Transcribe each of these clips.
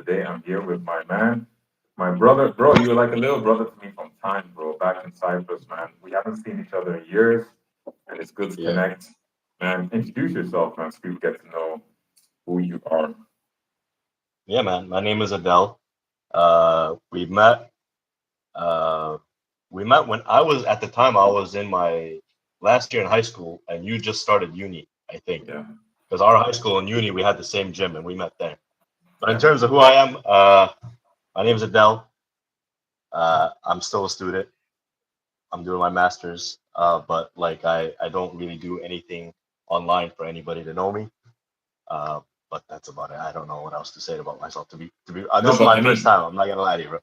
today I'm here with my man, my brother. Bro, you're like a little brother to me from time, bro. Back in Cyprus, man. We haven't seen each other in years, and it's good to Yeah, connect. Man, introduce yourself, man, so people get to know who you are. yeah, man. My name is Adele. Uh, we met. Uh, we met when I was at the time I was in my last year in high school, and you just started uni, I think, Yeah, because our high school and uni we had the same gym, and we met there. But in yeah. terms of who I am, my name is Adele. I'm still a student. I'm doing my master's, but like I don't really do anything online for anybody to know me. Uh, but that's about it. I don't know what else to say about myself. This No, is but my I first mean, time. I'm not gonna lie to you, bro.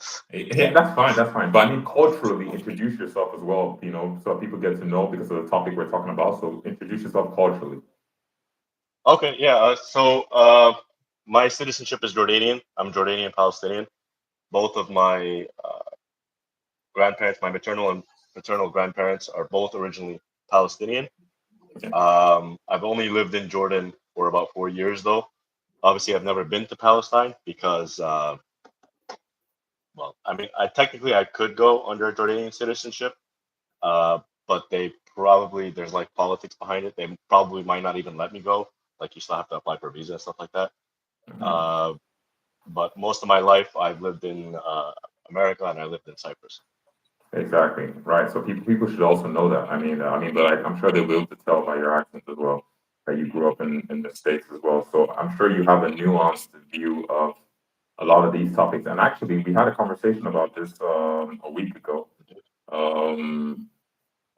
that's fine, that's fine. But I mean, culturally, introduce yourself as well, so people get to know because of the topic we're talking about. So introduce yourself culturally. Okay, yeah. My citizenship is Jordanian. I'm Jordanian Palestinian. Both of my grandparents, my maternal and paternal grandparents, are both originally Palestinian. Yeah. I've only lived in Jordan for about 4 years, though. Obviously, I've never been to Palestine because, well, I mean, I could go under Jordanian citizenship, uh, but they probably there's like politics behind it. They probably might not even let me go. Like you still have to apply for a visa and stuff like that. Mhm. Uh, but most of my life I've lived in America and I lived in Cyprus. Exactly. Right. So people should also know that. But I'm sure they'll be able to tell by your accent as well that you grew up in the States as well. So I'm sure you have a nuanced view of a lot of these topics. And actually, we had a conversation about this a week ago, um,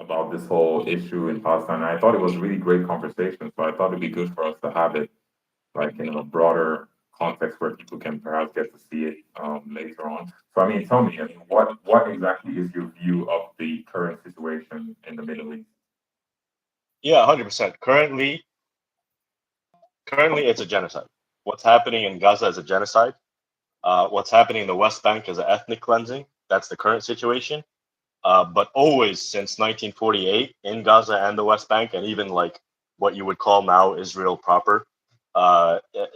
about this whole issue in Palestine. And I thought it was a really great conversation. So I thought it'd be good for us to have it like in a broader context where people can perhaps get to see it later on. So I mean, tell me, what exactly is your view of the current situation in the Middle East? Yeah, 100%. Currently, it's a genocide. What's happening in Gaza is a genocide. What's happening in the West Bank is an ethnic cleansing. That's the current situation. But always since 1948 in Gaza and the West Bank, and even like what you would call now Israel proper,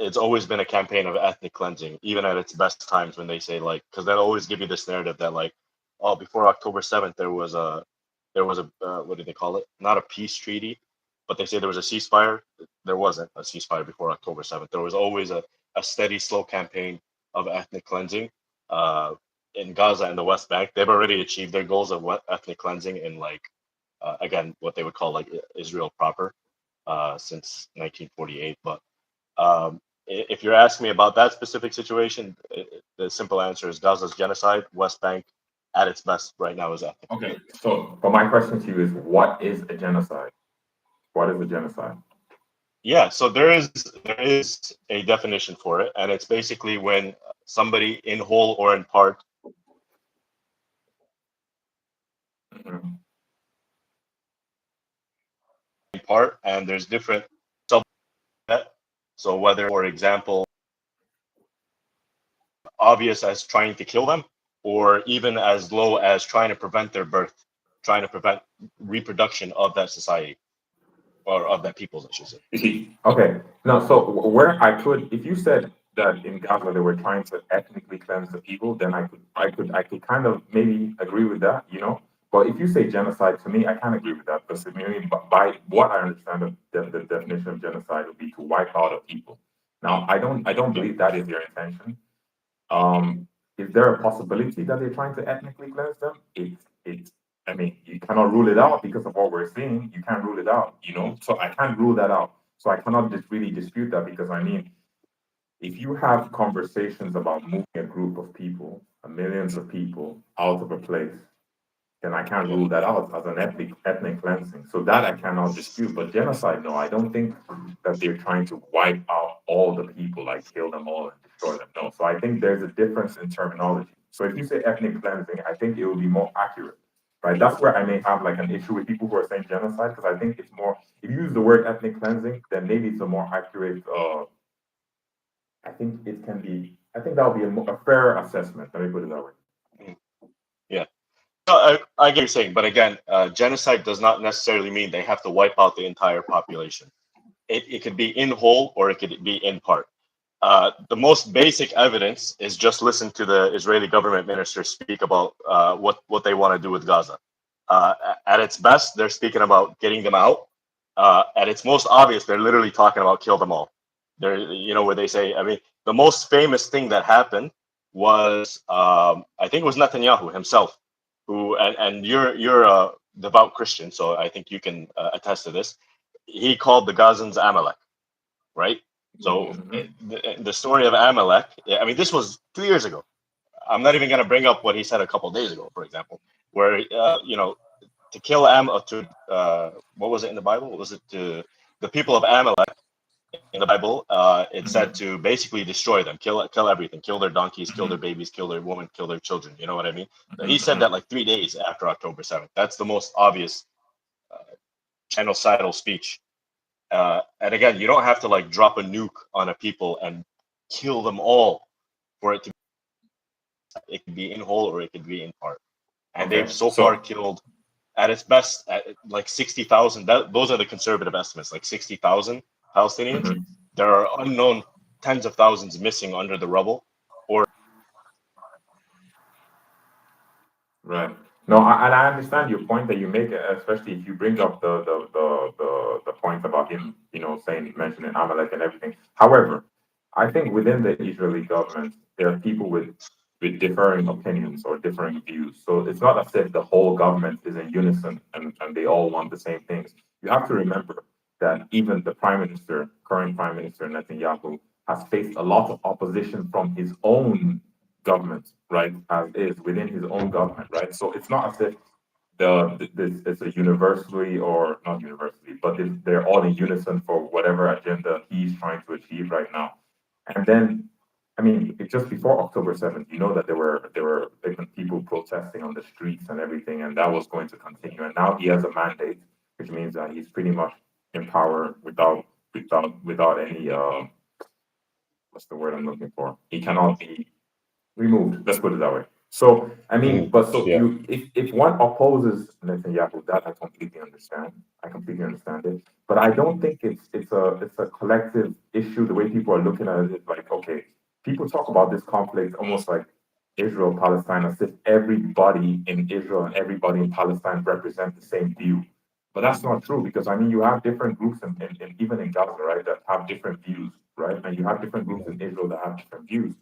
it's always been a campaign of ethnic cleansing, even at its best times when they say like, because they'll always give you this narrative that like, oh, before October 7th there was a what do they call it? Not a peace treaty, but they say there was a ceasefire. There wasn't a ceasefire before October 7th. There was always a steady, slow campaign of ethnic cleansing. Uh, in Gaza and the West Bank, they've already achieved their goals of ethnic cleansing in like again what they would call like Israel proper since 1948. But if you're asking me about that specific situation, the simple answer is Gaza's genocide. West Bank, at its best right now, is ethnic Okay, cleansing. so but my question to you is, what is a genocide? What is a genocide? Yeah, so there is a definition for it, and it's basically when somebody in whole or Mhm. in part, and there's different sub. So whether, for example, obvious as trying to kill them, or even as low as trying to prevent their birth, trying to prevent reproduction of that society or of that peoples, I should say. You see, okay. Now, so where I could, if you said that in Gaza they were trying to ethnically cleanse the people, then I could kind of maybe agree with that. But if you say genocide, to me, I can't agree with that because to me, by what I understand of the definition of genocide would be to wipe out a people. Now, I don't Yeah. believe that is their intention. Um, is there a possibility that they're trying to ethnically cleanse them? I mean, you cannot rule it out because of what we're seeing. You can't rule it out. So I can't rule that out. So I cannot just really dispute that because I mean, if you have conversations about moving a group of people, millions of people out of a place, then I can't Yeah. rule that out as an ethnic cleansing. So that I cannot dispute. But genocide, no, I don't think that they're trying to wipe out all the people, like kill them all and destroy them. No. So I think there's a difference in terminology. So if you say ethnic cleansing, I think it will be more accurate. Right. That's where I may have like an issue with people who are saying genocide, because I think it's more if you use the word ethnic cleansing, then maybe it's a more accurate I think that would be a fair assessment. Let me put it that way. Mm. Yeah. So I get what you're saying, but again, genocide does not necessarily mean they have to wipe out the entire population. It could be in whole or it could be in part. The most basic evidence is just listen to the Israeli government minister speak about what they want to do with Gaza. At its best, they're speaking about getting them out. At its most obvious, they're literally talking about kill them all. They're, where they say, I mean, the most famous thing that happened was, I think it was Netanyahu himself, who, and you're a devout Christian, so I think you can attest to this. He called the Gazans Amalek, right? So Mhm. the story of Amalek, I mean, this was 2 years ago. I'm not even going to bring up what he said a couple of days ago, for example, where to kill what was it in the Bible? Was it to the people of Amalek in the Bible? It said Mhm. to basically destroy them, kill everything, kill their donkeys, kill their babies, kill their women, kill their children. You know what I mean? He Mhm. said Mhm. that like 3 days after October 7th. That's the most obvious genocidal speech. And again, you don't have to like drop a nuke on a people and kill them all for it to. It could be in whole or it could be in part. And they've Okay. so far So. killed at its best like 60,000. Those are the conservative estimates, like 60,000 Palestinians. Mhm. There are unknown tens of thousands missing under the rubble. Or Right. No, and I understand your point that you make, especially if you bring up the point about him, saying mentioning Amalek and everything. However, I think within the Israeli government, there are people with differing opinions or differing views. So it's not as if the whole government is in unison and they all want the same things. You have to remember that even the prime minister, current prime minister Netanyahu, has faced a lot of opposition from his own government, right, as is within his own government, right? So it's not as if this is a universally or not universally, but they're all in unison for whatever agenda he's trying to achieve right now. And then, I mean, just before October 7th, that there were different people protesting on the streets and everything, and that was going to continue. And now he has a mandate, which means that he's pretty much in power without any what's the word I'm looking for? He cannot be removed. Let's put it that way. So I mean, Mhm. but so Yeah, if one opposes Netanyahu, that I completely understand. I completely understand it. But I don't think it's a collective issue. The way people are looking at it is like, okay, people talk about this conflict almost like Israel Palestine as if everybody in Israel and everybody in Palestine represent the same view. But that's not true because I mean you have different groups even in Gaza, right, that have different views, right? And you have different groups in Israel that have different views.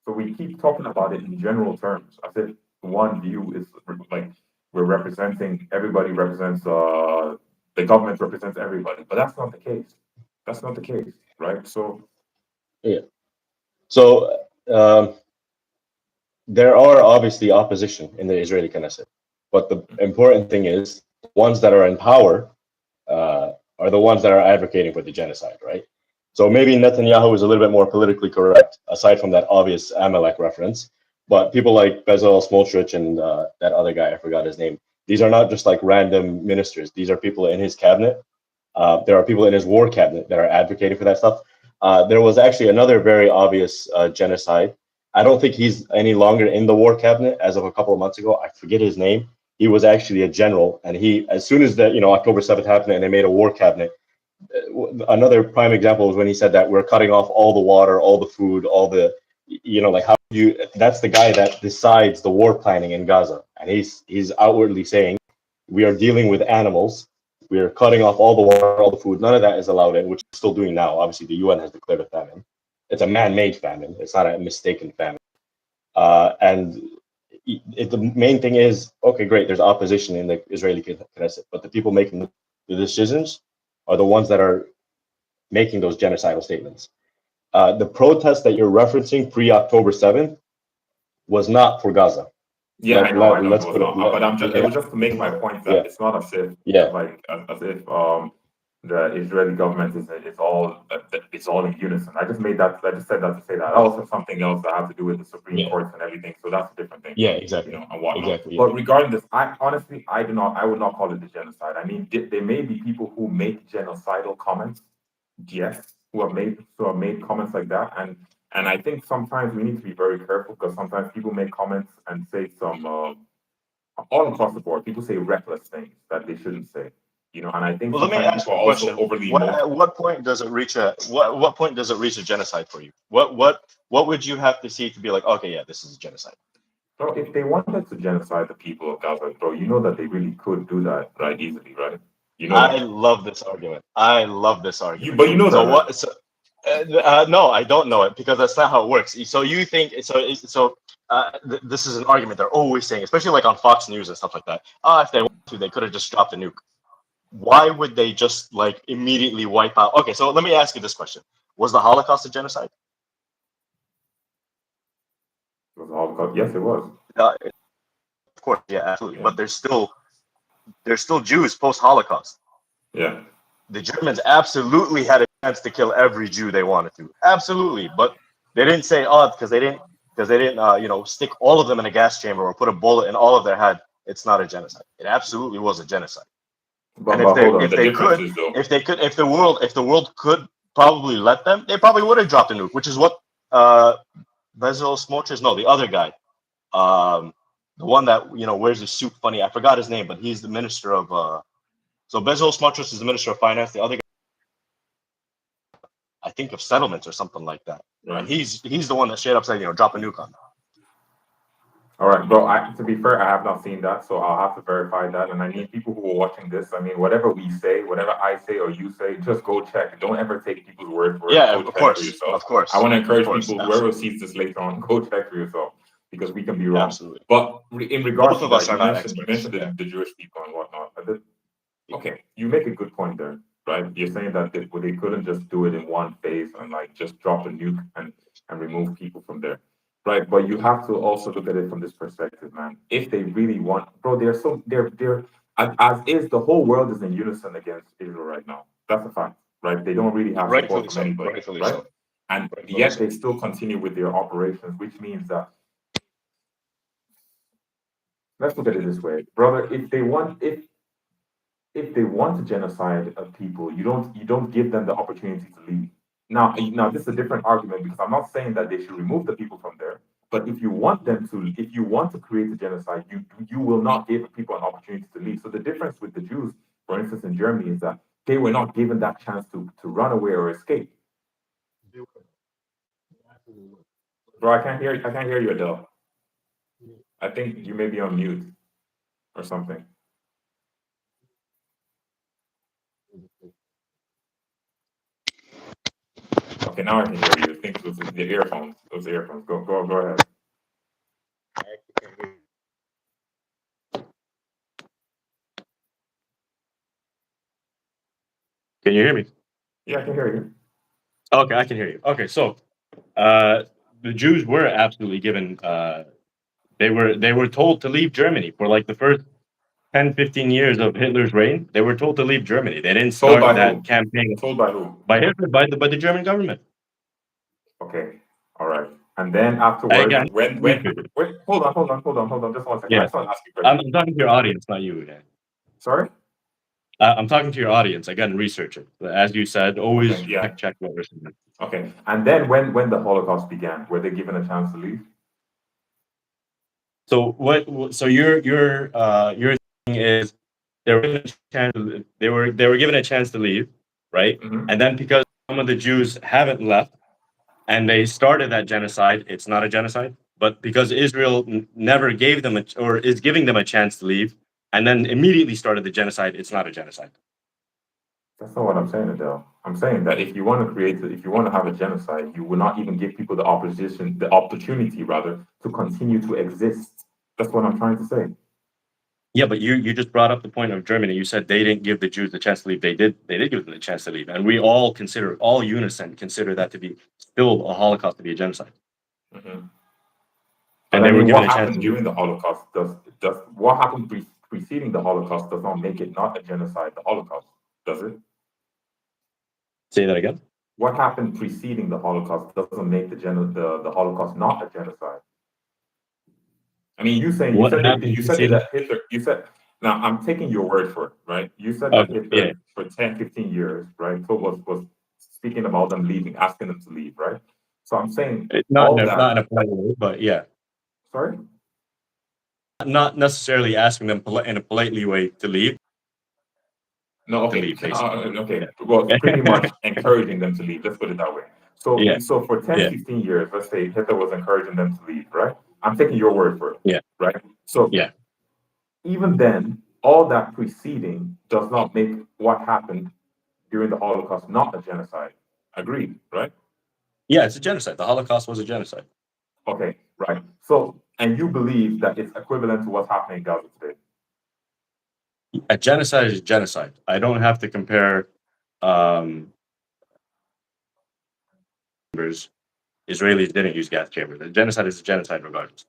So we keep talking about it in general terms, as if one view is like we're representing everybody represents the government represents everybody, but that's not the case. That's not the case, right? So yeah. So there are obviously opposition in the Israeli Knesset, but the important thing is the ones that are in power are the ones that are advocating for the genocide, right? So maybe Netanyahu is a little bit more politically correct, aside from that obvious Amalek reference. But people like Bezalel Smotrich and that other guy, I forgot his name. These are not just like random ministers. These are people in his cabinet. There are people in his war cabinet that are advocating for that stuff. There was actually another very obvious genocide. I don't think he's any longer in the war cabinet as of a couple of months ago. I forget his name. He was actually a general, and he, as soon as the October 7th happened, and they made a war cabinet. Another prime example was when he said that we're cutting off all the water, all the food, all the, like how you. That's the guy that decides the war planning in Gaza, and he's outwardly saying we are dealing with animals. We are cutting off all the water, all the food. None of that is allowed in, which is still doing now. Obviously, the UN has declared a famine. It's a man-made famine. It's not a mistaken famine. And the main thing is, okay, great. There's opposition in the Israeli Knesset, but the people making the decisions are the ones that are making those genocidal statements. The protest that you're referencing pre-October 7th was not for Gaza. yeah, I know, it Let's was put it. not. But it Yeah, was just to make my point that yeah, it's not as if yeah, like as if the Israeli government is all in unison. I just said that to say that. Also something else that has to do with the Supreme yeah, Courts and everything. So that's a different thing, yeah, exactly, and whatnot. exactly. Yeah, But regarding this, I honestly I would not call it a genocide. I mean, there may be people who make genocidal comments, yes, who have made comments like that, and I think sometimes we need to be very careful because sometimes people make comments and say some all across the board. People say reckless things that they shouldn't say. And I think Well, let me sometimes ask people you a are also question. overly What emotional. at what point does it reach a what point does it reach a genocide for you? What would you have to see to be like, okay, yeah, this is a genocide? So if they wanted to genocide the people of Gaza, bro, you know that they really could do that, right? Easily, right? You know I that. love this argument. I love this argument. But you know So that, right? what? So, no, I don't know it because that's not how it works. So you think this is an argument they're always saying, especially like on Fox News and stuff like that. If they want to, they could have just dropped a nuke. Why would they just like immediately wipe out? Okay, so let me ask you this question: was the Holocaust a genocide? It was all because yes, it was. Of course, yeah, absolutely. Yeah, But there's still Jews post Holocaust. yeah. The Germans absolutely had a chance to kill every Jew they wanted to, absolutely. But they didn't say, oh, because they didn't stick all of them in a gas chamber or put a bullet in all of their head. It's not a genocide. It absolutely was a genocide. And But hold on, if the they difference could, is though. if the world could probably let them, they probably would have dropped a nuke, which is what uh Bezos Smotrich, no, the other guy, um, the one that wears the suit funny. I forgot his name, but he's the minister of. So Bezos Smotrich is the minister of finance. The other guy, I think, of settlements or something like that. And Right. he's the one that straight up said, drop a nuke on them. All right, bro. To be fair, I have not seen that, so I'll have to verify that. And I need people who are watching this. I mean, whatever we say, whatever I say or you say, just go check. Don't ever take people's word for it. Yeah, Go of check for course, yourself. of I course, want to of encourage course, people, whoever absolutely, sees this later on, go check for yourself because we can be wrong. absolutely. But in regards Both to of us that, are you not mentioned you experts. mentioned Yeah, the Jewish people and whatnot. Okay, you make a good point there, right? You're saying that they couldn't just do it in one phase and like just drop a nuke and remove people from there, right? But you have to also look at it from this perspective, man. If they really want, bro, they're as is the whole world is in unison against Israel right now. That's a fact, right? They don't really have support rightfully from so, anybody, rightfully right? so, And rightfully yet so. they still continue with their operations, which means that let's look at it this way, brother. If they want to genocide people, you don't give them the opportunity to leave. Now this is a different argument because I'm not saying that they should remove the people from there. But if you want to create a genocide, you will not give people an opportunity to leave. So the difference with the Jews, for instance, in Germany, is that they were not given that chance to run away or escape. Bro, I can't hear you, Adele. I think you may be on mute or something. Okay, now I can hear you. I think it was the earphones. It was the earphones. Go ahead. Can you hear me? Yeah, I can hear you. Okay, I can hear you. Okay, so uh, the Jews were absolutely given. They were told to leave Germany for like the first 10, 15 years of Hitler's reign. They were told to leave Germany. They didn't Told start by that who? campaign Told by who? by Hitler, by the German government. Okay. All right. And then afterwards, Again, hold on, just 1 second. I yeah, just want to ask you a I'm, question. I'm talking to your audience, not you. Yeah. Sorry? I'm talking to your audience. Again, research it. As you said, Okay, always yeah. fact check what we're saying. Okay. And then when the Holocaust began, were they given a chance to leave? So what? So your thing is they were given a chance. They were given a chance to leave, right? Hmm. And then because some of the Jews haven't left and they started that genocide, it's not a genocide. But because Israel never gave them or is giving them a chance to leave, and then immediately started the genocide, it's not a genocide. That's not what I'm saying, Adele. I'm saying that if you want to have a genocide, you will not even give people the opportunity rather, to continue to exist. That's what I'm trying to say. Yeah, but you just brought up the point of Germany. You said they didn't give the Jews the chance to leave. They did give them the chance to leave, and we all unison consider that to be still a Holocaust, to be a genocide, Hmm. But and I they were mean, given what a chance to happened leave. during the Holocaust does what happened preceding the Holocaust does not make it not a genocide. The Holocaust, does it? Say that again. What happened preceding the Holocaust doesn't make the Holocaust not a genocide. I mean, What happened you said preceding? that Hitler you said now I'm taking your word for it, right? You said that Okay, yeah, Hitler for 10, 15 years, right, so was speaking about them leaving, asking them to leave, right? So I'm saying it's not in all a that. not in a polite way, but yeah, Sorry. not necessarily asking them in a politely way to leave. No, to okay, leave, basically. okay. Well, it's pretty much encouraging them to leave. Let's put it that way. So, Yeah, so for 10, yeah, 15 years, let's say Hitler was encouraging them to leave, right? I'm taking your word for it, yeah, right? So yeah. even then, all that preceding does not make what happened during the Holocaust not a genocide. Agreed, right? Yeah, it's a genocide. The Holocaust was a genocide. Okay, right. So, and you believe that it's equivalent to what's happening in Gaza today? A genocide is genocide. I don't have to compare um, chambers. Israelis didn't use gas chambers. A genocide is a genocide regardless.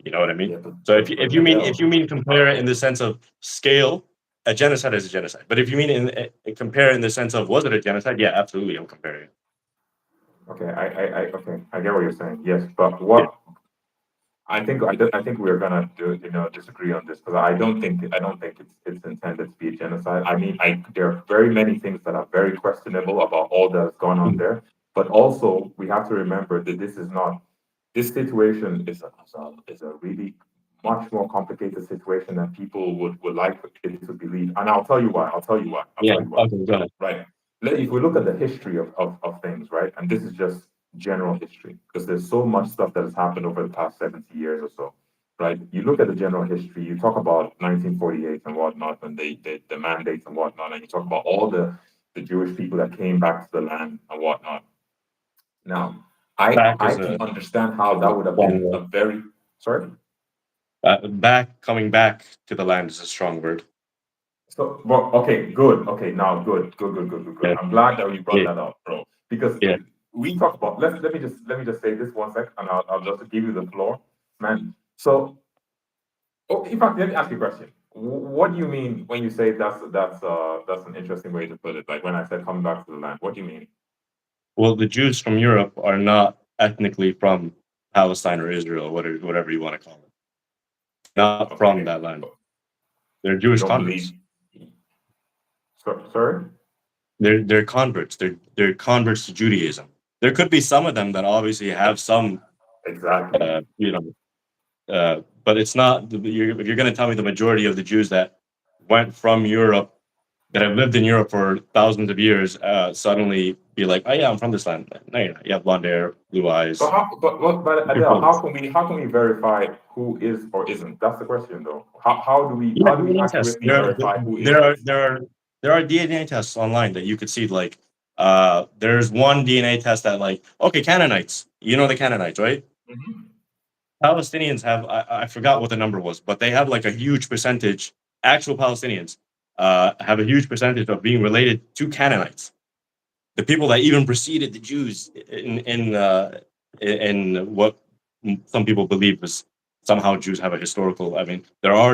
You know what I mean? Yeah, So if but you mean if you Adele, mean compare it in the sense of scale, a genocide is a genocide. But if you mean compare it in the sense of was it a genocide? Yeah, absolutely. I'm comparing it. okay, okay, I get what you're saying. Yes, but Yeah, what I think we're gonna disagree on this because I don't think it's intended to be a genocide. I mean, there are very many things that are very questionable about all that's gone on Mhm. there, but also we have to remember that this situation is a really much more complicated situation than people would like it to believe. And I'll tell you why. I'll Yeah. tell you why. Okay, go ahead. Right. If we look at the history of things, right, and this is just general history, because there's so much stuff that has happened over the past 70 years or so, right? You look at the general history, you talk about 1948 and whatnot, and the mandates and whatnot, and you talk about all the Jewish people that came back to the land and whatnot. Now, Back I is can a understand how that would have strong been a word. very sorry. Coming back to the land is a strong word. So, well, okay, good. Okay, now good. Yeah, I'm glad that you brought yeah, that up, bro. Because yeah. we talk about let me just say this one sec, and I'll just give you the floor, man. So, oh, in fact, let me ask you a question. What do you mean when you say that's an interesting way to put it? Like when I said coming back to the land, what do you mean? Well, the Jews from Europe are not ethnically from Palestine or Israel, whatever you want to call it. Not from Okay, that land. They're you Jewish don't believe? converts. Sorry. They're converts. They're converts to Judaism. There could be some of them that obviously have some, Exactly. you know, but it's not. If you're going to tell me the majority of the Jews that went from Europe, that have lived in Europe for thousands of years, suddenly be like, oh yeah, I'm from this land. No, you're not. You have blonde hair, blue But eyes. but You're Adele, close. how can we verify who is or isn't? That's the question though. Yeah, How do we DNA tests. accurately verify who is There or are isn't? there are there are DNA tests online that you could see. Like, there's one DNA test that like, okay, Canaanites. You know the Canaanites, right? Mhm. Palestinians have I forgot what the number was, but they have like a huge percentage. Actual Palestinians have a huge percentage of being related to Canaanites, the people that even preceded the Jews in what some people believe is somehow Jews have a historical. I mean,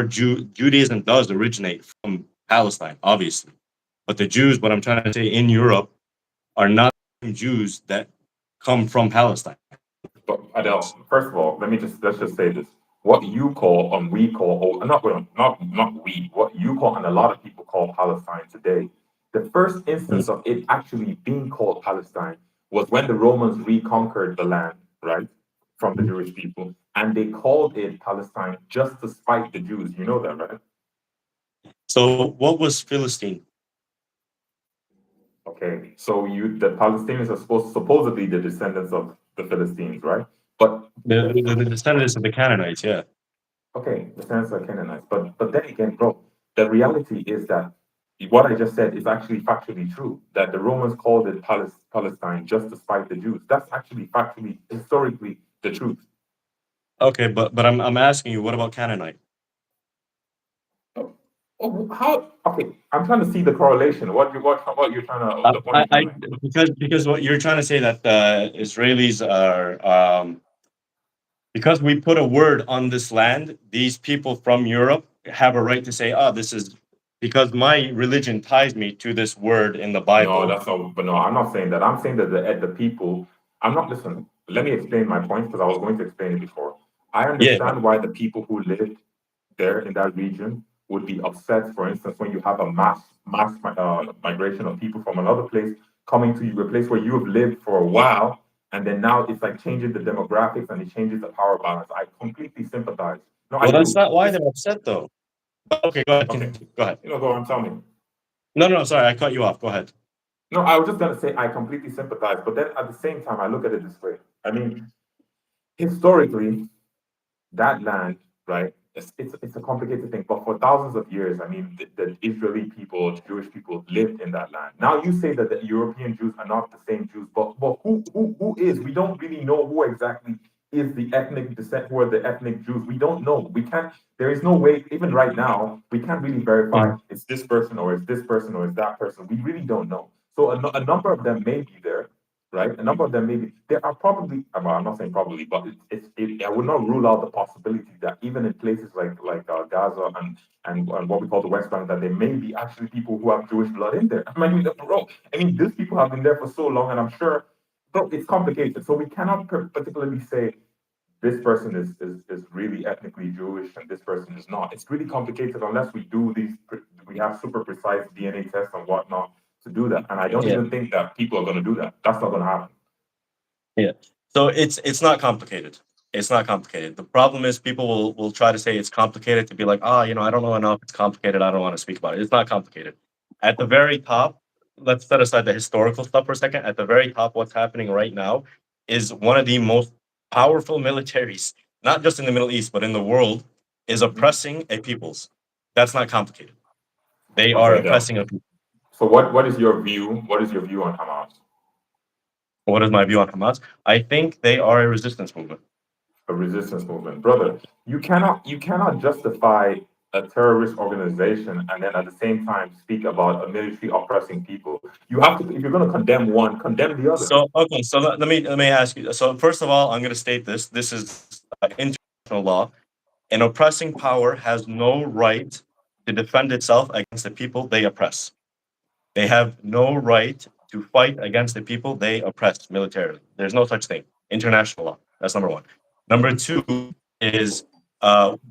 Judaism does originate from Palestine, obviously, but the Jews, what I'm trying to say, in Europe are not Jews that come from Palestine. But Adele, first of all, let's just say this. What you call and we call, or not well, not we, what you call and a lot of people call Palestine today, the first instance of it actually being called Palestine was when the Romans reconquered the land, right, from the Jewish people, and they called it Palestine just to spite the Jews. You know that, right? So, what was Philistine? Okay, so the Palestinians are supposedly the descendants of the Philistines, right? But The descendants of the Canaanites, yeah. okay, descendants of Canaanites. But then again, bro, the reality is that what I just said is actually factually true. That the Romans called it Palestine just to spite the Jews. That's actually factually, historically, the truth. Okay, but I'm asking you, what about Canaanite? Oh, how? Okay, I'm trying to see the correlation. What you're trying to the point you're trying I to make. because what you're trying to say that the Israelis are because we put a word on this land, these people from Europe have a right to say, oh, this is because my religion ties me to this word in the No, Bible. that's not. But no, I'm not saying that. I'm saying that the people. I'm not. Listen. Let me explain my point because I was going to explain it before. I Yeah. understand why the people who lived there in that region would be upset. For instance, when you have a migration of people from another place coming to you, a place where you have lived for a while, and then now it's like changing the demographics and it changes the power balance. I completely sympathize. No, I Well, that's do. not why It's they're upset, though. Okay, go ahead. okay. Go ahead. Go on, tell me. No, sorry, I cut you off. Go ahead. No, I was just gonna say I completely sympathize, but then at the same time, I look at it this way. I mean, historically, that land, right? It's a complicated thing, but for thousands of years, I mean, the Israeli people, Jewish people lived in that land. Now you say that the European Jews are not the same Jews, but who is? We don't really know who exactly is the ethnic descent, who are the ethnic Jews. We don't know. We can't. There is no way, even right now, we can't really verify Mhm. it's this person or it's this person or it's that person. We really don't know. So a number of them may be there, right? A number of them maybe there are probably. Well, I'm not saying probably, but I would not rule out the possibility that even in places like Gaza and what we call the West Bank, that there may be actually people who have Jewish blood in there. I mean, bro, I mean, these people have been there for so long, and I'm sure, bro, it's complicated. So we cannot particularly say this person is really ethnically Jewish and this person is not. It's really complicated unless we do these. We have super precise DNA tests and whatnot to do that. And I don't Yeah. even think that people are going to do that. That's not going to happen. Yeah. So it's not complicated. It's not complicated. The problem is people will try to say it's complicated to be like, I don't know enough. It's complicated. I don't want to speak about it. It's not complicated. At the very top, let's set aside the historical stuff for a second. At the very top, what's happening right now is one of the most powerful militaries, not just in the Middle East, but in the world, is oppressing a peoples. That's not complicated. They are Okay, Del. oppressing a people. So what is your view? What is your view on Hamas? What is my view on Hamas? I think they are a resistance movement. A resistance movement, brother. You cannot justify a terrorist organization and then at the same time speak about a military oppressing people. You have to, if you're going to condemn one, condemn the other. So okay, so let me ask you. So first of all, I'm going to state this. This is international law. An oppressing power has no right to defend itself against the people they oppress. They have no right to fight against the people they oppress militarily. There's no such thing. International law. That's number one. Number two is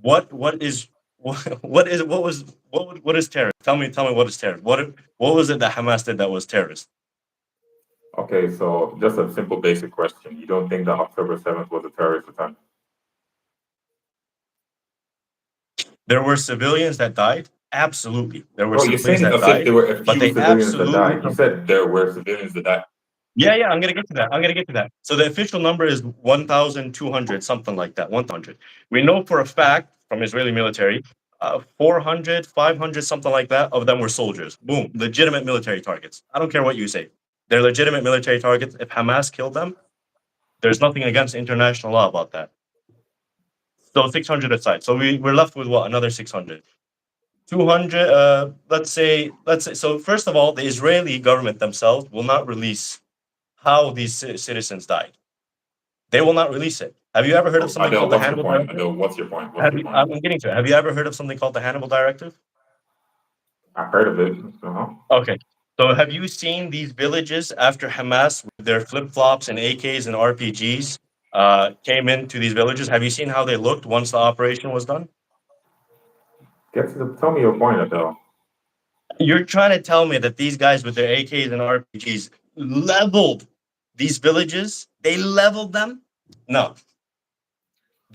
what is what is terrorist? Tell me what is terrorist. What was it that Hamas did that was terrorist? Okay, so just a simple basic question. You don't think that October 7th was a terrorist attack? There were civilians that died. Absolutely, there were Bro, you're civilians saying it that as if there died, were a but few they civilians that absolutely died. You said there were civilians that died. yeah, I'm gonna get to that. I'm gonna get to that. So the official number is 1,200, something like that. 100. We know for a fact from Israeli military, 400, 500, something like that of them were soldiers. Boom, legitimate military targets. I don't care what you say. They're legitimate military targets. If Hamas killed them, there's nothing against international law about that. So 600 aside. So we're left with what? Another 600. 200, let's say, so first of all, the Israeli government themselves will not release how these citizens died. They will not release it. Have you ever heard of So something Adele, called the what's your Hannibal point? Directive? Adele, what's your point? What's Have your you, point? I'm getting to it. Have you ever heard of something called the Hannibal Directive? I've heard of it. Uh-huh. Okay. So have you seen these villages after Hamas with their flip-flops and AKs and RPGs came into these villages? Have you seen how they looked once the operation was done? Tell me your point, Adele. You're trying to tell me that these guys with their AKs and RPGs leveled these villages? They leveled them? No.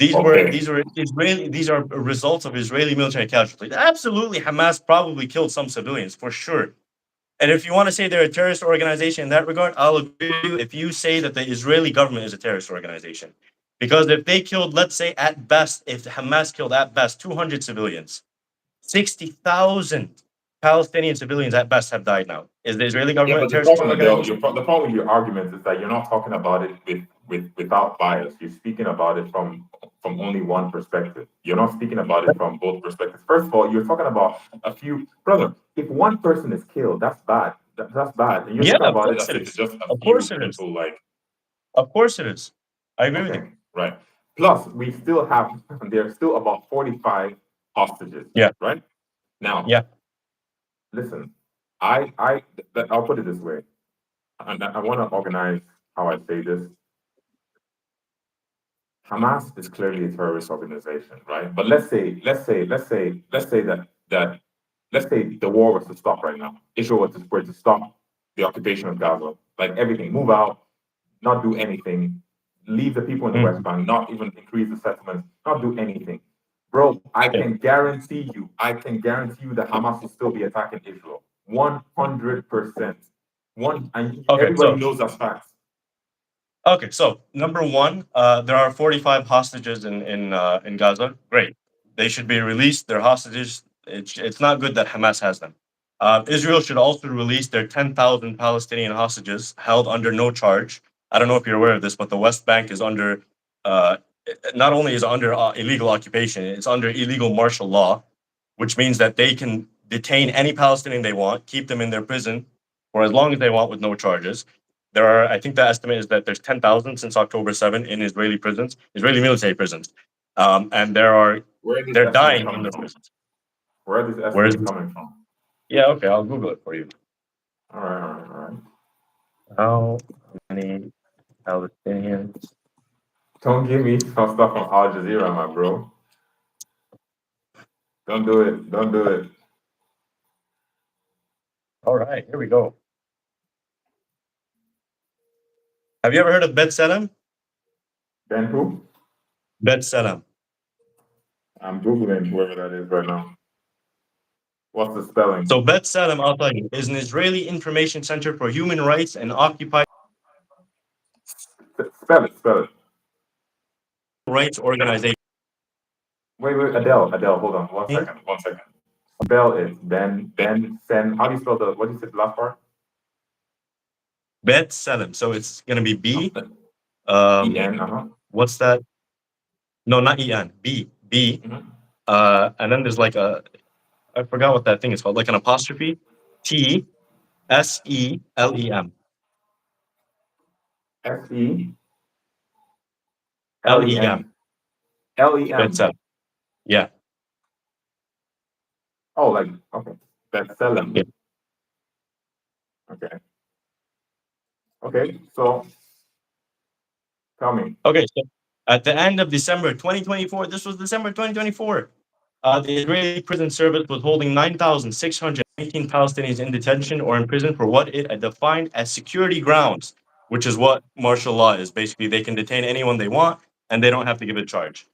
Okay. These are results of Israeli military casualties. Absolutely, Hamas probably killed some civilians for sure. And if you want to say they're a terrorist organization in that regard, I'll agree with you if you say that the Israeli government is a terrorist organization. Because if they killed, let's say at best, if Hamas killed at best 200 civilians, 60,000 Palestinian civilians at best have died now. Is the Israeli Yeah, government but a the terrorist problem, Adele, organization? the problem with your argument is that you're not talking about it without bias. You're speaking about it from only one perspective. You're not speaking about it from both perspectives. First of all, you're talking about a few, brother. If one person is killed, that's bad. That's bad, and you're Yeah, talking of about it course as it if it's is. just a Of course few it is. people. Like, Of course it is. I agree with you. okay, right. Plus, we still have there's still about 45 hostages. Yeah, Right now, yeah. listen. I'll put it this way, and I want to organize how I say this. Hamas is clearly a terrorist organization, right? But let's say that let's say the war was to stop right now. Israel were to stop the occupation of Gaza, like everything, move out, not do anything, leave the people in the West Mhm. Bank, not even increase the settlements, not do anything. Bro, Yeah. I can guarantee you that Hamas will still be attacking Israel. 100%. And Okay, everybody so knows that's facts. okay, so number one, there are 45 hostages in Gaza. Great, they should be released. They're hostages. It's not good that Hamas has them. Israel should also release their 10,000 Palestinian hostages held under no charge. I don't know if you're aware of this, but the West Bank is under uh, not only is it under illegal occupation, it's under illegal martial law, which means that they can detain any Palestinian they want, keep them in their prison for as long as they want with no charges. There are, I think the estimate is that there's 10,000 since October 7 in Israeli prisons, Israeli military prisons. And Where are these they're estimates dying in coming those from? prisons. Where are these Whereas, estimates coming from? yeah, okay, I'll Google it for you. All right, all right, all right. How many Palestinians? Don't give me some stuff on Al Jazeera, my bro. Don't do it. Don't do it. All right, here we go. Have you ever heard of Bet Salem? Ben who? Bet Salem. I'm Googling whoever that is right now. What's the spelling? So Bet Salem, I'll tell you, is an Israeli information center for human rights and occupied Spell it, spell it. rights organization. Wait, Adele, hold on, 1 second, 1 second. Spell it, Ben, how do you spell what do you say the last part? Bet Salem. So it's gonna be B. E-N, What's that? No, not E-N. B. Mhm. And then there's like I forgot what that thing is called, like an apostrophe. T-S-E-L-E-M. S-E-L-E-M. L-E-M. Bet L-E-M. Salem. Yeah. Oh, like, okay. That's Salem. Yeah. Okay. Okay, so tell me. Okay, so at the end of December 2024, this was December 2024, the Israeli prison service was holding 9,619 Palestinians in detention or in prison for what it defined as security grounds, which is what martial law is. Basically, they can detain anyone they want and they don't have to give a charge,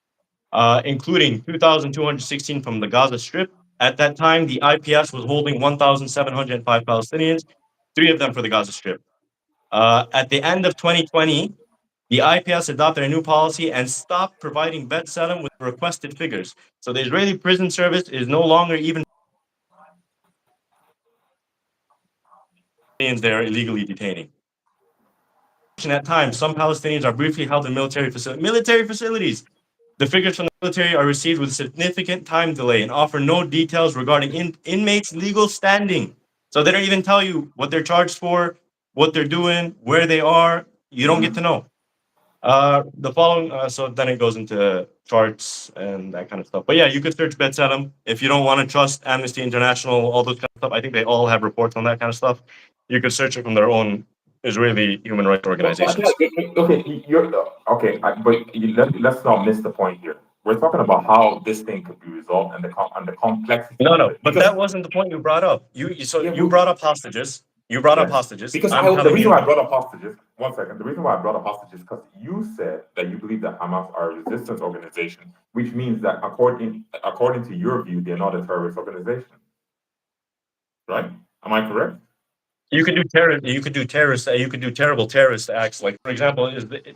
including 2,216 from the Gaza Strip. At that time, the IPS was holding 1,705 Palestinians, three of them for the Gaza Strip. At the end of 2020, the IPS adopted a new policy and stopped providing Bet Salem with requested figures. So the Israeli prison service is no longer even they are illegally detaining. At times, some Palestinians are briefly held in military facilities. The figures from the military are received with significant time delay and offer no details regarding inmates' legal standing. So they don't even tell you what they're charged for, what they're doing, where they are. You don't get to know. The following, so then it goes into charts and that kind of stuff. But yeah, you could search B'Tselem if you don't want to trust Amnesty International, all those kind of stuff. I think they all have reports on that kind of stuff. You could search it from their own Israeli human rights organizations. Okay, let's not miss the point here. We're talking about how this thing could be resolved and the complexity of No, it. but that wasn't the point you brought up. You brought up hostages. You brought up hostages. Because I'm the telling reason you. why I brought up hostages, 1 second, the reason why I brought up hostages is because you said that you believe that Hamas are a resistance organization, which means that according to your view, they're not a terrorist organization. Right? Am I correct? You could do terrorist. You could do terrible terrorist acts. Like, for example,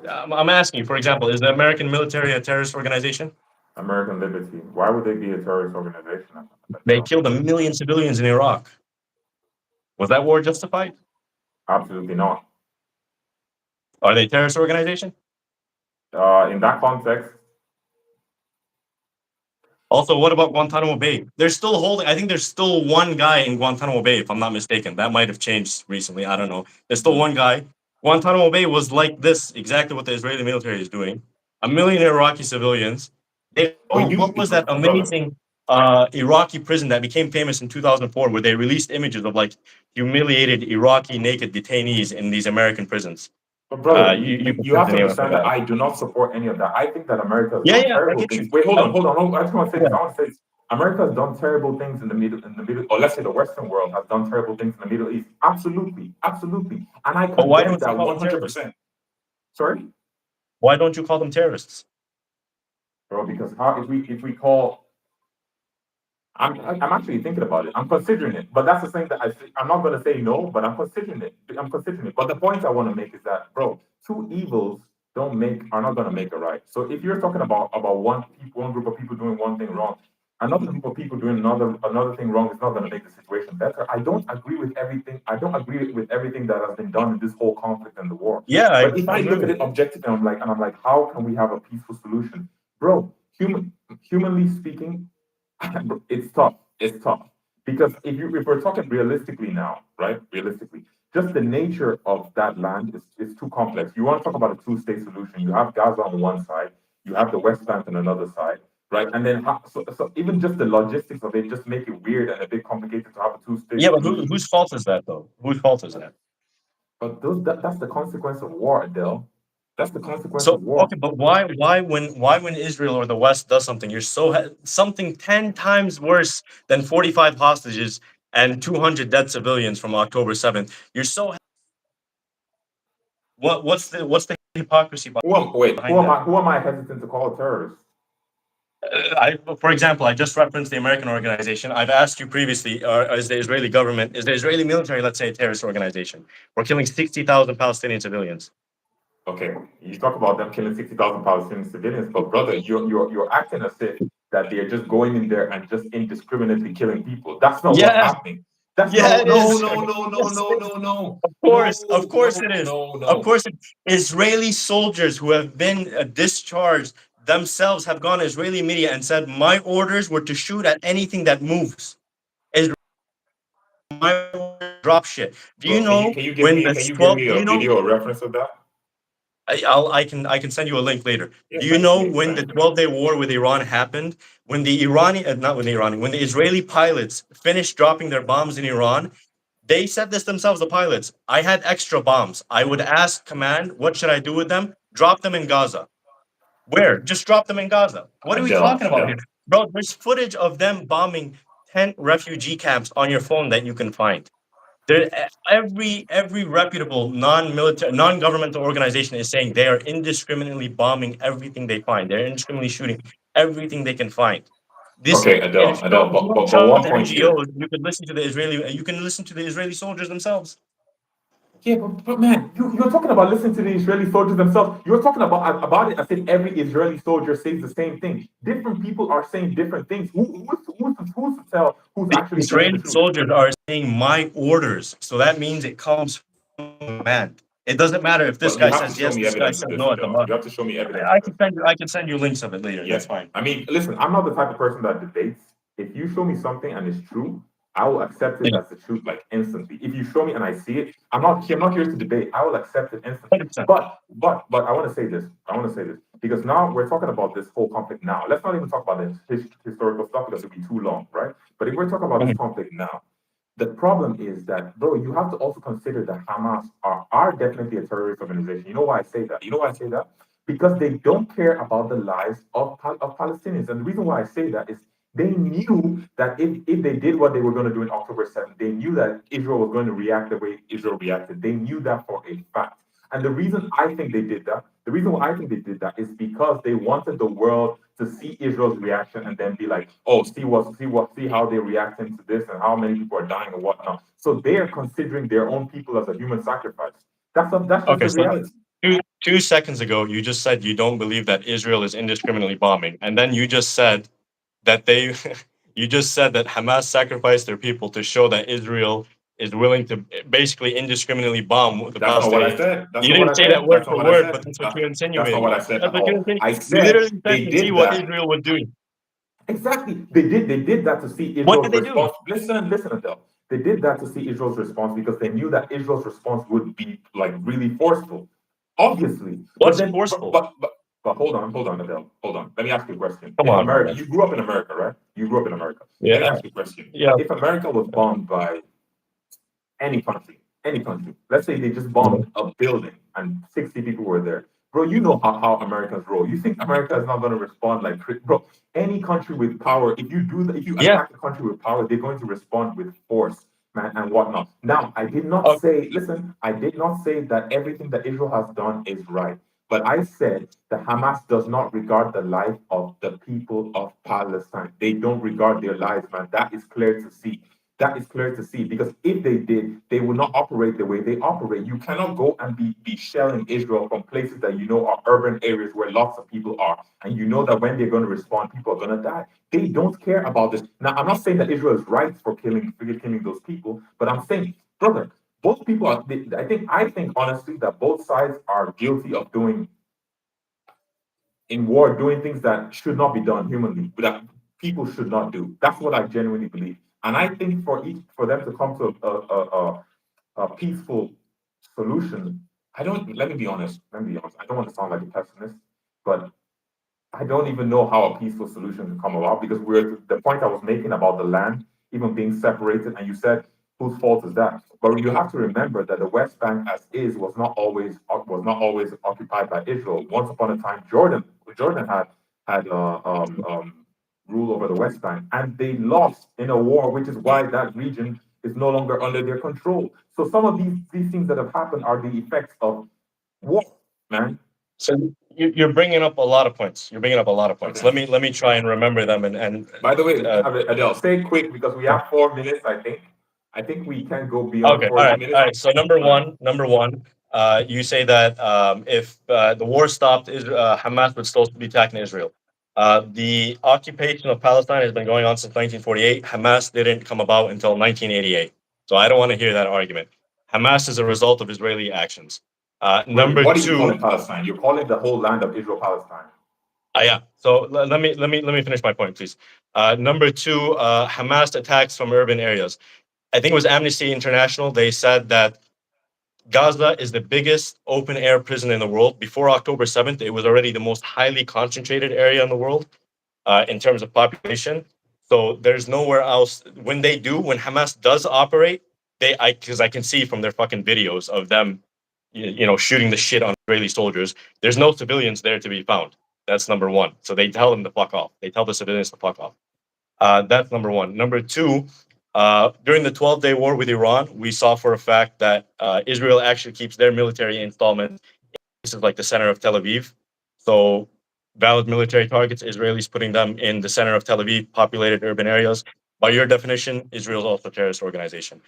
I'm asking you. For example, is the American military a terrorist organization? American Liberty. Why would they be a terrorist organization? They killed 1 million civilians in Iraq. Was that war justified? Absolutely not. Are they a terrorist organization? In that context. Also, what about Guantanamo Bay? They're still holding. I think there's still one guy in Guantanamo Bay, if I'm not mistaken. That might have changed recently. I don't know. There's still one guy. Guantanamo Bay was like this, exactly what the Israeli military is doing. 1 million Iraqi civilians. What was that amazing Iraqi prison that became famous in 2004, where they released images of like humiliated Iraqi naked detainees in these American prisons? But brother, You you have to understand that I do not support any of that. I think that America has done terrible things. Wait, hold on. I just want to say this. I want to say this. America has done terrible things in the middle, or let's say the Western world has done terrible things in the Middle East. Absolutely, and I condemn that 100%. Sorry. Why don't you call them terrorists? Bro, because how if we call I'm actually thinking about it. I'm considering it, but that's the thing that I'm not going to say no, but I'm considering it. I'm considering it. But the point I want to make is that, bro, two evils are not going to make a right. So if you're talking about one group of people doing one thing wrong, another group of people doing another thing wrong is not going to make the situation better. I don't agree with everything. I don't agree with everything that has been done in this whole conflict and the war. Yeah, But if I I agree look at with it you. objectively, I'm like, how can we have a peaceful solution, bro? Humanly speaking, it's tough. It's tough because if we're talking realistically now, right? Realistically, just the nature of that land is too complex. You want to talk about a two-state solution? You have Gaza on one side, you have the West Bank on another side, right? And then so even just the logistics of it just make it weird and a bit complicated to have a two-state Yeah, but solution. whose fault is that though? Whose fault is that? But that's the consequence of war, Adele. That's the consequence So of war. okay, but why when Israel or the West does something, you're so something 10 times worse than 45 hostages and 200 dead civilians from October 7th? You're so what's the hypocrisy behind that? Who am I hesitant to call a terrorist? For example, I just referenced the American organization. I've asked you previously: is the Israeli government, is the Israeli military, let's say, a terrorist organization? We're killing 60,000 Palestinian civilians. Okay, you talk about them killing 60,000 Palestinian civilians, but brother, you're acting as if that they're just going in there and just indiscriminately killing people. That's not what's Yeah, happening. That's yeah, no, it no, is. no, no, no, Yes, no, it is. no, no, Of no, course no, it is. no, Of no. course, Israeli soldiers who have been discharged themselves have gone to Israeli media and said, "My orders were to shoot at anything that moves. Is my orders drop shit." Do you Bro, know when the can you give 12? me Do a you know? video, a reference of that? I can send you a link later. Yeah, Do you send it to know me. when Send the it to me. 12-day war with Iran happened? When the not when the Iranian, when the Israeli pilots finished dropping their bombs in Iran, they said this themselves, the pilots. I had extra bombs. I would ask command, what should I do with them? Drop them in Gaza. Where? Just drop them in Gaza. What are we talking about here? Adele. Bro, there's footage of them bombing 10 refugee camps on your phone that you can find. There, every reputable non-military, non-governmental organization is saying they are indiscriminately bombing everything they find. They're indiscriminately shooting everything they can find. This, Okay, and if Adele, you don't but one trust point here. NGOs, you could listen to the Israeli. You can listen to the Israeli soldiers themselves. Yeah, but man, you're talking about listening to the Israeli soldiers themselves. You're talking about it as if every Israeli soldier says the same thing. Different people are saying different things. Who's to tell who's The actually telling the Israeli truth? soldiers are saying my orders, so that means it comes from command. It doesn't matter if this But you guy have to says show yes, me this guy evidence of says this, no at the Adele. bottom. You have to show me evidence I of this. can send you. I can send you links of it later. Yeah. That's fine. I mean, listen, I'm not the type of person that debates. If you show me something and it's true, I will accept it Yeah, as the truth, like instantly. If you show me and I see it, I'm not here to debate. I will accept it instantly. 100%. But I want to say this. I want to say this because now we're talking about this whole conflict now. Let's not even talk about the historical stuff because it'll be too long, right? But if we're talking about this Mhm. conflict now, the problem is that, bro, you have to also consider that Hamas are definitely a terrorist organization. You know why I say that? You know why I say that? Because they don't care about the lives of Palestinians. And the reason why I say that is they knew that if they did what they were going to do in October 7th, they knew that Israel was going to react the way Israel reacted. They knew that for a fact. And the reason I think they did that, the reason why I think they did that is because they wanted the world to see Israel's reaction and then be like, oh, see how they're reacting to this and how many people are dying and whatnot. So they are considering their own people as a human sacrifice. That's just Okay, the so reality. 2 seconds ago, you just said you don't believe that Israel is indiscriminately bombing, and then you just said that they, you just said that Hamas sacrificed their people to show that Israel is willing to basically indiscriminately bomb the That's not what I Palestinians. said. That's You not what didn't I say that said. word That's not for what I word, but said. that's what you That's not what insinuated. I said That's at what you all. insinuated. I You said literally said they to see did what that. Israel would do. Exactly. They did that to see What Israel's did they do? response. Listen, Adele. They did that to see Israel's response because they knew that Israel's response would be like really forceful. Obviously. But What's then forceful? but hold on, Adele. Hold on. Let me ask you a question. Come If on, America, man. you grew up in America, right? You grew up in America. Let me Yeah, ask you a question. yeah. If America was bombed by any country. Let's say they just bombed a building and 60 people were there. Bro, you know how Americans roll. You think America is not going to respond like, bro, any country with power, if you do that, if you Yeah. attack a country with power, they're going to respond with force, man, and whatnot. Now, I did not Uh, say, listen, I did not say that everything that Israel has done is right. But I said that Hamas does not regard the life of the people of Palestine. They don't regard their lives, man. That is clear to see. That is clear to see because if they did, they would not operate the way they operate. You cannot go and be shelling Israel from places that you know are urban areas where lots of people are, and you know that when they're going to respond, people are going to die. They don't care about this. Now, I'm not saying that Israel is right for killing those people, but I'm saying, brother, both people are. I think honestly that both sides are guilty of doing in war, doing things that should not be done humanly, that people should not do. That's what I genuinely believe. And I think for them to come to a peaceful solution, I don't. Let me be honest. Let me be honest. I don't want to sound like a pessimist, but I don't even know how a peaceful solution can come about because we're the point I was making about the land even being separated, and you said whose fault is that? But you have to remember that the West Bank, as is, was not always occupied by Israel. Once upon a time, Jordan had rule over the West Bank, and they lost in a war, which is why that region is no longer under their control. So some of these things that have happened are the effects of war, man. So you're bringing up a lot of points. You're bringing up a lot of points. Okay. Let me try and remember them. And By the way, uh, Adele, stay quick because we have 4 minutes. I think we can go beyond okay, 40 minutes. all right. So number one, you say that if the war stopped, Hamas would still be attacking Israel. The occupation of Palestine has been going on since 1948. Hamas didn't come about until 1988. So I don't want to hear that argument. Hamas is a result of Israeli actions. Wait, Number what are you two, calling Palestine? You're calling the whole land of Israel Palestine. yeah. So let me finish my point, please. Number two, Hamas attacks from urban areas. I think it was Amnesty International. They said that Gaza is the biggest open air prison in the world. Before October 7th, it was already the most highly concentrated area in the world in terms of population. So there's nowhere else. When Hamas does operate, because I can see from their fucking videos of them, shooting the shit on Israeli soldiers. There's no civilians there to be found. That's number one. So they tell them to fuck off. They tell the civilians to fuck off. That's number one. Number two, during the 12-day war with Iran, we saw for a fact that Israel actually keeps their military installments. This is like the center of Tel Aviv. So valid military targets, Israelis putting them in the center of Tel Aviv, populated urban areas. By your definition, Israel is also a terrorist organization.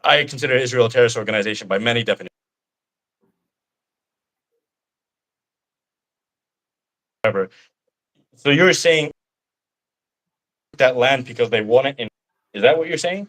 I consider Israel a terrorist organization by many definitions. However, so you're saying that land because they want it in. Is that what you're saying?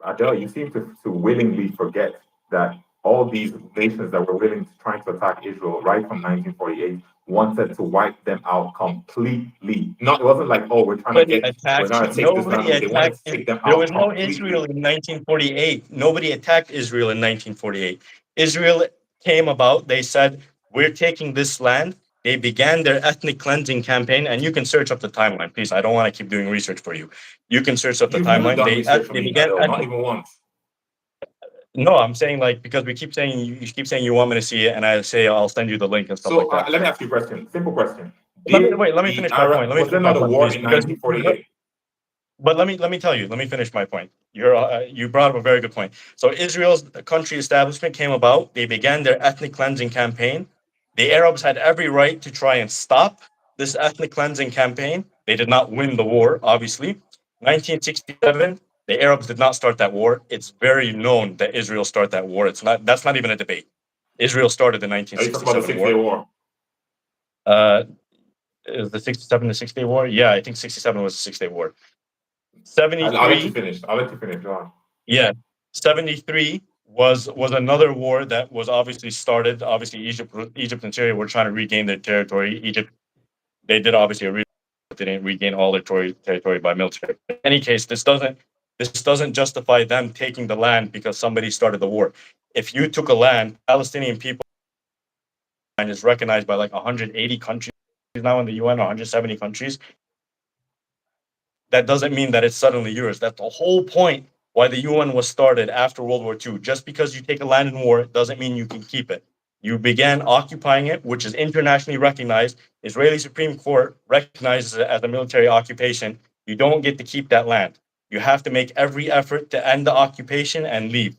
Adele, you seem to willingly forget that all these nations that were willing to trying to attack Israel right from 1948 wanted to wipe them out completely. Not, it wasn't like, oh, we're gonna take this land Nobody away. They wanted attacked. to take them There out was no Israel completely. in 1948. Nobody attacked Israel in 1948. Israel came about. They said, "We're taking this land." They began their ethnic cleansing campaign, and you can search up the timeline, please. I don't want to keep doing research for you. You can search up the You've never timeline. done research for They me, began Adele, not ethnic. even once. No, I'm saying like because we keep saying you keep saying you want me to see it, and I say I'll send you the link and stuff So like that. let me ask you a question. Simple question. Did Let me the finish my point. Arab Let me was there finish my not a point, war please, in because 1948? but let me tell you. Let me finish my point. You brought up a very good point. So Israel's country establishment came about. They began their ethnic cleansing campaign. The Arabs had every right to try and stop this ethnic cleansing campaign. They did not win the war, obviously. 1967, the Arabs did not start that war. It's very known that Israel started that war. It's not. That's not even a debate. Israel started the Are you talking about the 1967 Six Day war. War? Uh, is the 67 the 6 Day War? Yeah, I think 67 was the 6 Day War. I'll let you 73, finish. I'll let you finish. Go on. yeah, 73 was another war that was obviously started. Obviously, Egypt and Syria were trying to regain their territory. Egypt, they did obviously but they didn't regain all their territory by military. In any case, this doesn't justify them taking the land because somebody started the war. If you took a land, Palestinian people and is recognized by like 180 countries now in the UN, 170 countries. That doesn't mean that it's suddenly yours. That's the whole point why the UN was started after World War II. Just because you take a land in war doesn't mean you can keep it. You began occupying it, which is internationally recognized. Israeli Supreme Court recognizes it as a military occupation. You don't get to keep that land. You have to make every effort to end the occupation and leave,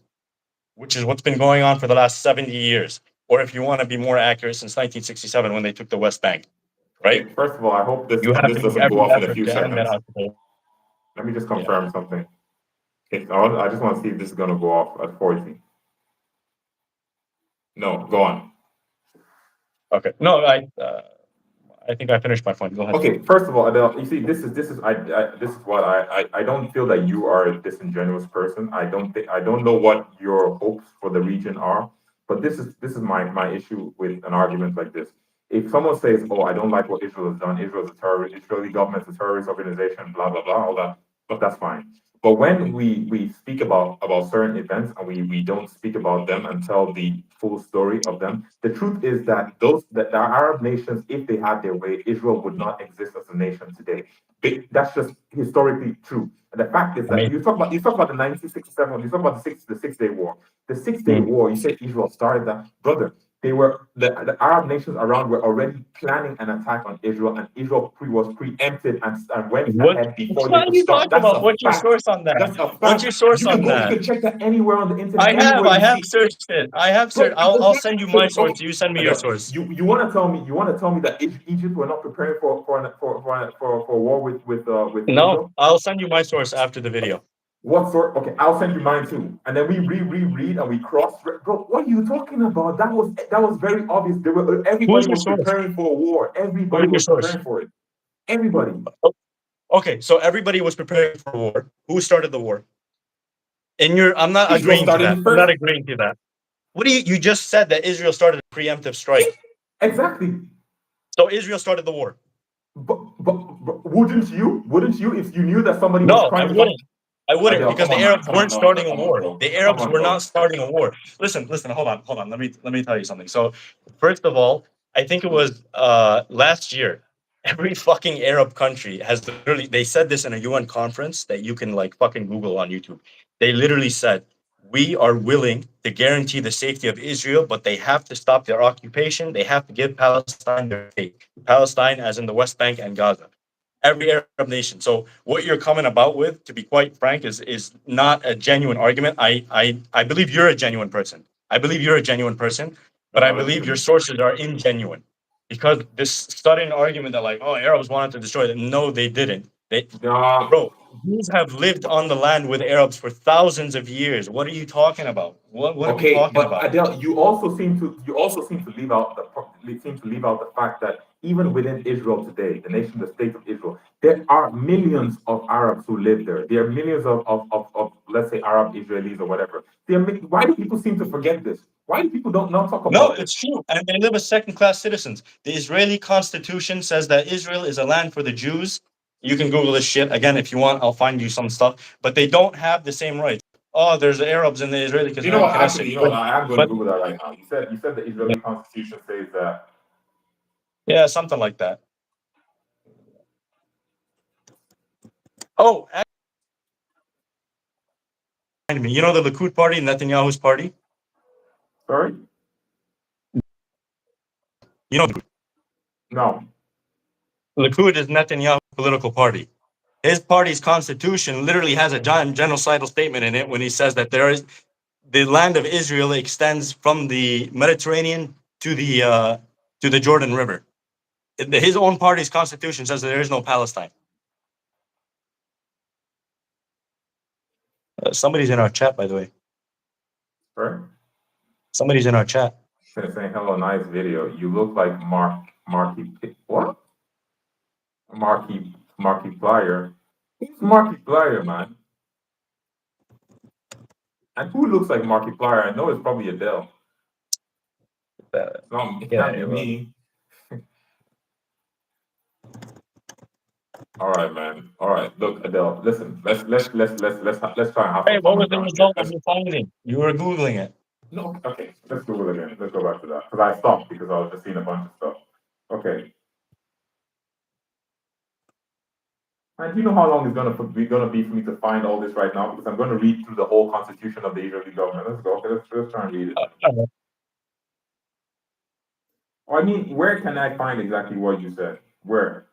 which is what's been going on for the last 70 years. or if you want to be more accurate, since 1967 when they took the West Bank, right? Okay, first of all, I hope this You have this to do doesn't go every off in a effort few to end that seconds. occupation. Let me just Yeah. confirm something. I just want to see if this is going to go off at 40. No, go on. Okay. No, I think I finished my point. Go ahead. Okay, first of all, Adele, you see, this is this is what I don't feel that you are a disingenuous person. I don't know what your hopes for the region are, but this is my issue with an argument like this. If someone says, "Oh, I don't like what Israel has done. Israel is a terrorist. Israeli government is a terrorist organization," blah blah blah, all that, but that's fine. But when we speak about certain events and we don't speak about them and tell the full story of them, the truth is that the Arab nations, if they had their way, Israel would not exist as a nation today. That's just historically true. And the fact is that Amazing. you talk about the 1967, you talk about the 6 Day War. The 6 Day Mm. War, you say Israel started that, brother. They were the Arab nations around were already planning an attack on Israel, and Israel was preempted and went What ahead before what they are could you start. talking That's about? a What's your fact. source on that? That's a What's fact. your source You can on go. You that? can check that anywhere on the internet. Anywhere I you have see. searched it. I have Bro, searched. I'll send you my source. okay. You send me your Adele, source. you want to tell me that Egypt were not preparing for a war with No, Israel? I'll send you my source after the video. What sort? Okay, I'll send you mine too, and then we read and we cross. Bro, what are you talking about? That was very obvious. Who's Everybody your was source? preparing for a war. Who Everybody is your was source? preparing for it. Everybody. Okay, so everybody was preparing for war. Who started the war? I'm not Israel agreeing to started that. it I'm not first. agreeing to that. What do you just said that Israel started a preemptive strike. Exactly. So Israel started the war. But wouldn't you? Wouldn't you if you knew that somebody was No, I trying to come? wouldn't. I wouldn't Adele, because come the on, man. Arabs Come on, weren't no, starting a come on, war. bro. The Come Arabs on, were bro. not starting a war. Listen, hold on. Let me tell you something. So, first of all, I think it was last year. Every fucking Arab country has literally. They said this in a UN conference that you can like fucking Google on YouTube. They literally said we are willing to guarantee the safety of Israel, but they have to stop their occupation. They have to give Palestine their state. Palestine, as in the West Bank and Gaza, every Arab nation. So what you're coming about with, to be quite frank, is not a genuine argument. I believe you're a genuine person. I believe you're a genuine person, but I believe your sources are ingenuine. Because this sudden argument that like, oh, Arabs wanted to destroy them. No, they didn't. Uh, Bro, Jews have lived on the land with Arabs for thousands of years. What are you talking about? What are we Okay, talking but about? Adele, you also seem to leave out the fact that even within Israel today, the state of Israel, there are millions of Arabs who live there. There are millions of let's say Arab Israelis or whatever. Why do people seem to forget this? Why do people don't not talk No, about this? it's true. And they live as second-class citizens. The Israeli constitution says that Israel is a land for the Jews. You can Google this shit. Again, if you want, I'll find you some stuff. But they don't have the same rights. Oh, there's Arabs in the Israeli You know what? Knesset. Actually, I am going to But Google that right now. You said the Israeli constitution says that. yeah, something like that. Oh, actually, you know the Likud party, Netanyahu's party? Sorry, You know, no. Likud is Netanyahu's political party. His party's constitution literally has a genocidal statement in it when he says that the land of Israel extends from the Mediterranean to the Jordan River. His own party's constitution says that there is no Palestine. Somebody's in our chat, by the way. Sorry. Somebody's in our chat. Saying hello, nice video. You look like what? Markiplier. Who's Markiplier, man? And who looks like Markiplier? I know it's probably Adele. It Yeah, can't be me. All right, man. All right. Look, Adele. Listen. Let's try and have hey, some fun what was right the now. Let's, result of let's your finding? You were Googling it. no. Okay. Let's Google again. Let's go back to that because I stopped because I was just seeing a bunch of stuff. Okay. And do you know how long it's gonna be for me to find all this right now? Because I'm gonna read through the whole constitution of the Israeli government. Let's go. Okay, let's try and read it. I mean, where can I find exactly what you said? Where?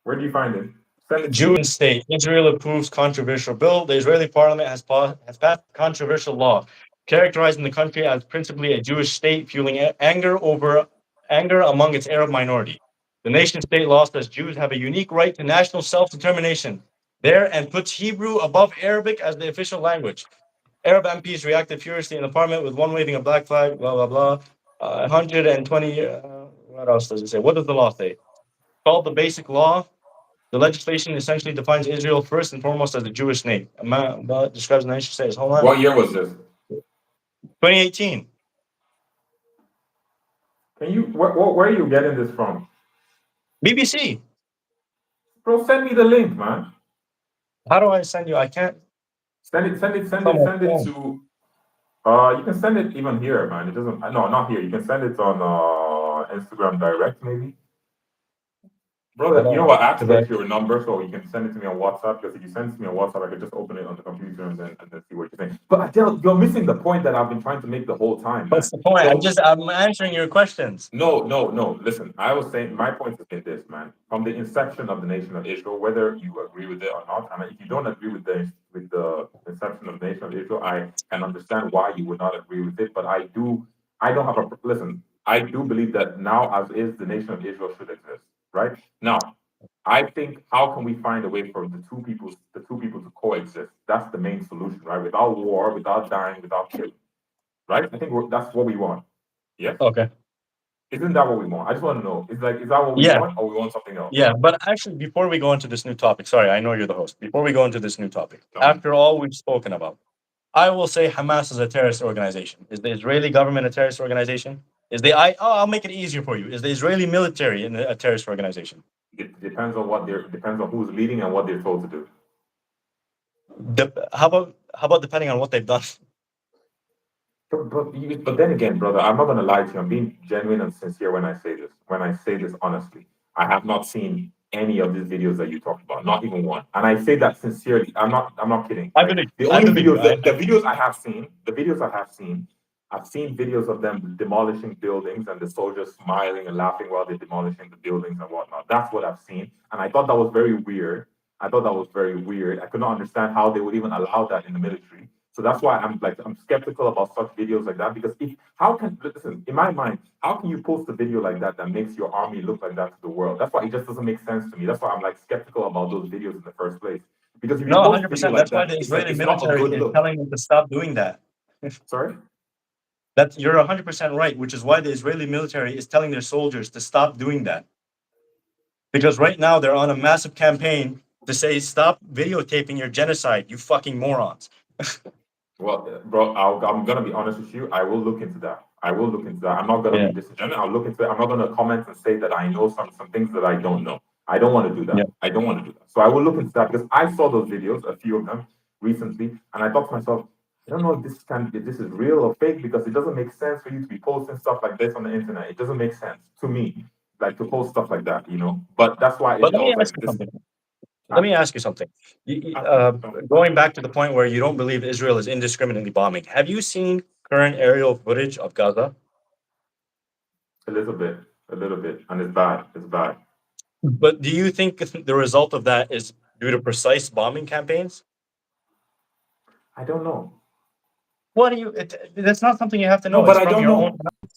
Where do you find it? Send it to Jew me. and state. Israel approves controversial bill. The Israeli parliament has passed controversial law, characterizing the country as principally a Jewish state, fueling anger among its Arab minority. The nation-state law says Jews have a unique right to national self-determination there and puts Hebrew above Arabic as the official language. Arab MPs reacted furiously in the parliament with one waving a black flag, blah, blah, blah. 120, what else does it say? What does the law say? Called the Basic Law. The legislation essentially defines Israel first and foremost as a Jewish name. Describes the nation state. Hold on. What year was this? 2018. Can you where are you getting this from? BBC. Bro, send me the link, man. How do I send you? I can't. Send it to you can send it even here, man. It doesn't no, not here. You can send it on Instagram direct maybe. Brother, you know what? I have to get your number so you can send it to me on WhatsApp. Because if you send it to me on WhatsApp, I can just open it on the computer and then see what you're saying. But Adele, you're missing the point that I've been trying to make the whole time, man. What's the point? I'm answering your questions. No. Listen, I was saying my point has been this, man. From the inception of the nation of Israel, whether you agree with it or not, and if you don't agree with the inception of the nation of Israel, I can understand why you would not agree with it. But I don't have a listen. I do believe that now, as is, the nation of Israel should exist. Right now, I think how can we find a way for the two people to coexist? That's the main solution, right? Without war, without dying, without killing, right? I think that's what we want. Yes. Okay. Isn't that what we want? I just want to know. Is that what we want, or we want something else? Yeah, but actually, before we go into this new topic, sorry, I know you're the host. Before we go into this new topic, after all we've spoken about, I will say Hamas is a terrorist organization. Is the Israeli government a terrorist organization? I'll make it easier for you. Is the Israeli military a terrorist organization? It depends on who's leading and what they're told to do. How about depending on what they've done? But then again, brother, I'm not gonna lie to you. I'm being genuine and sincere when I say this. When I say this honestly, I have not seen any of these videos that you talked about, not even one. And I say that sincerely. I'm not kidding. I believe the only videos, the videos I have seen, I've seen videos of them demolishing buildings and the soldiers smiling and laughing while they're demolishing the buildings and whatnot. That's what I've seen, and I thought that was very weird. I could not understand how they would even allow that in the military. So that's why I'm skeptical about such videos like that, because in my mind, how can you post a video like that makes your army look like that to the world? That's why it just doesn't make sense to me. That's why I'm skeptical about those videos in the first place. Because if you post 100%. That's why the Israeli military is telling them to stop doing that. Sorry? That you're 100% right, which is why the Israeli military is telling their soldiers to stop doing that. Because right now they're on a massive campaign to say, stop videotaping your genocide, you fucking morons. Well, bro, I'm gonna be honest with you. I will look into that. I'm not gonna be disingenuous. I'll look into it. I'm not gonna comment and say that I know some things that I don't know. I don't want to do that. Yeah. I don't want to do that. So I will look into that, because I saw those videos, a few of them, recently, and I thought to myself, I don't know if this is real or fake, because it doesn't make sense for you to be posting stuff like this on the internet. It doesn't make sense to me, to post stuff like that, But that's why. But let me ask you something. Let me ask you something. Going back to the point where you don't believe Israel is indiscriminately bombing, have you seen current aerial footage of Gaza? A little bit, and it's bad. It's bad. But do you think the result of that is due to precise bombing campaigns? I don't know. What do you? That's not something you have to know. No, but I don't know.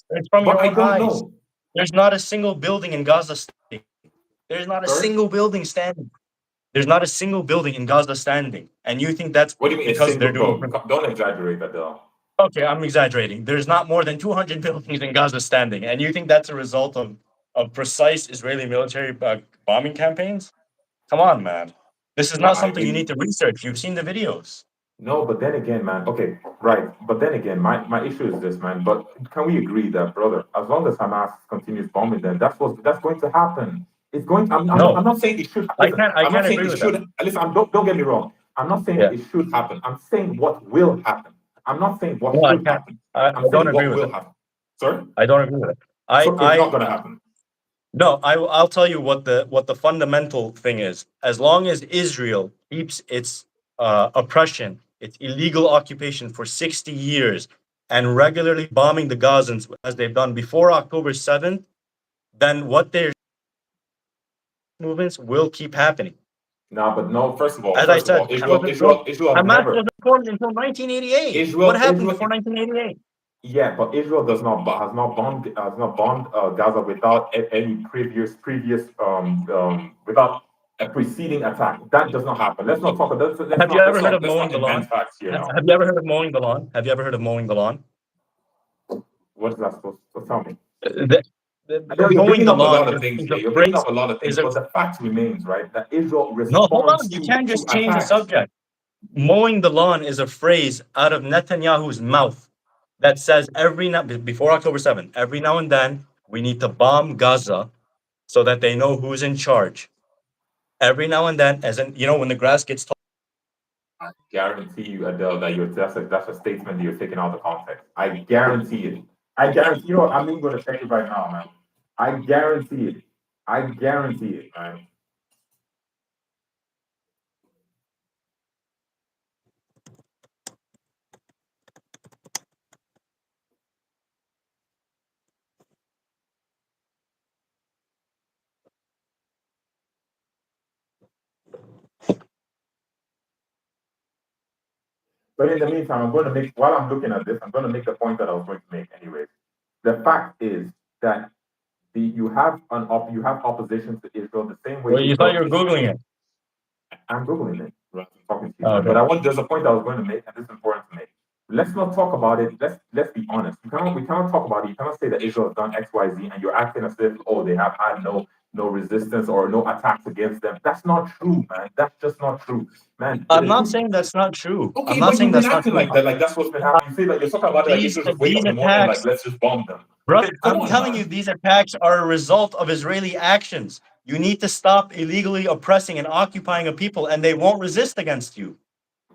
It's from your own eyes. There's not a single building in Gaza standing. There's not a single building standing. There's not a single building in Gaza standing. And you think that's what do you mean because they're doing... Don't exaggerate that, though. Okay, I'm exaggerating. There's not more than 200 buildings in Gaza standing. And you think that's a result of precise Israeli military bombing campaigns? Come on, man. This is not something you need to research. You've seen the videos. No, but then again, man. Okay, right. But then again, my issue is this, man. But can we agree that, brother, as long as Hamas continues bombing them, that's going to happen. It's going. I'm not saying it should. Listen, I'm not saying it should. Listen, don't get me wrong. I'm not saying it should happen. I'm saying what will happen. I'm not saying what should happen. I'm saying what will happen. Sorry? I don't agree with it. So it's not going to happen. No, I'll tell you what the fundamental thing is. As long as Israel keeps its oppression, its illegal occupation for 60 years, and regularly bombing the Gazans as they've done before October 7th, then what their movements will keep happening. No, but no. As I First of said, all, Israel has Hamas never. was formed until 1988. What Israel, happened Israel. before 1988? Yeah, but Israel has not bombed Gaza without any without a preceding attack. That does not happen. Let's not talk. Have you ever heard of Let's mowing not the lawn? invent facts here now. Have you ever heard of mowing the lawn? Have you ever heard of mowing the lawn? What is that supposed to tell me? The, I know you're mowing bringing the up a lawn lot of things is here. a You're bringing phrase. up a lot of things, Is a but the fact remains, right, that Israel no. Hold on. responds You to can't just change the attacks. subject. Mowing the lawn is a phrase out of Netanyahu's mouth that says every now before October 7th, every now and then we need to bomb Gaza so that they know who's in charge. Every now and then, as in when the grass gets tall. I guarantee you, Adele, that that's a statement that you're taking out of context. I guarantee it. I guarantee. You know what? I'm even going to tell you right now, man. I guarantee it. I guarantee it, man. But in the meantime, while I'm looking at this, I'm going to make the point that I was going to make anyways. The fact is that you have opposition to Israel the same way Well, you thought you Israel were is. googling it. I'm googling it. Right, I'm talking to you, man. Okay. But there's a point I was going to make, and this is important to make. Let's not talk about it. Let's be honest. We cannot talk about it. You cannot say that Israel has done X, Y, Z, and you're acting as if they have had no resistance or no attacks against them. That's not true, man. That's just not true, man. I'm not saying that's not true. I'm Okay, not but saying you've been that's not acting true. like that. Like that's what's been happening. You say like you're talking about it like These Israel just wake up these in the morning and like attacks, let's just bomb them. brother. Come I'm on, telling you, man. these attacks are a result of Israeli actions. You need to stop illegally oppressing and occupying a people, and they won't resist against you.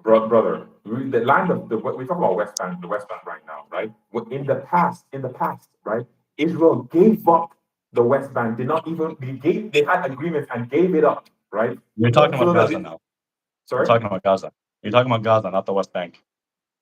Brother, the land of we talk about West Bank, the West Bank right now, right? In the past, right? Israel gave up the West Bank. Did not even they had agreements and gave it up, right? You're talking about Gaza now. You're Sorry, talking about Gaza. You're talking about Gaza, not the West Bank.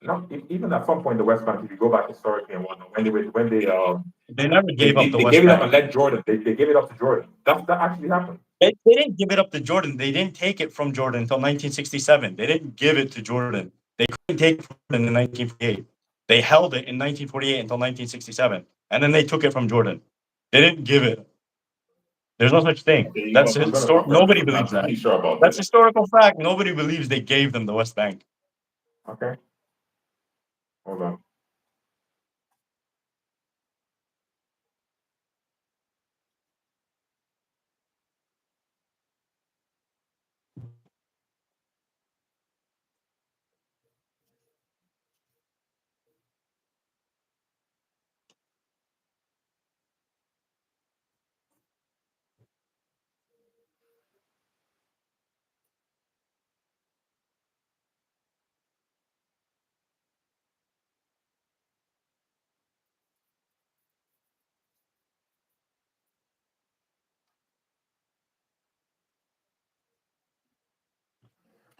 no. Even at some point, the West Bank, if you go back historically and whatnot, They never gave up the they West gave it up Bank. and let Jordan. They gave it up to Jordan. That actually happened. They didn't give it up to Jordan. They didn't take it from Jordan until 1967. They didn't give it to Jordan. They couldn't take it from Jordan in 1948. They held it in 1948 until 1967, and then they took it from Jordan. They didn't give it. There's no such thing. Okay, That's I'm gonna confirm nobody this. I'm believes that. pretty sure about That's this. historical fact. Nobody believes they gave them the West Bank. Okay, hold on.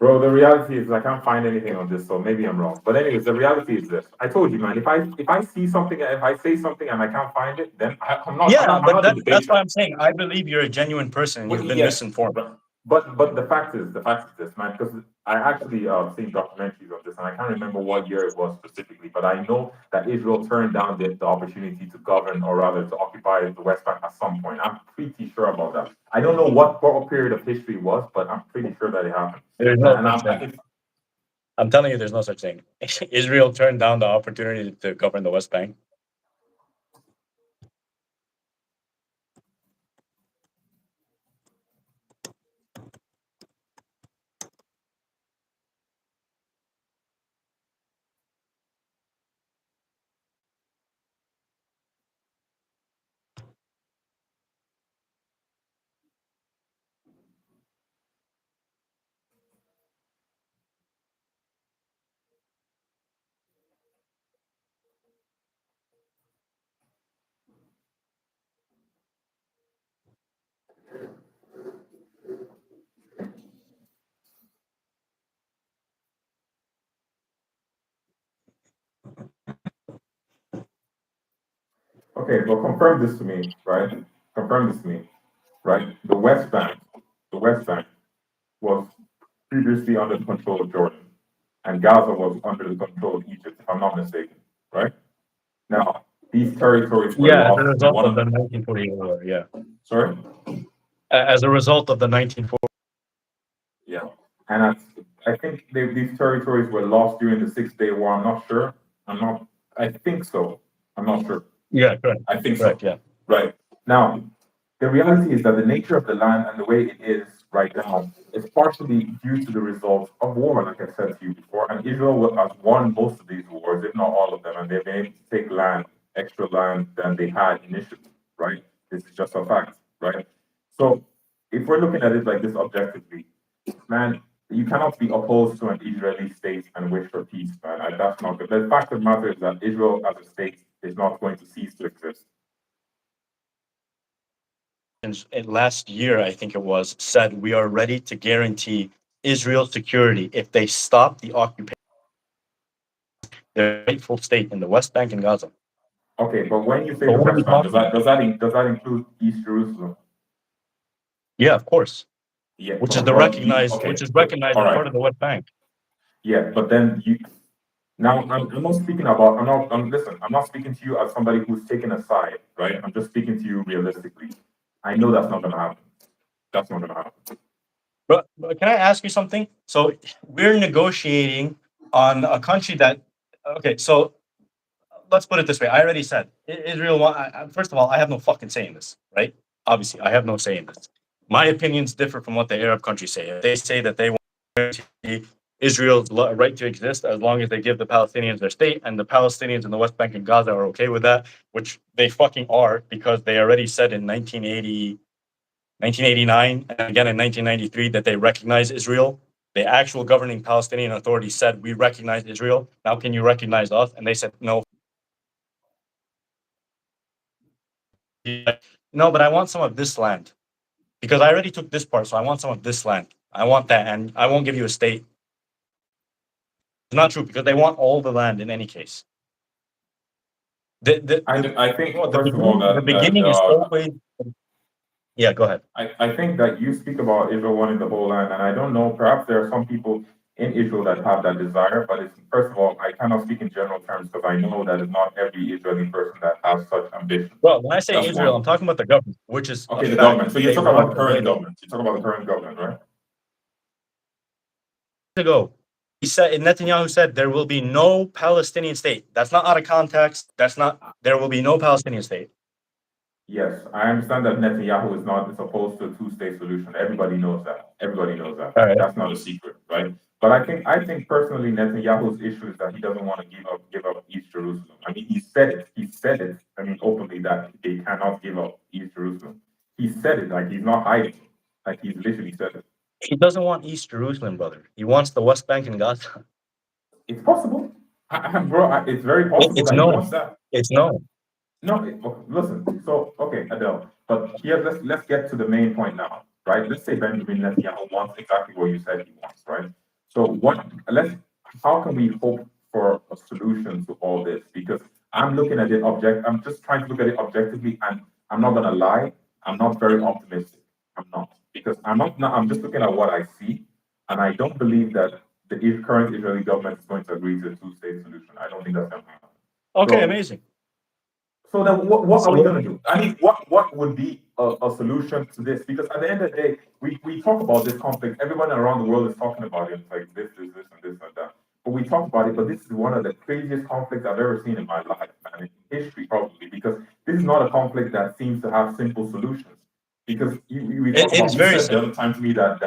Bro, the reality is I can't find anything on this, so maybe I'm wrong. But anyways, the reality is this. I told you, man. If I see something, if I say something and I can't find it, then Yeah, I'm but not the that's why debater. I'm saying I believe you're a genuine person and Well, you've been yes, misinformed. but the fact is this, man. Because I actually seen documentaries of this, and I can't remember what year it was specifically, but I know that Israel turned down the opportunity to govern, or rather to occupy the West Bank at some point. I'm pretty sure about that. I don't know what period of history it was, but I'm pretty sure that it happened. There's no And such thing. I'm telling you, there's no such thing. Israel turned down the opportunity to govern the West Bank. okay, well, confirm this to me, right? Confirm this to me, right? The West Bank, the West Bank. was previously under the control of Jordan, and Gaza was under the control of Egypt, if I'm not mistaken, right? Now, these territories were Yeah, as a lost. result One of of the them, 1948 war. Yeah, sorry, as a result of the 1940. yeah, and I think these territories were lost during the 6 Day War. I'm not sure. I'm not. I think so. I'm not sure. Yeah, correct. I think so. Correct. Yeah. Right. Now, the reality is that the nature of the land and the way it is right now is partially due to the results of war, like I said to you before. And Israel has won most of these wars, if not all of them, and they've been able to take land, extra land than they had initially, right? This is just a fact, right? So if we're looking at it like this objectively, man, you cannot be opposed to an Israeli state and wish for peace, man. That's not good. The fact of the matter is that Israel as a state is not going to cease to exist. Last year, I think it was, said we are ready to guarantee Israel's security if they stop the occupation of their rightful state in the West Bank and Gaza. Okay, but when you say But the what are we West Bank, talking about? does that include East Jerusalem? Yeah, of course. Yeah, Which is okay, which is recognized all as right, part of the West Bank. yeah, but then you now I'm not speaking about listen, I'm not speaking to you as somebody who's taken a side, right? I'm just speaking to you realistically. I know that's not gonna happen. That's not gonna happen. But can I ask you something? So we're negotiating on a country that, okay, so let's put it this way. I already said Israel. First of all, I have no fucking say in this, right? Obviously, I have no say in this. My opinions differ from what the Arab countries say. If they say that they want to guarantee Israel's right to exist as long as they give the Palestinians their state, and the Palestinians in the West Bank and Gaza are okay with that, which they fucking are because they already said in 1980, 1989, and again in 1993 that they recognize Israel. The actual governing Palestinian Authority said, we recognize Israel. Now, can you recognize us? And they said, no. No, but I want some of this land because I already took this part, so I want some of this land. I want that, and I won't give you a state. It's not true because they want all the land in any case. I think well, first of all the beginning is always. Yeah, go ahead. I think that you speak about Israel wanting the whole land, and I don't know, perhaps there are some people in Israel that have that desire, but it's, first of all, I cannot speak in general terms because I know that it's not every Israeli person that has such ambition. Well, when I say That's Israel, one. I'm talking about the government, which is Okay, a the fact. government. So you're They talking about want the current right government. You're talking about the current government, right? ago. He said, Netanyahu said there will be no Palestinian state. That's not out of context. That's not, there will be no Palestinian state. Yes, I understand that Netanyahu is opposed to a two-state solution. Everybody knows that. Everybody knows that. All right. That's not a secret, right? But I think personally, Netanyahu's issue is that he doesn't want to give up East Jerusalem. I mean, he said it. He said it. I mean, openly that they cannot give up East Jerusalem. He said it like he's not hiding. Like he's literally said it. He doesn't want East Jerusalem, brother. He wants the West Bank and Gaza. It's possible, it's very possible It's that he known. wants that. It's known. No, listen. So, okay, Adele, but here let's get to the main point now, right? Let's say Benjamin Netanyahu wants exactly what you said he wants, right? So, how can we hope for a solution to all this? Because I'm looking at it I'm just trying to look at it objectively, and I'm not gonna lie, I'm not very optimistic. I'm not because I'm just looking at what I see, and I don't believe that the current Israeli government is going to agree to a two-state solution. I don't think that's gonna happen. Okay, So, amazing. so then, what are we So, going to do? I mean, what would be a solution to this? Because at the end of the day, we talk about this conflict. Everyone around the world is talking about it. It's like this, and this, and that. But we talk about it. But this is one of the craziest conflicts I've ever seen in my life, man, in history probably. Because this is not a conflict that seems to have simple solutions. Because we talk it about. is You very said the simple. other time to me that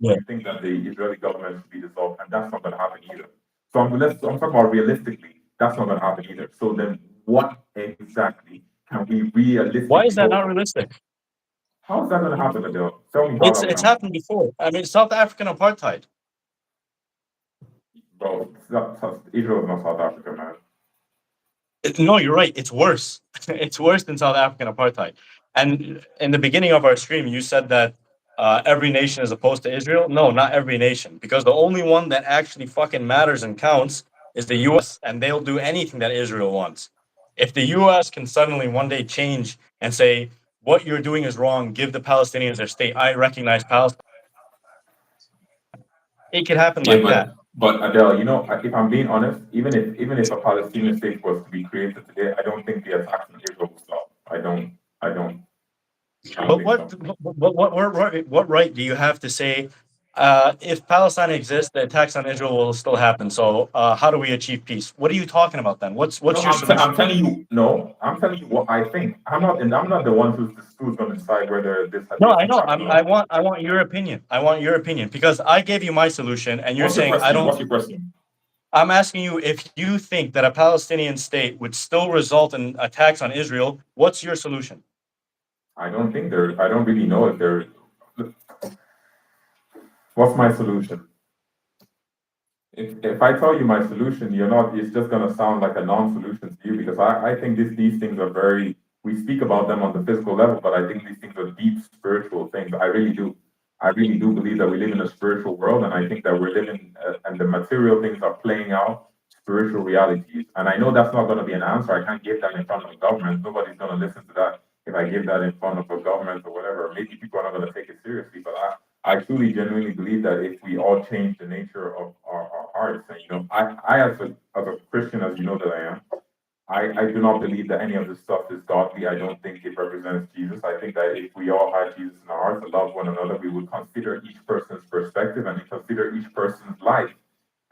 Yeah. you think that the Israeli government should be dissolved, and that's not going to happen either. So I'm talking about realistically. That's not going to happen either. So then, what exactly can we realistically Why is that hope not for? realistic? How is that going to happen, Adele? Tell me how that's going It's to happen. happened before. I mean, South African apartheid. Bro, Israel is not South Africa, man. No, you're right. It's worse. It's worse than South African apartheid. And in the beginning of our stream, you said that every nation is opposed to Israel. No, not every nation, because the only one that actually fucking matters and counts is the U.S. and they'll do anything that Israel wants. If the U.S. can suddenly one day change and say what you're doing is wrong, give the Palestinians their state. I recognize Palestine. it could happen Yeah, like that. but Adele, if I'm being honest, even if a Palestinian state was to be created today, I don't think the attacks on Israel will stop. I don't But think so. what right do you have to say if Palestine exists, the attacks on Israel will still happen? So how do we achieve peace? What are you talking about then? What's No, your I'm solution? telling you. No, I'm telling you what I think. I'm not the one who's going to decide whether No, this I is know. happening or I not. want your opinion. I want your opinion because I gave you my solution, and you're What's your saying I question? don't. What's your question? I'm asking you if you think that a Palestinian state would still result in attacks on Israel. What's your solution? I don't think there. I don't really know if there. What's my solution? If I tell you my solution, you're not. It's just gonna sound like a non-solution to you because I think these things are very. We speak about them on the physical level, but I think these things are deep spiritual things. I really do. I really do believe that we live in a spiritual world, and I think that we're living, and the material things are playing out spiritual realities. And I know that's not going to be an answer. I can't give that in front of the government. Nobody's going to listen to that if I give that in front of a government or whatever. Maybe people are not going to take it seriously, but I truly, genuinely believe that if we all change the nature of our hearts, and I as a Christian, as you know that I am, I do not believe that any of this stuff is godly. I don't think it represents Jesus. I think that if we all had Jesus in our hearts and love one another, we would consider each person's perspective and consider each person's life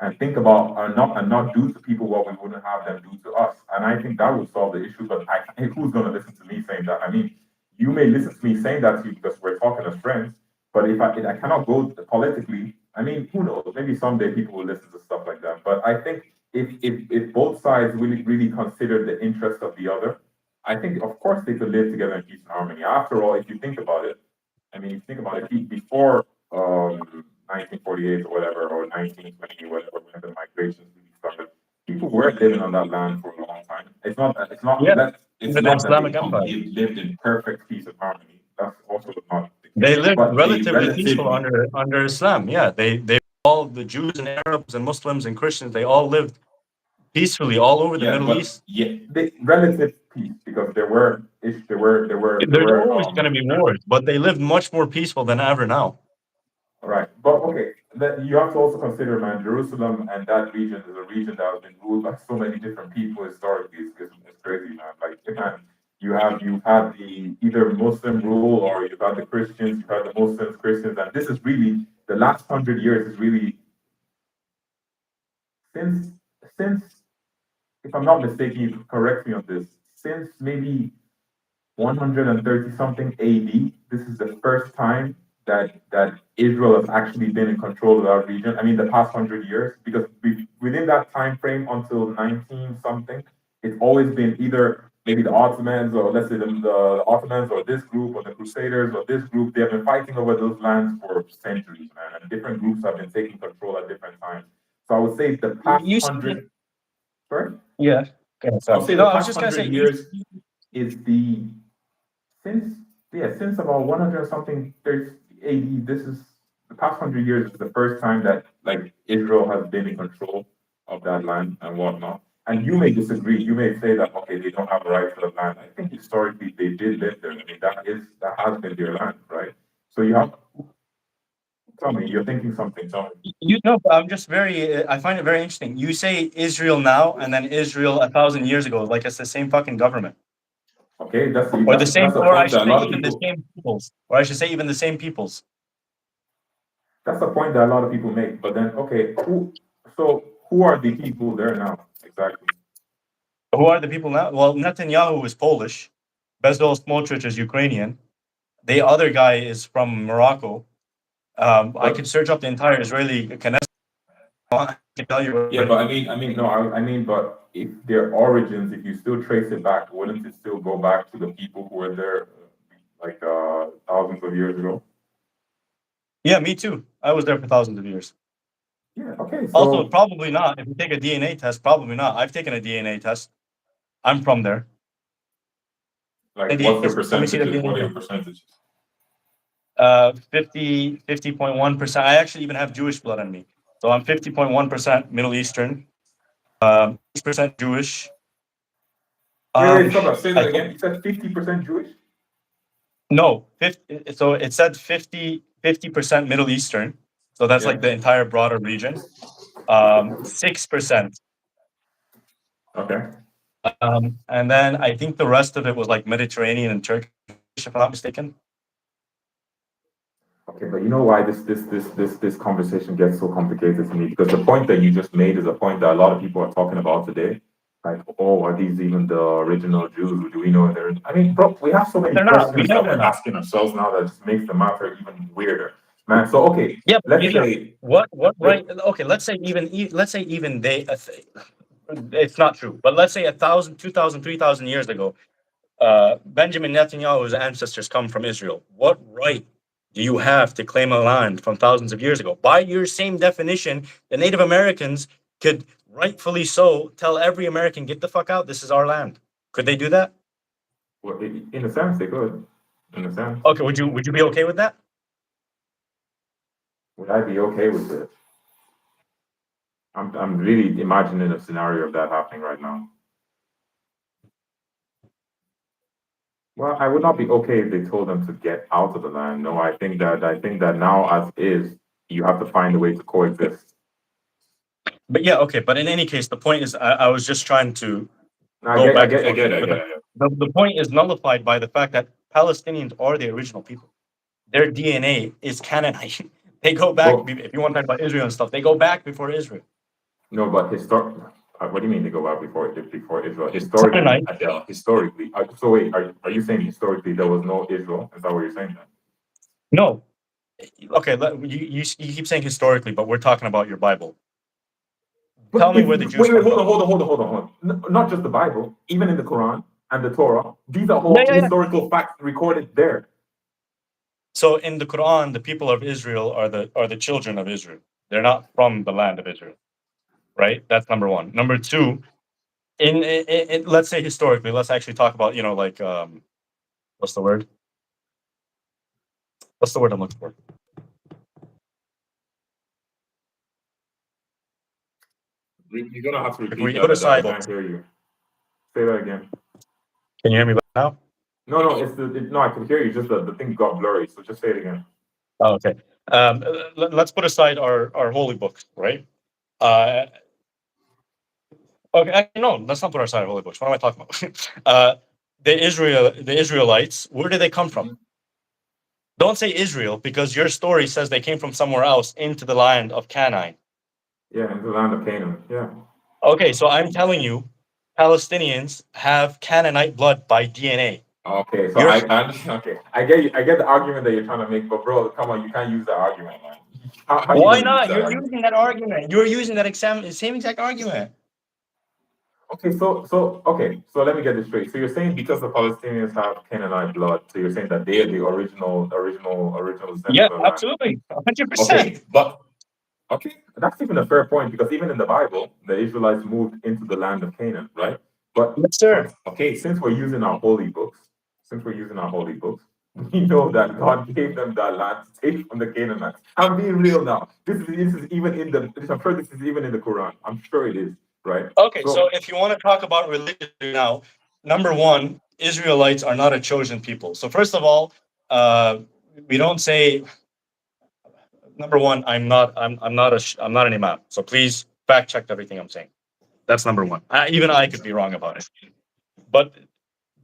and think about and not do to people what we wouldn't have them do to us. And I think that would solve the issue. But who's going to listen to me saying that? I mean, you may listen to me saying that to you because we're talking as friends. But if I cannot go politically, I mean, who knows? Maybe someday people will listen to stuff like that. But I think if both sides really consider the interest of the other, I think of course they could live together in peace and harmony. After all, if you think about it, I mean, if you think about it, before 1948 or whatever, or 1920, whatever, when the migrations really started, people were living on that land for a long time. Yeah, It's under the not that they Islamic Empire, lived in perfect peace and harmony. That's also not the they case. lived But they relatively peaceful relatively, under Islam. Yeah, they all the Jews and Arabs and Muslims and Christians. They all lived peacefully all over the yeah, Middle but East. yeah, they relative peace because there There's were always going to be wars, but they lived much more peaceful than ever now. right. But okay, you have to also consider, man, Jerusalem and that region is a region that has been ruled by so many different people historically. It's crazy, man. Like, man, you've had the either Muslim rule or you've had the Christians, you've had the Muslims, Christians, and this is really the last 100 years is really since since if I'm not mistaken, you can correct me on this. Since maybe 130 something AD, this is the first time that Israel has actually been in control of that region. I mean, the past 100 years, because within that time frame until 19 something, it's always been either maybe the Ottomans or let's say the Ottomans or this group or the Crusaders or this group. They have been fighting over those lands for centuries, man, and different groups have been taking control at different times. So I would say the past You hundred, sorry, yeah. Okay, I would sorry. say No, the I was past just gonna say 100 years is the since since about 100 something 30 AD, this is the past 100 years is the first time that like Israel has been in control of that land and whatnot. And you may disagree. You may say that okay, they don't have a right to the land. I think historically they did live there. I mean, that has been their land, right? So you have tell me, you're thinking something. Tell me. you know. But I'm just very. I find it very interesting. You say Israel now, and then Israel 1,000 years ago. Like it's the same fucking government, Okay, or the same, that's a or I point should that a say lot of even the people same peoples, or I should say even the same peoples. that's a point that a lot of people make. But then okay, who are the people there now exactly? Who are the people now? Well, Netanyahu is Polish. Bezalel Smotrich is Ukrainian. The other guy is from Morocco. I But could search up the entire Israeli Knesset. I can tell you. yeah, but no, I mean, but if their origins, if you still trace it back, wouldn't it still go back to the people who were there like thousands of years ago? Yeah, me too. I was there for thousands of years. Yeah. Okay. Also, So probably not. If you take a DNA test, probably not. I've taken a DNA test. I'm from there. like, what's your Let me see the percentages? What DNA are your test. percentages? 50.1%. I actually even have Jewish blood in me. So I'm 50.1% Middle Eastern, 6% Jewish. Wait, stop that. Say I that again. You said 50% Jewish. no, 50, so it said 50% Middle Eastern, So that's Yeah. like the entire broader region. 6%. Okay. And then I think the rest of it was like Mediterranean and Turkish, if I'm not mistaken. Okay, but you know why this conversation gets so complicated to me? Because the point that you just made is a point that a lot of people are talking about today. Like, oh, are these even the original Jews? Do we know they're? I mean, bro, we have so many They're not. We questions know that they're we're not. asking ourselves now that just makes the matter even weirder, man. So okay, Yeah, but let's say what right? wait, Okay, let's say even they. It's not true, but let's say 1,000, 2,000, 3,000 years ago, Benjamin Netanyahu's ancestors come from Israel. What right do you have to claim a land from thousands of years ago? By your same definition, the Native Americans could rightfully so tell every American, get the fuck out, this is our land. Could they do that? well, in a sense they could. In a sense, Okay, would you be okay with that? would I be okay with this? I'm really imagining a scenario of that happening right now. Well, I would not be okay if they told them to get out of the land. No, I think that now as is, you have to find a way to coexist. But yeah, okay. But in any case, the point is, I was just trying to No, I go get, I back and get, I forth. get, it, I But get, it, I get. It. the point is nullified by the fact that Palestinians are the original people. Their DNA is Canaanite. They go back. Well, If you want to talk about Israel and stuff, they go back before Israel. no, but what do you mean they go out before Israel? Historically, Canaanite. Adele, historically. So wait, are you saying historically there was no Israel? Is that what you're saying then? No. Okay. You keep saying historically, but we're talking about your Bible. Tell me where the Jews Wait, come from. hold on. Not just the Bible, even in the Quran and the Torah, these are Yeah, whole yeah, yeah. historical facts recorded there. So in the Quran, the people of Israel are the children of Israel. They're not from the land of Israel, right? That's number one. Number two, in let's say historically, let's actually talk about like what's the word? What's the word I'm looking for? You're gonna have to If repeat we that, put Adele. I aside can't books, hear you. Say that again. can you hear me now? No, no, I can hear you. Just the thing got blurry. So just say it again. Oh, okay. Let's put aside our holy books, right? Okay, actually, no, let's not put aside our holy books. What am I talking about? The Israelites, where did they come from? Don't say Israel because your story says they came from somewhere else into the land of Canaan. Yeah, into the land of Canaan. Yeah. Okay, so I'm telling you, Palestinians have Canaanite blood by DNA. Okay, so You're okay. I get you. I get the argument that you're trying to make, but bro, come on, you can't use that argument, man. How are you Why gonna use not? that You're argument? using that argument. You're using that same exact argument. Okay, so let me get this straight. So you're saying because the Palestinians have Canaanite blood, so you're saying that they are the original descendants Yeah, of the land. absolutely, 100%. Okay, but okay, that's even a fair point because even in the Bible, the Israelites moved into the land of Canaan, right? Yes, sir. But okay, since we're using our holy books, we know that God gave them that land to take from the Canaanites. I'm being real now. This is even in the. I'm sure this is even in the Quran. I'm sure it is, right? Okay, so So if you want to talk about religion now, number one, Israelites are not a chosen people. So first of all, we don't say. Number one, I'm not an imam. So please fact check everything I'm saying. That's number one. Even I could be wrong about it. But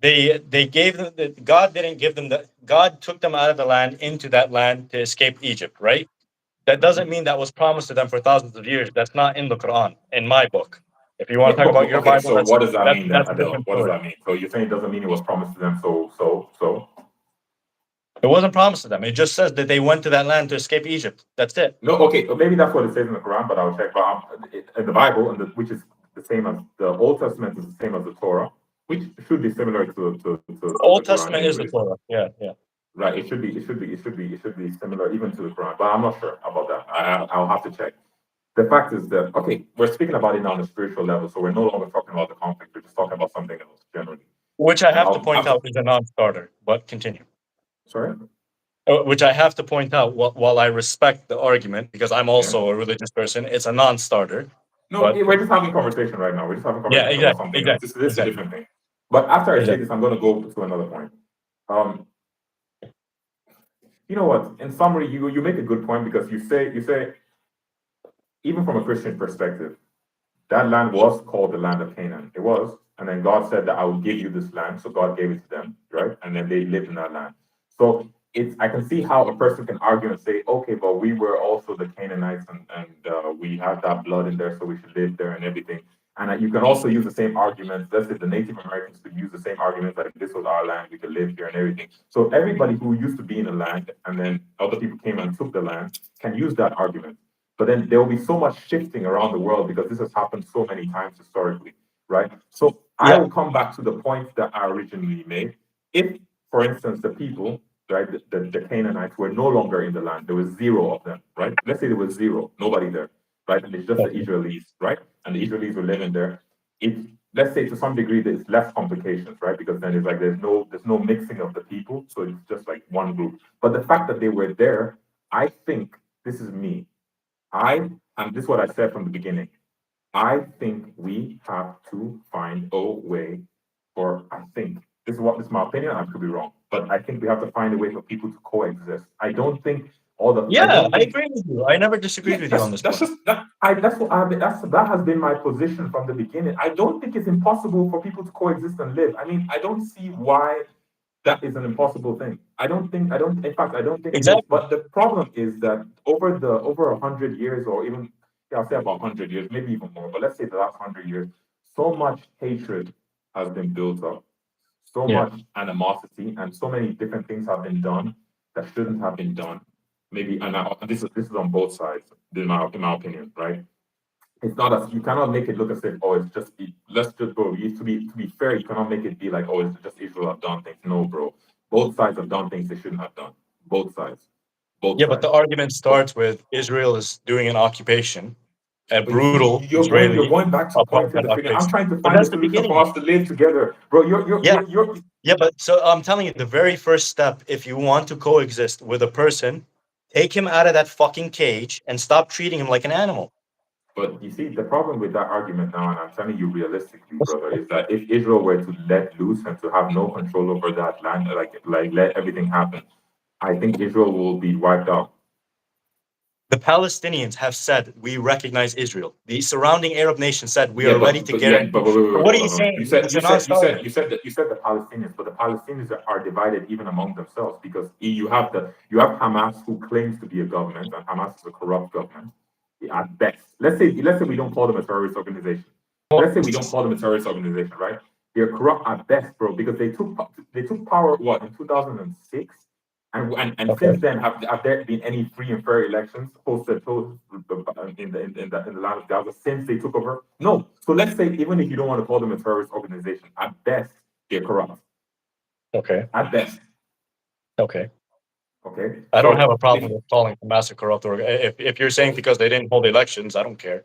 they gave them God didn't give them that. God took them out of the land into that land to escape Egypt, right? That doesn't mean that was promised to them for thousands of years. That's not in the Quran, in my book. If you want yeah, to talk about your okay. Bible, So what does that mean then, that's a Adele? different What does story. that mean? So you're saying it doesn't mean it was promised to them. So. It wasn't promised to them. It just says that they went to that land to escape Egypt. That's it. No, okay, so maybe that's what it says in the Quran, but I'll check. But in the Bible, which is the same as the Old Testament, is the same as the Torah, which should be similar to the Old Quran, Testament is the anyways. Torah. Yeah, yeah. Right? It should be similar even to the Quran, but I'm not sure about that. I'll have to check. The fact is that okay, we're speaking about it now on a spiritual level, so we're no longer talking about the conflict. We're just talking about something else generally. Which I And have to I'll point out is a non-starter. But continue. sorry. Which I have to point out while I respect the argument because I'm Yeah. also a religious person. It's a non-starter. No, But we're just having a conversation right now. We're just having a yeah, conversation about exactly, something else. exactly, This is a exactly, different thing. But after I say exactly. this, I'm going to go to another point. Um, you know what? In summary, you make a good point because you say even from a Christian perspective, that land was called the land of Canaan. It was. And then God said that I will give you this land. So God gave it to them, right? And then they lived in that land. So it's I can see how a person can argue and say, okay, but we were also the Canaanites and we have that blood in there, so we should live there and everything. And you can also use the same arguments. Let's say the Native Americans could use the same arguments like this was our land, we could live here and everything. So everybody who used to be in the land and then other people came and took the land can use that argument. But then there will be so much shifting around the world because this has happened so many times historically, right? So I Yeah. will come back to the point that I originally made. If, for instance, the people, right, the Canaanites were no longer in the land, there was zero of them, right? Let's say there was zero, nobody there, right? And it's just the Israelis, right? And the Israelis were living there. It let's say to some degree there's less complications, right? Because then it's like there's no mixing of the people, so it's just like one group. But the fact that they were there, I think this is me. And this is what I said from the beginning. I think we have to find a way, or I think this is my opinion. I could be wrong, but I think we have to find a way for people to coexist. I don't think all the. I Yeah, don't I think. agree with you. I never disagreed Yeah, with you on this that's point. just that. That's what I've been, that has been my position from the beginning. I don't think it's impossible for people to coexist and live. I mean, I don't see why that is an impossible thing. In fact, I don't think it is. Exactly. But the problem is that over 100 years, or even, yeah, I'll say about 100 years, maybe even more, but let's say the last 100 years, so much hatred has been built up, so Yeah. much animosity, and so many different things have been done that shouldn't have been done. Maybe, and this is on both sides, in my opinion, right? It's not as you cannot make it look as if it's just let's just go. To be fair, you cannot make it be like it's just Israel have done things. No, bro. Both sides have done things they shouldn't have done. Both sides. Both Yeah, but sides. the argument starts with Israel is doing an occupation, a But you see, brutal you're going back to pointing apartheid the finger. I'm occupation. trying to But find a that's the solution for beginning. us to live together, bro. Yeah. Yeah, but so I'm telling you, the very first step, if you want to coexist with a person, take him out of that fucking cage and stop treating him like an animal. But you see, the problem with that argument now, and I'm telling you realistically, brother, is that if Israel were to let loose and to have no control over that land, like let everything happen, I think Israel will be wiped out. The Palestinians have said we recognize Israel. The surrounding Arab nations said we Yeah, are ready to but yeah, guarantee. but wait, wait, So wait, what are hold you on, hold on. saying? You said It's you a said you said non-starter. you said that you said the Palestinians, but the Palestinians are divided even among themselves because you have Hamas who claims to be a government and Hamas is a corrupt government at best. Let's say we don't call them a terrorist organization. Let's say we don't call them a terrorist organization, right? They're corrupt at best, bro, because they took power what in 2006. And Okay. since then, have there been any free and fair elections hosted in the land of Gaza since they took over? No. So let's say even if you don't want to call them a terrorist organization, at best they're corrupt. Okay. At best, Okay. okay. I don't have a So if problem with calling Hamas a corrupt if you're saying because they didn't hold elections, I don't care.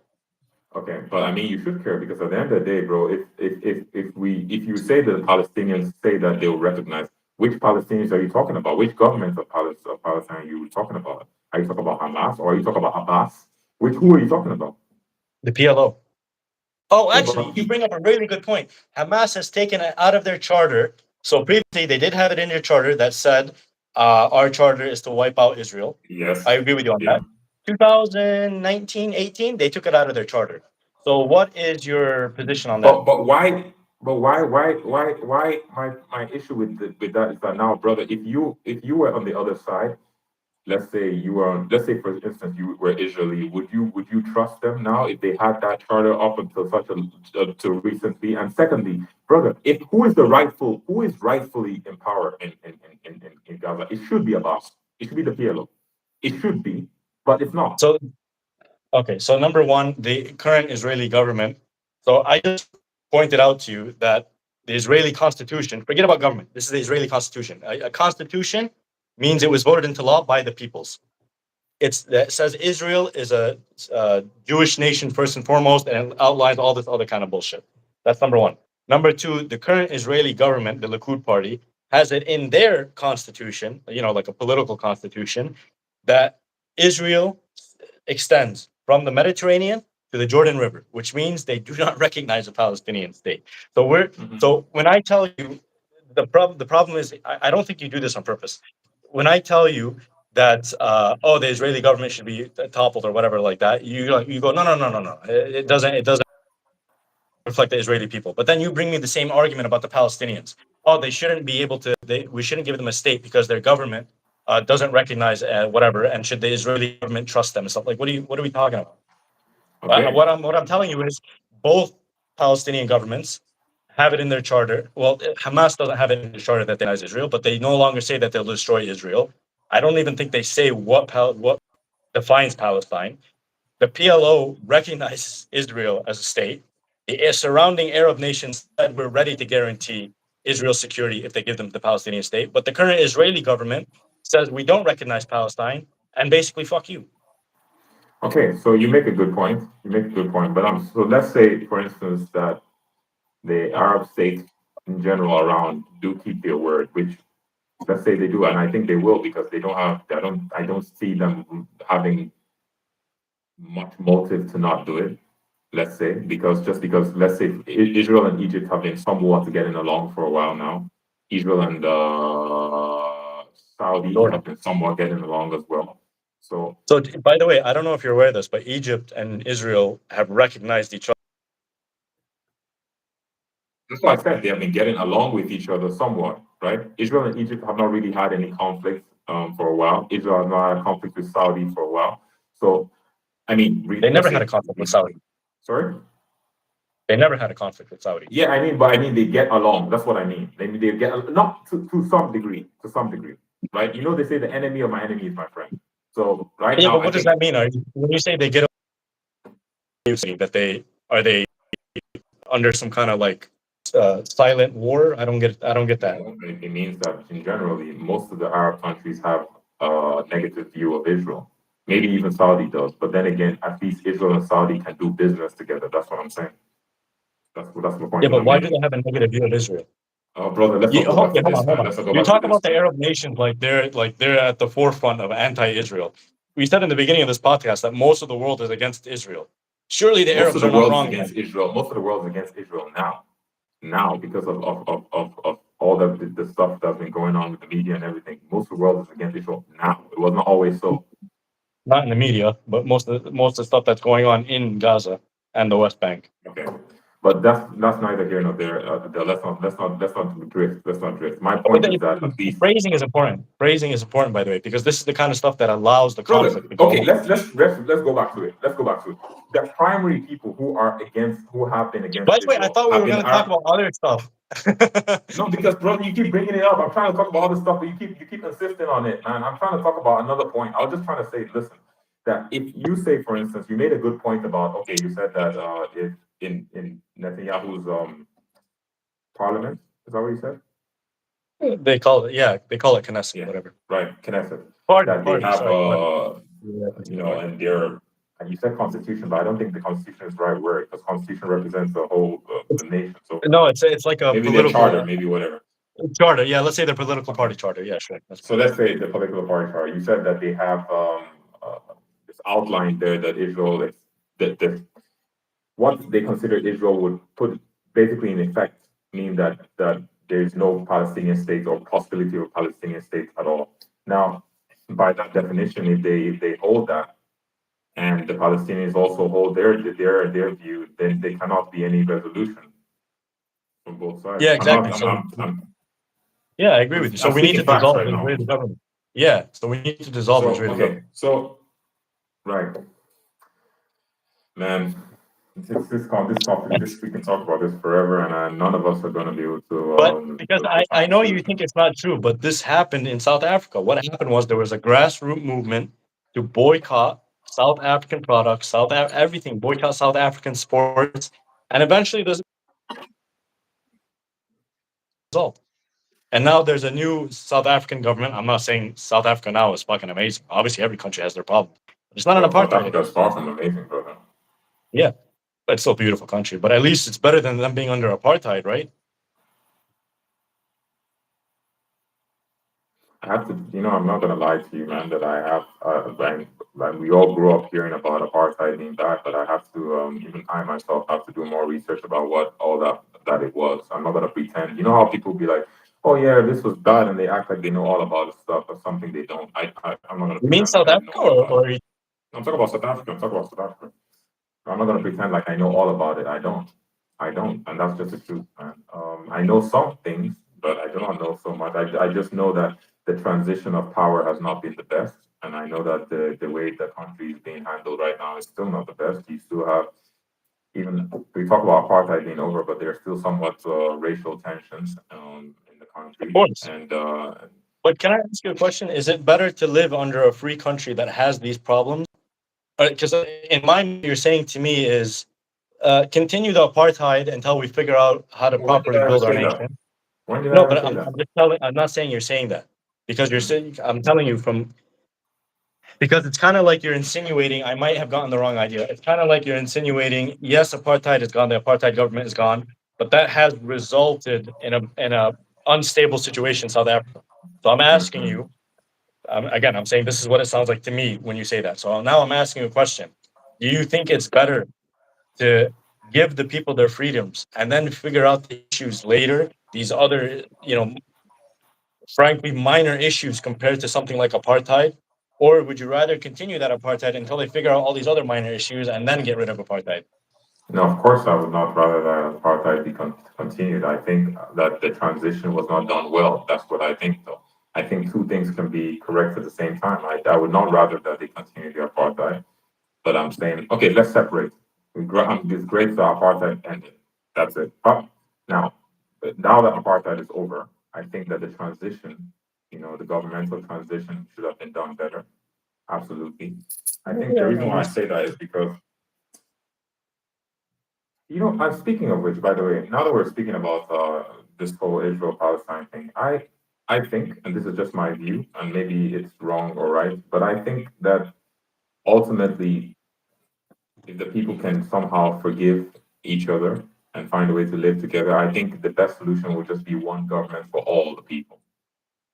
okay, but I mean you should care because at the end of the day, bro, if you say that the Palestinians say that they will recognize, which Palestinians are you talking about? Which government of Palestine are you talking about? Are you talking about Hamas or are you talking about Abbas? Who are you talking about? The PLO. Oh, Yeah, actually, you bring up a really good point. Hamas has taken it out of their charter. So previously, they did have it in their charter that said our charter is to wipe out Israel. yes, I agree with you on yeah. that. 2019, 18, they took it out of their charter. So what is your position on that? But why my issue with that is that now, brother, if you were on the other side, let's say for instance you were Israeli, would you trust them now if they had that charter up until till recently? And secondly, brother, if who is rightfully in power in Gaza? It should be Abbas. It should be the PLO. It should be, but it's not. So okay, so number one, the current Israeli government. So I just pointed out to you that the Israeli constitution, forget about government, this is the Israeli constitution. A constitution means it was voted into law by the peoples. It says Israel is a Jewish nation first and foremost, and it outlines all this other kind of bullshit. That's number one. Number two, the current Israeli government, the Likud party, has it in their constitution, like a political constitution, that Israel extends from the Mediterranean to the Jordan River, which means they do not recognize a Palestinian state. So when I tell you the problem is I don't think you do this on purpose. When I tell you that the Israeli government should be toppled or whatever like that, you go no. It doesn't reflect the Israeli people. But then you bring me the same argument about the Palestinians. Oh, they shouldn't be able to. We shouldn't give them a state because their government doesn't recognize whatever. And should the Israeli government trust them and stuff? Like, what are we talking about? Okay. What I'm telling you is both Palestinian governments have it in their charter. Well, Hamas doesn't have it in their charter that they recognize Israel, but they no longer say that they'll destroy Israel. I don't even think they say what defines Palestine. The PLO recognizes Israel as a state. The surrounding Arab nations said we're ready to guarantee Israel's security if they give them the Palestinian state. But the current Israeli government says we don't recognize Palestine and basically fuck you. Okay, so you make a good point. You make a good point. But so let's say, for instance, that the Arab states in general around do keep their word, which let's say they do, and I think they will because they don't have. I don't see them having much motive to not do it. Let's say because let's say Israel and Egypt have been somewhat getting along for a while now. Israel and Saudi Jordan. have been somewhat getting along as well. So, by the way, I don't know if you're aware of this, but Egypt and Israel have recognized each other. that's why I said they have been getting along with each other somewhat, right? Israel and Egypt have not really had any conflict for a while. Israel has not had a conflict with Saudi for a while. So, I mean, They never had a conflict with Saudi. Sorry? They never had a conflict with Saudi. Yeah, I mean they get along. That's what I mean. They get not to some degree, right? You know, they say the enemy of my enemy is my friend. So Yeah, now, but what does that mean? When you say they get along, you say that they under some kind of like silent war? I don't get that. It means that in generally, most of the Arab countries have a negative view of Israel. Maybe even Saudi does, but then again, at least Israel and Saudi can do business together. That's what I'm saying. That's the point. Yeah, but I'm why do making. they have a negative view of Israel? Brother, let's not go back to this, man. Let's not go You back to talk this. about the Arab nations like they're at the forefront of anti-Israel. We said in the beginning of this podcast that most of the world is against Israel. Surely the Arabs are not wrong. Against Israel. Most of the world is against Israel now because of all the stuff that's been going on with the media and everything. Most of the world is against Israel now. It wasn't always so. Not in the media, but most of the stuff that's going on in Gaza and the West Bank. Okay, but that's neither here nor there. Let's not drift. Let's not drift. My point is that at least phrasing is important. Phrasing is important, by the way, because this is the kind of stuff that allows the conflict to go. Okay, let's go back to it. Let's go back to it. The primary people who have been against. By the way, I thought we were going to talk about other stuff. No, because bro, you keep bringing it up. I'm trying to talk about other stuff, but you keep insisting on it, man. I'm trying to talk about another point. I was just trying to say, listen, that if you say, for instance, you made a good point about, okay, you said that if in Netanyahu's parliament, is that what you said? They call it Knesset, whatever. Right, Knesset. Pardon, They have, sorry, and they're. And you said constitution, but I don't think the constitution is the right word because constitution represents the whole the nation. So no, it's like a maybe political charter, maybe whatever. Charter, yeah. Let's say their political party charter. Yeah, sure. So let's say the political party charter. You said that they have this outline there that Israel is that what they consider Israel would put basically in effect mean that there is no Palestinian state or possibility of a Palestinian state at all. Now, by that definition, if they hold that, and the Palestinians also hold their view, then there cannot be any resolution from both sides. Yeah, exactly. Yeah, I agree with you. So we need to dissolve the Israeli government. Yeah, so we need to dissolve the Israeli government. So, right, man. This we can talk about this forever, and none of us are going to be able to. But because I know you think it's not true, but this happened in South Africa. What happened was there was a grassroots movement to boycott South African products, everything, boycott South African sports, and eventually there's a result. And now there's a new South African government. I'm not saying South Africa now is fucking amazing. Obviously, every country has their problems. It's not an apartheid. South Africa's far from amazing, brother. Yeah, but it's still a beautiful country. But at least it's better than them being under apartheid, right? I have to, I'm not gonna lie to you, man. That I have, like we all grew up hearing about apartheid being bad, but I have to, even I myself have to do more research about what all that it was. I'm not gonna pretend. You know how people be like, oh yeah, this was bad, and they act like they know all about this stuff or something they don't. I'm not gonna You mean pretend like South I know Africa all about it. or I'm talking about South Africa. I'm talking about South Africa. I'm not gonna pretend like I know all about it. I don't. I don't, and that's just the truth, man. I know some things, but I do not know so much. I just know that the transition of power has not been the best, and I know that the way the country is being handled right now is still not the best. You still have, even we talk about apartheid being over, but there's still somewhat racial tensions in the of country, course. and But can I ask you a question? Is it better to live under a free country that has these problems? Because in my mind, you're saying to me is continue the apartheid until we figure out how to when did properly I ever build our say that? nation. When did I No, ever but say I'm that? just telling. I'm not saying you're saying that because you're Mhm. saying. I'm telling you from because it's kind of like you're insinuating. I might have gotten the wrong idea. It's kind of like you're insinuating. Yes, apartheid is gone. The apartheid government is gone, but that has resulted in a unstable situation in South Africa. So I'm asking Mhm. you again. I'm saying this is what it sounds like to me when you say that. So now I'm asking you a question. Do you think it's better to give the people their freedoms and then figure out the issues later? These other, frankly, minor issues compared to something like apartheid? Or would you rather continue that apartheid until they figure out all these other minor issues and then get rid of apartheid? No, of course, I would not rather that apartheid be continued. I think that the transition was not done well. That's what I think, though. I think two things can be correct at the same time. I would not rather that they continue the apartheid, but I'm saying, okay, let's separate. It's great that apartheid ended. That's it. But now that apartheid is over, I think that the transition, the governmental transition should have been done better. Absolutely. I think the Yeah, reason why I say that is because I'm speaking of which, by the way, now that we're speaking about this whole Israel-Palestine thing, I think, and this is just my view, and maybe it's wrong or right, but I think that ultimately, if the people can somehow forgive each other and find a way to live together, I think the best solution would just be one government for all the people,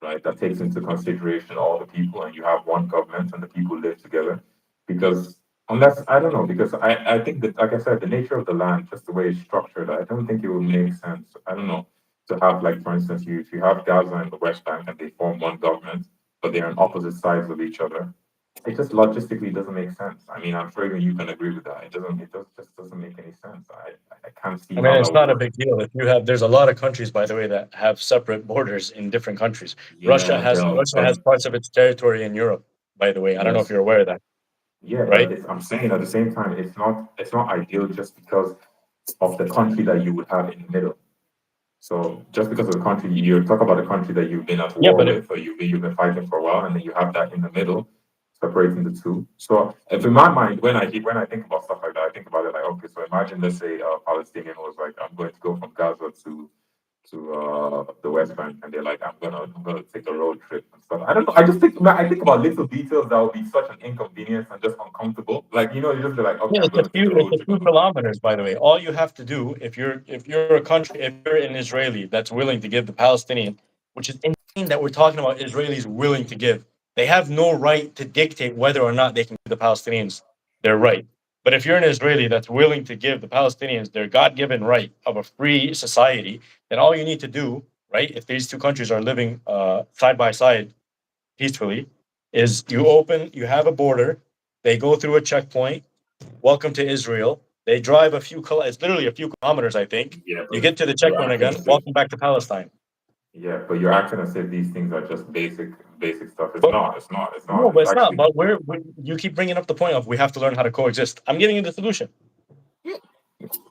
right? That takes into consideration all the people, and you have one government, and the people live together. Because unless I don't know, because I think that, like I said, the nature of the land, just the way it's structured, I don't think it would make sense. I don't know, to have, like, for instance, if you have Gaza and the West Bank and they form one government, but they're on opposite sides of each other, it just logistically doesn't make sense. I mean, I'm sure even you can agree with that. Just doesn't make any sense. I can't see I mean, how that it's would not a work. big deal. If you have, there's a lot of countries, by the way, that have separate borders in different countries. Russia Yeah, has Del, Russia but has parts of its territory in Europe, by the way. I don't know if yes, you're aware of that, yeah, but right? I'm saying at the same time, it's not ideal just because of the country that you would have in the middle. So just because of the country, you talk about a country that you've been at Yeah, war but if with, or you've been fighting for a while, and then you have that in the middle, separating the two. So if in my mind, when I think about stuff like that, I think about it like, okay, so imagine, let's say a Palestinian was like, I'm going to go from Gaza to the West Bank, and they're like, I'm gonna take a road trip and stuff. I don't know. I think about little details that would be such an inconvenience and just uncomfortable. Like, you just be like, okay, yeah, I'm gonna take a it's road a trip. few kilometers, by the way. All you have to do if you're a country, if you're an Israeli that's willing to give the Palestinian, which is insane that we're talking about Israelis willing to give. They have no right to dictate whether or not they can give the Palestinians their right. But if you're an Israeli that's willing to give the Palestinians their God-given right of a free society, then all you need to do, right, if these two countries are living side by side peacefully, is you have a border, they go through a checkpoint, welcome to Israel. They drive it's literally a few kilometers, I think. Yeah, You but get to the you're checkpoint acting again, as if welcome back to Palestine. yeah, but you're acting as if these things are just basic stuff. It's But not. It's not. It's no, not. but It's it's not. actually. But you keep bringing up the point of we have to learn how to coexist. I'm giving you the solution.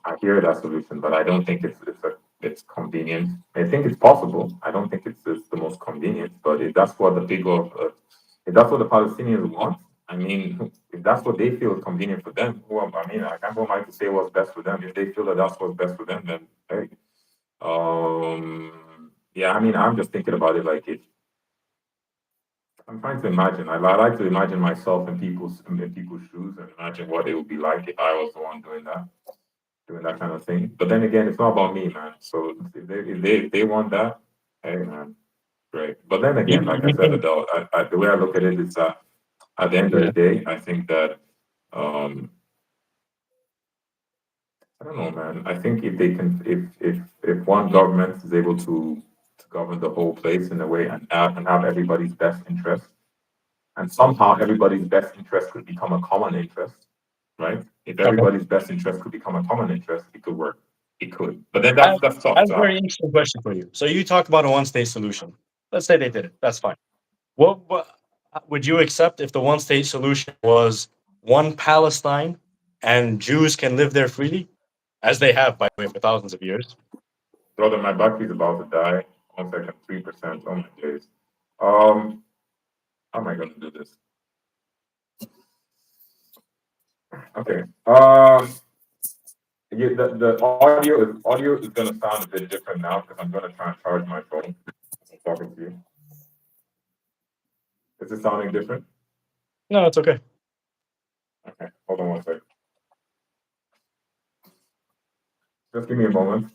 I hear that solution, but I don't think it's convenient. I think it's possible. I don't think it's the most convenient. But if that's what the Palestinians want, I mean, if that's what they feel is convenient for them, I mean, I can't go mind to say what's best for them. If they feel that that's what's best for them, then hey, yeah. I mean, I'm just thinking about it like I'm trying to imagine. I like to imagine myself in people's shoes and imagine what it would be like if I was the one doing that kind of thing. But then again, it's not about me, man. So if they want that, hey, man, great. But then again, like I You said, think, Adele, the way I look at it is that at the end of the yeah. day, I think that um, I don't know, man. I think if they can, if one government is able to to govern the whole place in a way and have everybody's best interest. And somehow everybody's best interest could become a common interest, right? If Okay. everybody's best interest could become a common interest, it could work. It could. But then I that's I tough have to a very have. interesting question for you. So you talk about a one-state solution. Let's say they did it. That's fine. What would you accept if the one-state solution was one Palestine and Jews can live there freely, as they have, by the way, for thousands of years? Brother, my battery's about to die. 1 second, 3%. Oh my days. How am I gonna do this? Okay. Yeah, the audio is gonna sound a bit different now because I'm gonna try and charge my phone as I'm talking to you. Is it sounding different? No, it's okay. Okay, hold on 1 second. Just give me a moment.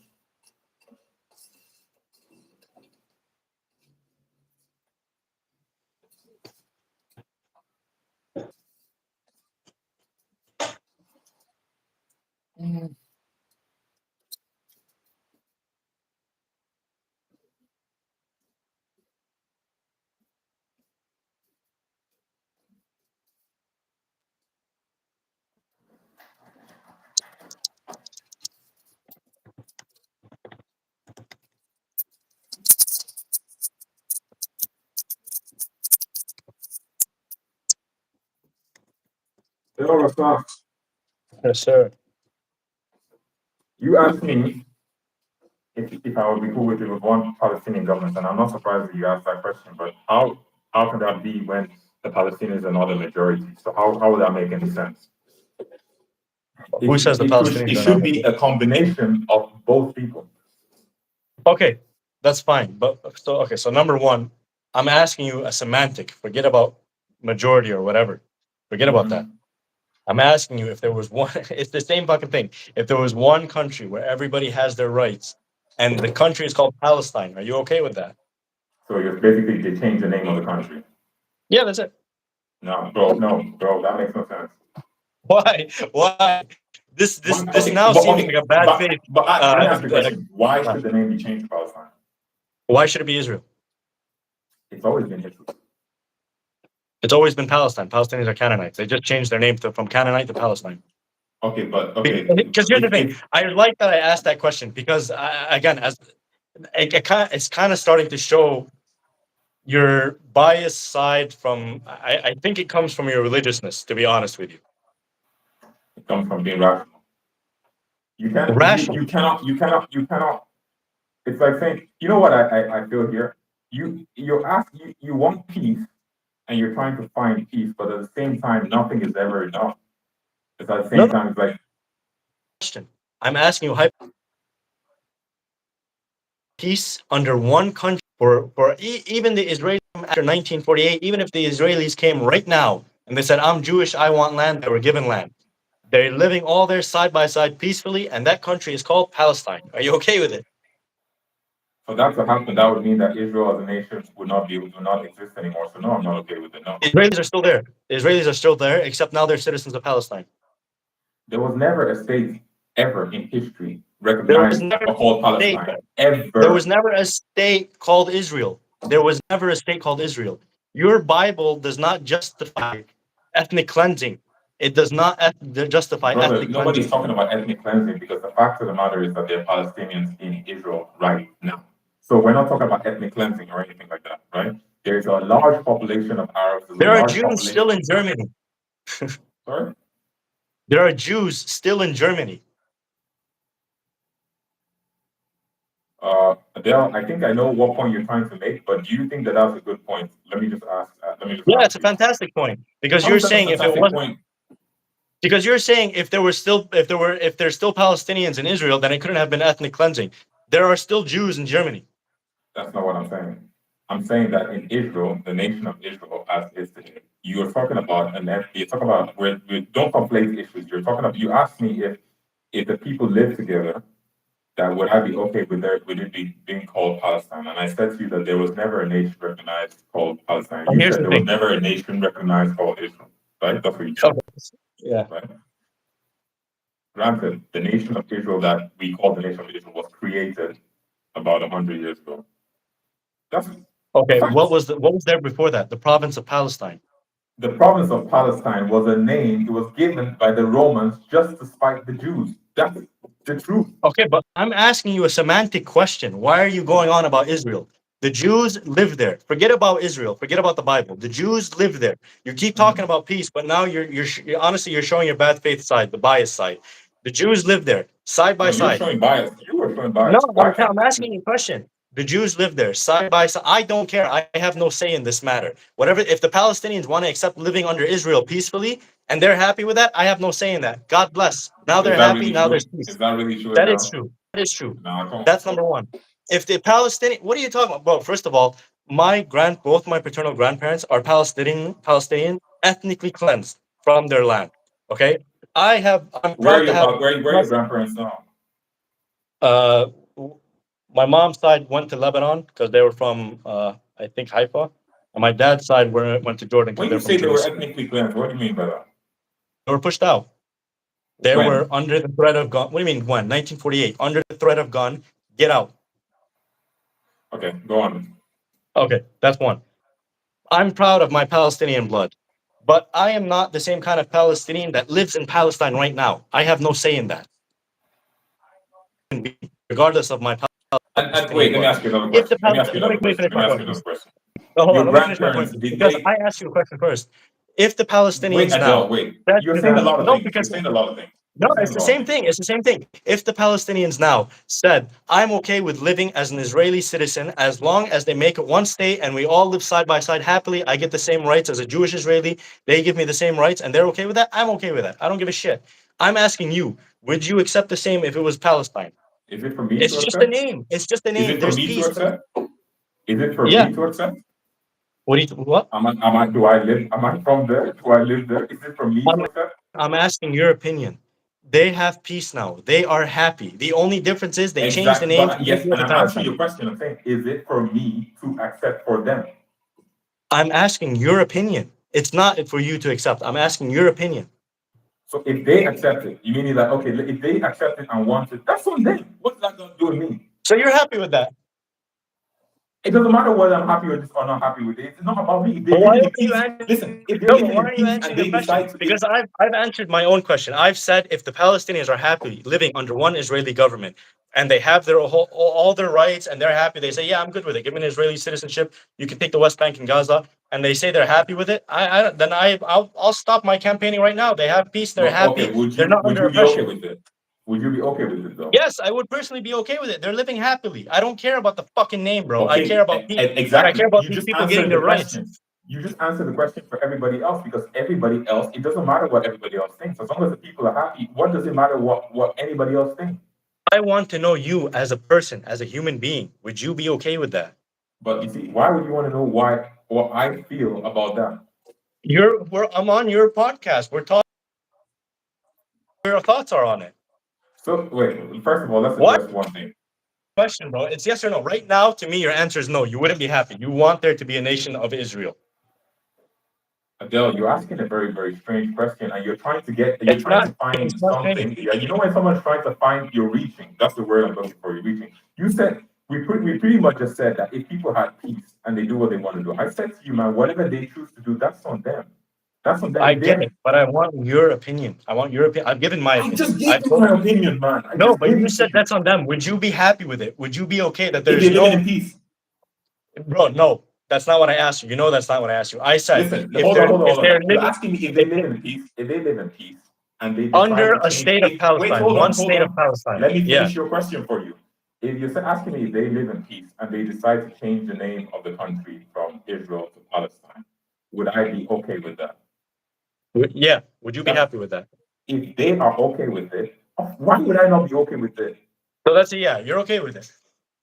Hello, Rasaf. Yes, sir. You asked me if I would be cool with it with one Palestinian government, and I'm not surprised that you asked that question. But how can that be when the Palestinians are not a majority? So how would that make any sense? Who says the It Palestinians are should not? be a combination of both people. Okay, that's fine. So number one, I'm asking you a semantic. Forget about majority or whatever. Forget about that. I'm asking you if there was one. It's the same fucking thing. If there was one country where everybody has their rights, and the country is called Palestine, are you okay with that? So you're basically they change the name of the country. Yeah, that's it. No, bro, that makes no sense. Why? Why? This Okay, now seems like a bad faith. let me ask you a Uh, question. Why should the name be changed to Palestine? Why should it be Israel? It's always been Israel. It's always been Palestine. Palestinians are Canaanites. They just changed their name from Canaanite to Palestine. Okay, but okay, Because here's the thing. if I like that I asked that question because again, as it's kind of starting to show your biased side from. I think it comes from your religiousness. To be honest with you, it comes from being rational. rational. You cannot. It's like saying, you know what I feel here. You want peace, and you're trying to find peace, but at the same time, nothing is ever enough. It's at the No same time, it's like question. I'm asking you peace under one country for even the Israelis after 1948. Even if the Israelis came right now and they said, "I'm Jewish, I want land," they were given land. They're living all there side by side peacefully, and that country is called Palestine. Are you okay with it? for that to happen. That would mean that Israel as a nation would not exist anymore. So no, I'm not okay with it. No, The Israelis are still there. The Israelis are still there, except now they're citizens of Palestine. there was never a state ever in history There was recognized never or called a state. Palestine There was ever. never a state called Israel. There was never a state called Israel. Your Bible does not justify ethnic cleansing. It does not justify Brother, ethnic nobody's cleansing. talking about ethnic cleansing because the fact of the matter is that there are Palestinians in Israel right now. So we're not talking about ethnic cleansing or anything like that, right? There's a large population of Arabs, there's a There are large Jews still population. in Germany. Sorry? There are Jews still in Germany. Adele, I think I know what point you're trying to make, but do you think that that's a good point? Let me just ask. Let me just Yeah, ask it's a you. fantastic point because How you're is that a saying if it fantastic wasn't point? because you're saying if there's still Palestinians in Israel, then it couldn't have been ethnic cleansing. There are still Jews in Germany. That's not what I'm saying. I'm saying that in Israel, the nation of Israel as is today, you're talking about you're talking about where we don't conflate issues. You're talking about you asked me if the people live together, that would I be okay with it being called Palestine? And I said to you that there was never a nation recognized called Palestine. And You here's said the there was thing. never a nation recognized called Israel. Right? That's what you said, Okay. Yeah. right? Granted, the nation of Israel that we call the nation of Israel was created about 100 years ago. That's Okay, fact. what was there before that? The province of Palestine. The province of Palestine was a name. It was given by the Romans just to spite the Jews. That's the truth. Okay, but I'm asking you a semantic question. Why are you going on about Israel? The Jews live there. Forget about Israel. Forget about the Bible. The Jews live there. You keep talking about peace, but now you're honestly you're showing your bad faith side, the bias side. The Jews live there, side by No, you're side. showing bias. You were showing No, bias. Why can't I'm asking you a question. The Jews live there side by side. I don't care. I have no say in this matter. Whatever, if the Palestinians want to accept living under Israel peacefully and they're happy with that, I have no say in that. God bless. Now is they're that happy. really Now true? there's peace. Is that really true? That is Adele? true. That is true. No, come on. That's number one. If the Palestinian, what are you talking about? Well, first of all, both my paternal grandparents are Palestinian, ethnically cleansed from their land. Okay, I'm proud to have. Where are your grandparents now? Uh, my mom's side went to Lebanon because they were from, I think, Haifa. And my dad's side went to Jordan because When they're you from say they were Jerusalem. ethnically cleansed, what do you mean by that? They were pushed out. They When? were under the threat of gun. What do you mean when? 1948. Under the threat of gun. Get out. Okay, go on. Okay, that's one. I'm proud of my Palestinian blood, but I am not the same kind of Palestinian that lives in Palestine right now. I have no say in that, regardless of my And Palestinian wait, let me blood. ask you another If the question. Let me ask you Palestinian, let another me question. finish Let my me ask point you another first. question. No, hold Your on, let me finish my grandparents, point did because they I asked you a question first. If the wait, Palestinians now Adele, wait. said You're to saying a them, lot of no, things. You're because saying a lot of things. no, You're saying it's a the lot of same things. thing. It's the same thing. If the Palestinians now said, I'm okay with living as an Israeli citizen as long as they make it one state and we all live side by side happily, I get the same rights as a Jewish Israeli, they give me the same rights and they're okay with that, I'm okay with that. I don't give a shit. I'm asking you, would you accept the same if it was Palestine? Is it for me It's to just a accept? name. It's just a Is name. it for There's me to peace. accept? Is it for Yeah. me to accept? What? Do I live? Am I from there? Do I live there? Is it for me to accept? I'm asking your opinion. They have peace now. They are happy. The only difference is they changed the Exactly. name But from yes, Israel and to I'm answering Palestine. your question. I'm saying, is it for me to accept for them? I'm asking your opinion. It's not for you to accept. I'm asking your opinion. So if they accept it, you mean that okay? If they accept it and want it, that's on them. What's that going to do with me? So you're happy with that? It doesn't matter whether I'm happy with this or not happy with it. It's not about me. If they're But why living in are you peace, answering? listen. If they're No, but living why in are you peace and answering the they question? decide to, Because I've answered my own question. I've said if the Palestinians are happy living under one Israeli government and they have their all their rights and they're happy, they say, yeah, I'm good with it. Give me an Israeli citizenship. You can take the West Bank and Gaza, and they say they're happy with it. I'll stop my campaigning right now. They have peace. They're but okay, happy. They're not would under you be okay oppression. with it? Would you be okay with it though? Yes, I would personally be okay with it. They're living happily. I don't care about the fucking name, bro. I care Okay, about peace, and I care exactly. about You these just people getting answered the their rights. question. You just answered the question for everybody else because everybody else, it doesn't matter what everybody else thinks. As long as the people are happy, what does it matter what anybody else thinks? I want to know you as a person, as a human being. Would you be okay with that? But you see, why would you want to know what I feel about that? I'm on your podcast. We're talking. Your thoughts are on it. So wait, first of all, let's What address one thing. question, bro? It's yes or no. Right now, to me, your answer is no. You wouldn't be happy. You want there to be a nation of Israel. Adele, you're asking a very, very strange question, and you're It's trying not. to find It's not something. strange. Yeah, you know when someone's trying to find, you're reaching. That's the word I'm looking for. You're reaching. You said we pretty much just said that if people had peace and they do what they want to do, I said to you, man, whatever they choose to do, that's on them. That's on them. I If get they're, it, but I want your opinion. I want your opinion. I've given my I opinion. just gave I've you told my you. opinion, man. I No, just but gave you it to said you. that's on them. Would you be happy with it? Would you be okay that If there's they live no, in peace. bro? No, that's not what I asked you. You know that's not what I asked you. I said Listen, if they're hold if on. they're You're living asking me if they if live they, in peace, if they live in peace and they decide under to a change state of if wait, Palestine, one hold state of on. Palestine. Let me Yeah. finish your question for you. If you're asking me if they live in peace and they decide to change the name of the country from Israel to Palestine, would I be okay with that? Yeah. Would you be That's happy with that? if they are okay with it, why would I not be okay with it? So that's a yeah. You're okay with it.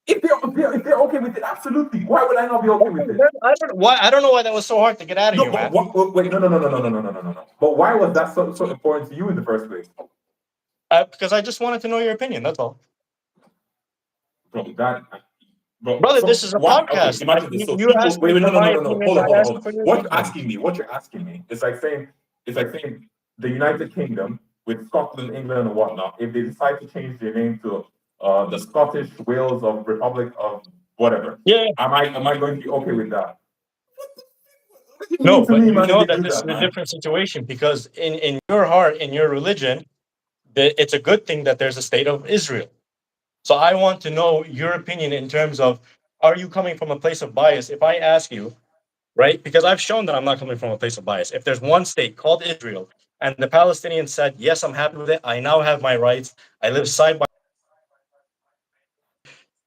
If they're okay with it, absolutely. Why would I not be okay with it? I don't know why. I don't know why that was so hard to get out of No, you, but man. wait, no. But why was that so important to you in the first place? Because I just wanted to know your opinion. That's all, Bro, brother. so This is a what? Okay, podcast. imagine this. So You people, asked me wait, for my no. opinion. Hold I asked on. you for your What you're opinion. asking me, it's like saying the United Kingdom with Scotland, England, and whatnot. If they decide to change their name to the Scottish Wales of Republic of whatever. Yeah. Am I going to be okay with that? What do you No, mean to but me, you man, know if they that do this is that, a man? different situation because in your heart, in your religion, it's a good thing that there's a state of Israel. So I want to know your opinion in terms of, are you coming from a place of bias? If I ask you, right, because I've shown that I'm not coming from a place of bias. If there's one state called Israel and the Palestinians said, yes, I'm happy with it. I now have my rights. I live side by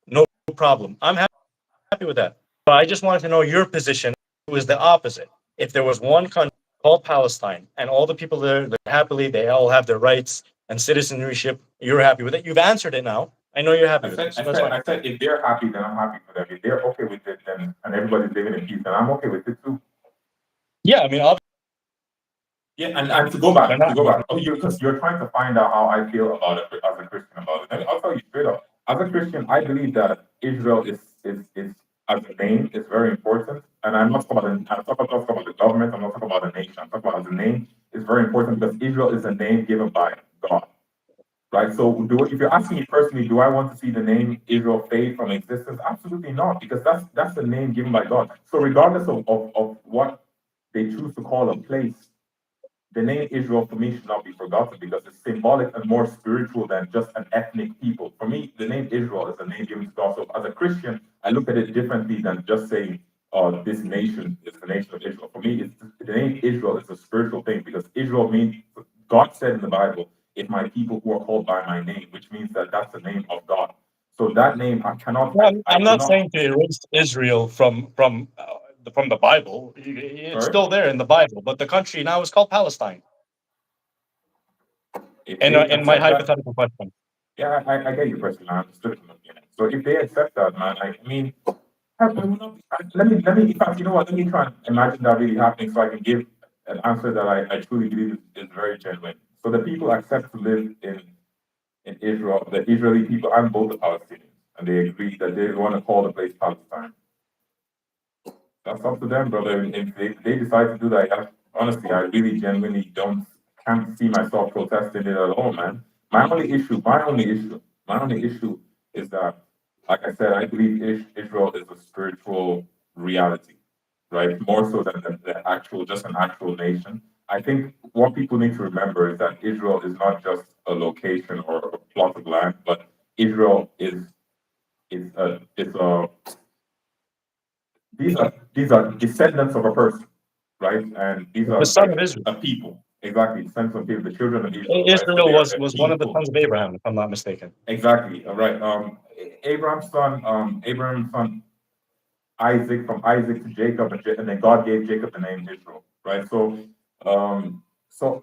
no problem. I'm happy with that. But I just wanted to know your position. It was the opposite. If there was one country called Palestine and all the people there, they're happily, they all have their rights and citizenship, you're happy with it. You've answered it now. I know you're happy with it. So that's fine. I said, if they're happy, then I'm happy for them. If they're okay with it, then and everybody's living in peace, then I'm okay with it too. Yeah, I mean, obviously, Yeah, and to go back, because you're trying to find out how I feel about it as a Christian about it. And I'll tell you straight up, as a Christian, I believe that Israel is as a name is very important. And I'm not talking about the government. I'm not talking about the nation. I'm talking about as a name is very important because Israel is a name given by God. Right. So if you're asking me personally, do I want to see the name Israel fade from existence? Absolutely not, because that's the name given by God. So regardless of what they choose to call a place, the name Israel for me should not be forgotten because it's symbolic and more spiritual than just an ethnic people. For me, the name Israel is a name given to God. So as a Christian, I look at it differently than just saying, "Oh, this nation is the nation of Israel." For me, the name Israel is a spiritual thing because Israel means God said in the Bible, "If my people who are called by my name," which means that that's the name of God. So that name, I cannot, well, I I'm not cannot. saying to erase Israel from the Bible. It's Sorry, still there in the Bible, but the country now is called Palestine. if In they in my accept that. hypothetical question, Yeah, I get your question. I understood it from the beginning. So if they accept that, man, I mean, I will not be, let me, in fact, you know what? Let me try and imagine that really happening so I can give an answer that I truly believe is very genuine. So the people accept to live in Israel, the Israeli people and both the Palestinians, and they agree that they want to call the place Palestine. That's up to them, brother. If they decide to do that, honestly, I really genuinely can't see myself protesting it at all, man. My only issue is that, like I said, I believe Israel is a spiritual reality, right? More so than the actual, just an actual nation. I think what people need to remember is that Israel is not just a location or a plot of land, but Israel is a these are descendants of a person, right? And these the are son of like Israel. a people, exactly, descendants of people, the children of Israel, right? So Israel they are a was one of the people, sons of Abraham, if I'm not mistaken. exactly. All right. Abraham's son, Isaac, from Isaac to Jacob, and then God gave Jacob the name Israel, right? So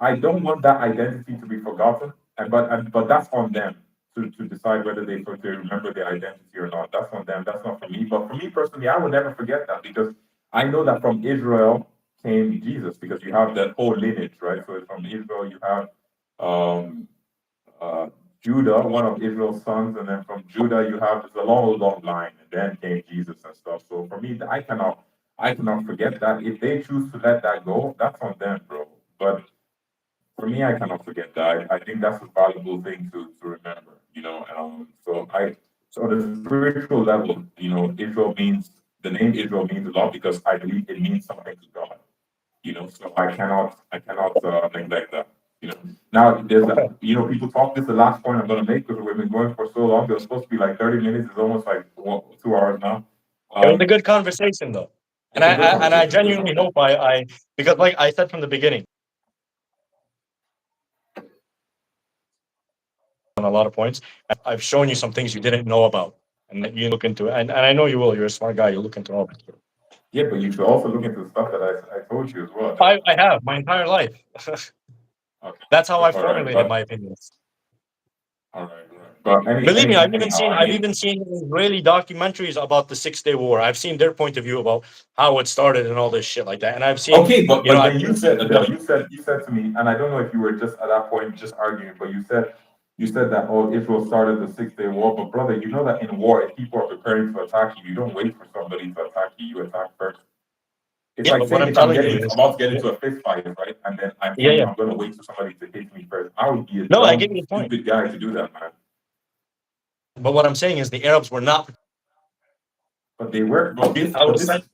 I don't want that identity to be forgotten, but that's on them to decide whether they remember their identity or not. That's on them. That's not for me. But for me personally, I will never forget that because I know that from Israel came Jesus because you have that whole lineage, right? So from Israel you have um, uh, Judah, one of Israel's sons, and then from Judah you have this a long, long line, and then came Jesus and stuff. So for me, I cannot forget that. If they choose to let that go, that's on them, bro. But for me, I cannot forget that. I think that's a valuable thing to remember, you know. So on a spiritual level, you know, the name Israel means a lot because I believe it means something to God, you know. So I cannot neglect that, you know. Now there's a, you know, people talk. This is the last point I'm gonna make because we've been going for so long. It was supposed to be like 30 minutes. It's almost like 2 hours now. It was a good conversation, though, and It's a good I conversation. It's a good genuinely conversation. hope I because like I said from the beginning, on a lot of points, I've shown you some things you didn't know about, and that you look into it, and I know you will. You're a smart guy. You look into all of it. Yeah, but you should also look into the stuff that I told you as well. I have my entire life. Okay. That's how I All right, formulated but my opinions. all right, all right. But Believe me, anyhow, I I've mean, even seen Israeli documentaries about the 6 Day War. I've seen their point of view about how it started and all this shit like that. And I've seen, okay, but you know, but I've then you seen, said, Adele, you said to me, and I don't know if you were just at that point just arguing, but you said that, oh, Israel started the 6 Day War. But brother, you know that in war, if people are preparing to attack you, you don't wait for somebody to attack you. You attack first. It's yeah, like but what saying I'm if I'm telling you getting is, about to get yeah, into a fist fight, right? And then I'm yeah, saying yeah. I'm going to wait for somebody to hit me first. I would be a No, I get dumb, your point. stupid guy to do that, man. But what I'm saying is the Arabs were not But they were, bro. I will send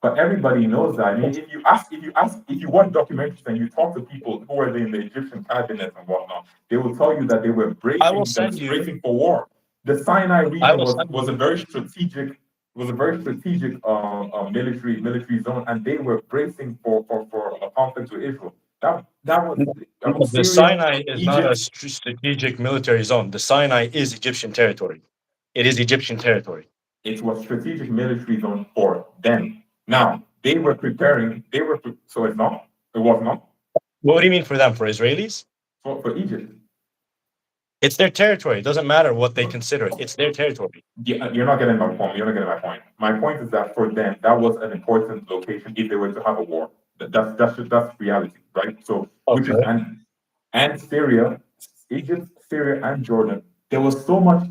But everybody knows that. I mean, if you watch documentaries and you talk to people who are in the Egyptian cabinet and whatnot, they will tell you that they were I will bracing, send you. bracing for war. The Sinai I region will send was a very strategic military zone, and they were bracing for a conflict with Israel. That was I mean, The Syria, Sinai is not a Egypt. strategic military zone. The Sinai is Egyptian territory. It is Egyptian territory. It was strategic military zone for them. Now they were preparing. So it's not. It was not What do you mean for them? For Israelis? for Egypt. It's their territory. It doesn't matter what they consider it. It's their territory. Yeah, you're not getting my point. You're not getting my point. My point is that for them, that was an important location if they were to have a war. That's reality, right? So which is Okay. and Syria, Egypt, Syria, and Jordan. There was so much.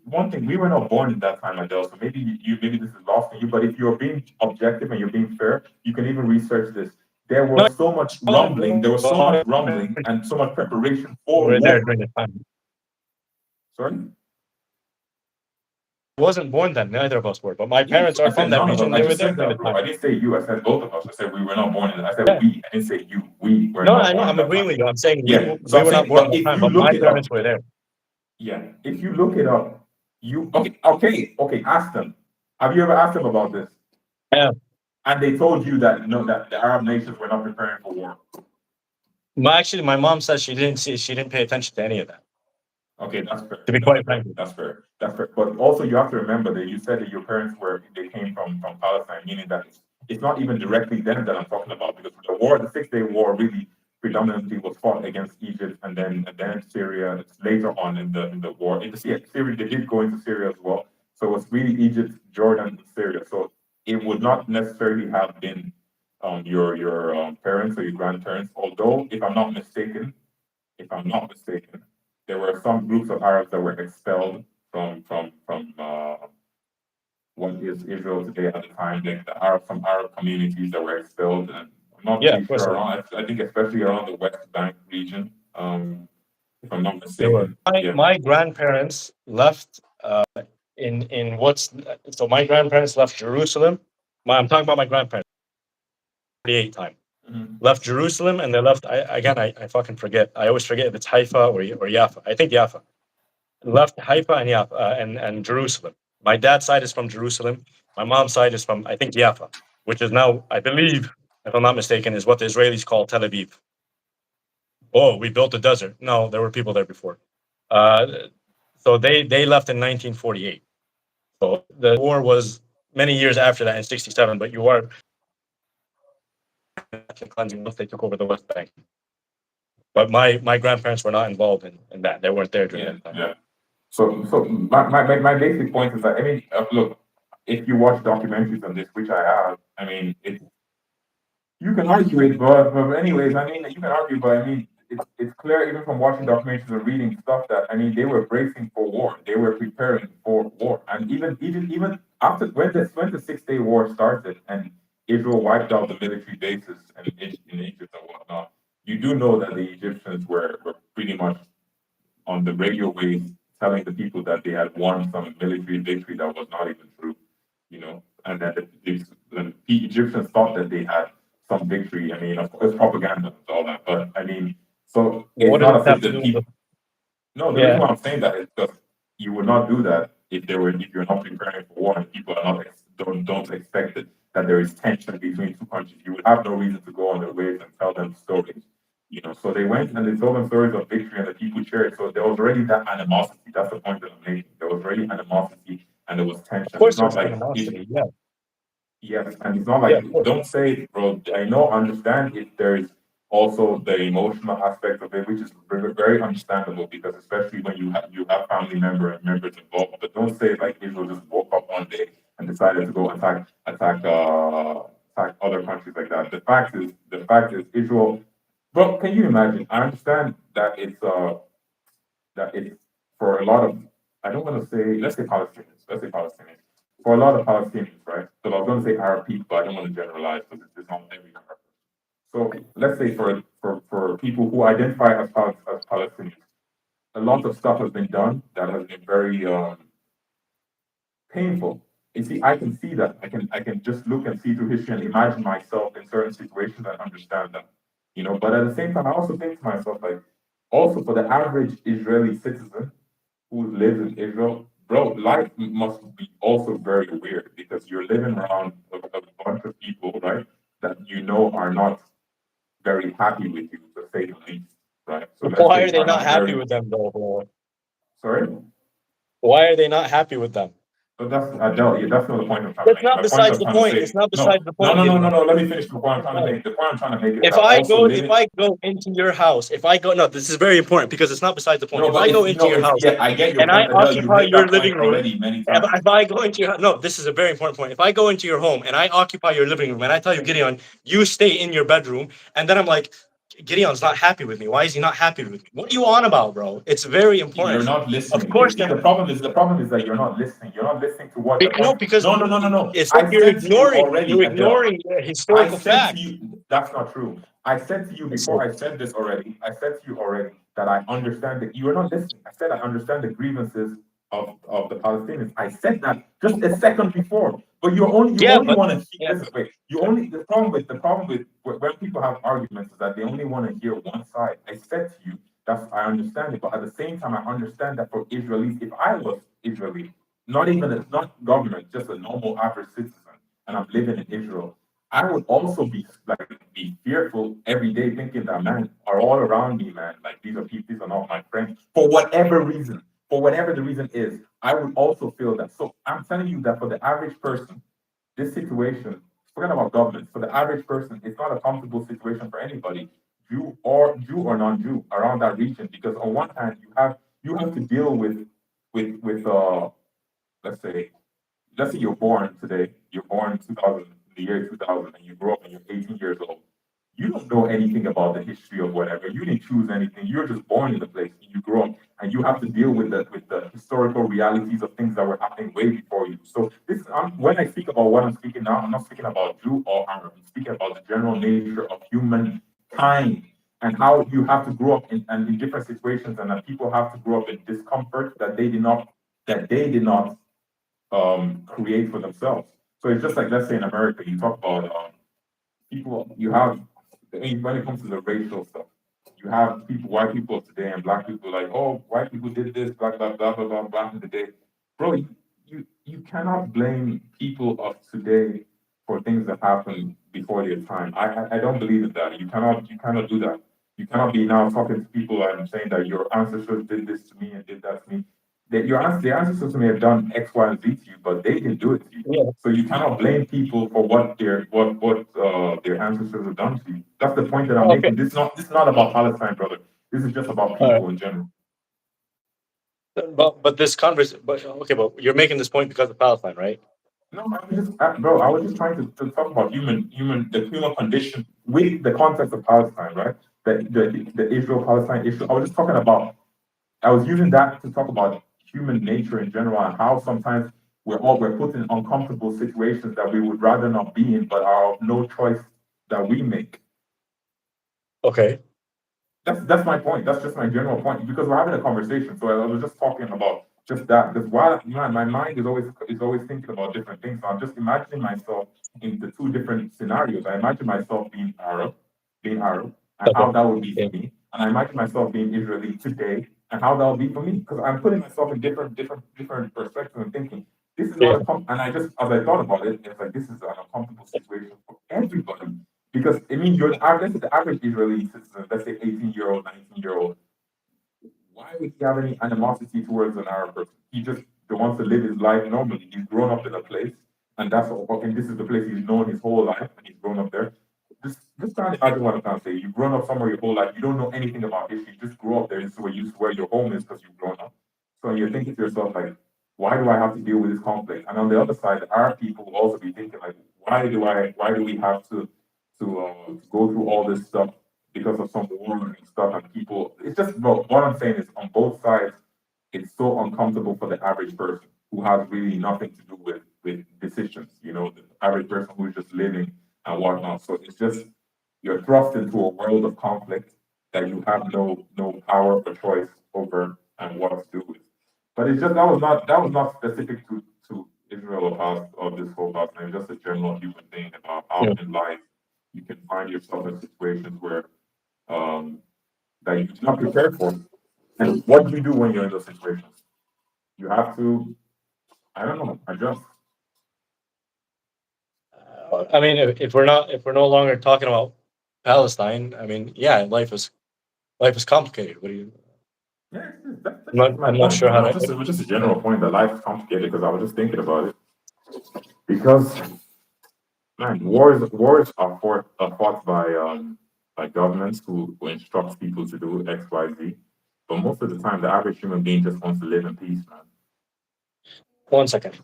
One thing, we were not born in that time, Adele. So maybe this is lost on you. But if you're being objective and you're being fair, you can even research this. There No, was so much rumbling. There was so much rumbling and so much preparation for we're there war. during the time. Sorry. I wasn't born then. Neither of us were. But my parents I are from said that none of region. us. I They were just there said during the that, bro. time. I didn't say you. I said both of us. I said we were not born in it. I said Yeah. we. I didn't say you. We were No, not I know. born in I'm that agreeing time. with you. I'm saying Yeah. we were not born But at that if time. you But look my it up, parents were there. yeah. If you look it up, you okay. Ask them. Have you ever asked them about this? Yeah. And they told you that no, that the Arab nations were not preparing for war. Actually, my mom says she didn't pay attention to any of that. Okay, that's fair. To be That's quite fair. frank. That's fair. That's fair. But also, you have to remember that you said that your parents they came from Palestine, meaning that it's not even directly them that I'm talking about because the war, the 6 Day War, really predominantly was fought against Egypt and then Syria. It's later on in the war. Syria, they did go into Syria as well. So it was really Egypt, Jordan, and Syria. So it would not necessarily have been your parents or your grandparents. Although, if I'm not mistaken, there were some groups of Arabs that were expelled from what is Israel today at the time. Some Arab communities that were expelled, and I'm not Yeah, really of course sure they were. around. I think especially around the West Bank region. If I'm not They were. mistaken, yeah. My grandparents left in what's so my grandparents left Jerusalem. I'm talking about my grandparents. 48 time. Mhm. Left Jerusalem and they left. I fucking forget. I always forget if it's Haifa or Jaffa. I think Jaffa. Left Haifa and Jaffa and Jerusalem. My dad's side is from Jerusalem. My mom's side is from I think Jaffa, which is now I believe, if I'm not mistaken, is what the Israelis call Tel Aviv. Oh, we built a desert. No, there were people there before. Uh, so they left in 1948. So the war was many years after that in 67. But you are cleansing once they took over the West Bank. But my grandparents were not involved in that. They weren't there during Yeah, that time. yeah. So my basic point is that I mean, look, if you watch documentaries on this, which I have, I mean, you can argue it, but anyways, I mean, you can argue, but I mean, it's clear even from watching documentaries and reading stuff that I mean, they were bracing for war. They were preparing for war, and even after when the 6 Day War started and Israel wiped out the military bases in Egypt and whatnot, you do know that the Egyptians were pretty much on the radio waves telling the people that they had won some military victory that was not even true, and that the Egyptians thought that they had some victory. I mean, of course, propaganda and all that, but I mean, so it's What does not it as have if to the do people. with? No, the reason Yeah, why I'm saying that is because you would not do that if you're not preparing for war and people are not don't expect that there is tension between two countries. You would have no reason to go on their waves and tell them stories. So they went and they told them stories of victory and the people cheered. So there was already that animosity. That's the point that I'm making. There was already animosity and there was of tension. It's course not there's like animosity. Yeah, yes, and it's not yeah, like of course. don't say, bro. Understand if there is also the emotional aspect of it, which is very, very understandable because especially when you have family members involved. But don't say like Israel just woke up one day and decided to go attack other countries like that. The fact is Israel. Bro, can you imagine? I understand that it's for a lot of, I don't want to say, let's say Palestinians, for a lot of Palestinians, right? So I was going to say Arab people, but I don't want to generalize because it's not every Arab. So let's say for people who identify as Palestinians, a lot of stuff has been done that has been very painful you see, I can see that. I can just look and see through history and imagine myself in certain situations and understand that. But at the same time, I also think to myself, like, also for the average Israeli citizen who lives in Israel, bro, life must be also very weird because you're living around a bunch of people, right, that are not very happy with you, to say the least, right? So let's Why say are they are not not happy very with them though, bro? sorry. Why are they not happy with them? But that's not the point I'm trying to That's make. not My point besides I'm the trying to point. say, It's not no, besides the no, point, no, no, no, Gideon. no. Let me finish the point I'm trying to make. The point I'm trying to make is If that I also go, if living. I go into your house, if I go, no, this is very important because it's not beside the point. No, If but I go it's into your it's house yeah. I get your and I point, Adele. You've occupy made your that living point room, already many times. if I go into your, no, this is a very important point. If I go into your home and I occupy your living room and I tell you, Gideon, you stay in your bedroom, and then I'm like, Gideon's not happy with me. Why is he not happy with me? What are you on about, bro? It's very You're important. not Of listening. You course, see, the problem is that you're not listening. You're not listening to what the no, point. because No, no, no, no, no. it's like I said to you you're already, Adele. ignoring I historical said to fact. you, that's not true. I said to you before I said this already. I said to you already that I understand that you are not listening. I said I understand the grievances of the Palestinians. I said that just a second before. But you Yeah, only but want to see yeah, this way. You only the problem with when people have arguments is that they only want to hear one side. I said to you, I understand it, but at the same time I understand that for Israelis, if I was Israeli, not government, just a normal average citizen, and I'm living in Israel, I would also be fearful every day, thinking that, man, are all around me, man, like these are people, these are not my friends, for whatever the reason is, I would also feel that. So I'm telling you that for the average person, this situation, forget about government, for the average person, it's not a comfortable situation for anybody, Jew or non-Jew, around that region, because on one hand, you have to deal with let's say you're born today, you're born in 2000, the year 2000, and you grow up and you're 18 years old. You don't know anything about the history of whatever. You didn't choose anything. You're just born in the place and you grow up and you have to deal with the historical realities of things that were happening way before you. So when I speak about what I'm speaking now, I'm not speaking about Jew or Arab. I'm speaking about the general nature of humankind and how you have to grow up in different situations, and that people have to grow up in discomfort that they did not create for themselves. So it's just like, let's say in America, you talk about people, you have, when it comes to the racial stuff, you have white people today and black people like, oh, white people did this, blah, blah, blah, blah, blah, back in the day. Bro, you cannot blame people of today for things that happened before their time. I don't believe in that. You cannot do that. You cannot be now talking to people and saying that your ancestors did this to me and did that to me. Their ancestors may have done X, Y, and Z to you, but they didn't do it to you. yeah. So you cannot blame people for what their ancestors have done to you. That's the point that I'm Okay, making. This is not about Palestine, brother. This is just about all right. people in general. But this conversation, but okay, but you're making this point because of Palestine, right? No, I was just trying to talk about the human condition with the context of Palestine, right? The Israel-Palestine issue. I was using that to talk about human nature in general and how sometimes we're put in uncomfortable situations that we would rather not be in, but are of no choice that we make. Okay. That's my point. That's just my general point because we're having a conversation. So I was just talking about just that. Because while my mind is always thinking about different things. So I'm just imagining myself in the two different scenarios. I imagine myself being Arab, and Okay. how that would be Yeah. for me. And I imagine myself being Israeli today and how that would be for me. Because I'm putting myself in different perspectives and thinking, this is Yeah. not and I just as I thought about it, it's like this is an uncomfortable situation for everybody. Because I mean, let's say the average Israeli citizen, let's say 18-year-old, 19-year-old, why would he have any animosity towards an Arab person? He just wants to live his life normally. He's grown up in a place, and that's all. Okay, this is the place he's known his whole life, and he's grown up there. Just try to imagine what I'm trying to say. You've grown up somewhere your whole life. You don't know anything about history. You just grew up there. This is where your home is because you've grown up. So you're thinking to yourself like, why do I have to deal with this conflict? And on the other side, our people will also be thinking like, why do we have to go through all this stuff because of some war and stuff and people. It's just what I'm saying is on both sides, it's so uncomfortable for the average person who has really nothing to do with decisions. The average person who's just living and whatnot. So it's just you're thrust into a world of conflict that you have no power or choice over and what to do with. But it's just that was not specific to Israel of this whole Palestine, just a general human thing about how Yeah. in life you can find yourself in situations where um, that you're not prepared for. And what do you do when you're in those situations? You have to, I don't know, adjust. I mean, if we're no longer talking about Palestine, I mean, yeah, life is complicated. What do you? Yeah, that's I'm just not, my I'm not point, sure man. how No, to. just it was just a general point that life is complicated because I was just thinking about it. Because man, wars are fought by governments who instruct people to do X, Y, Z. But most of the time, the average human being just wants to live in peace, man. 1 second.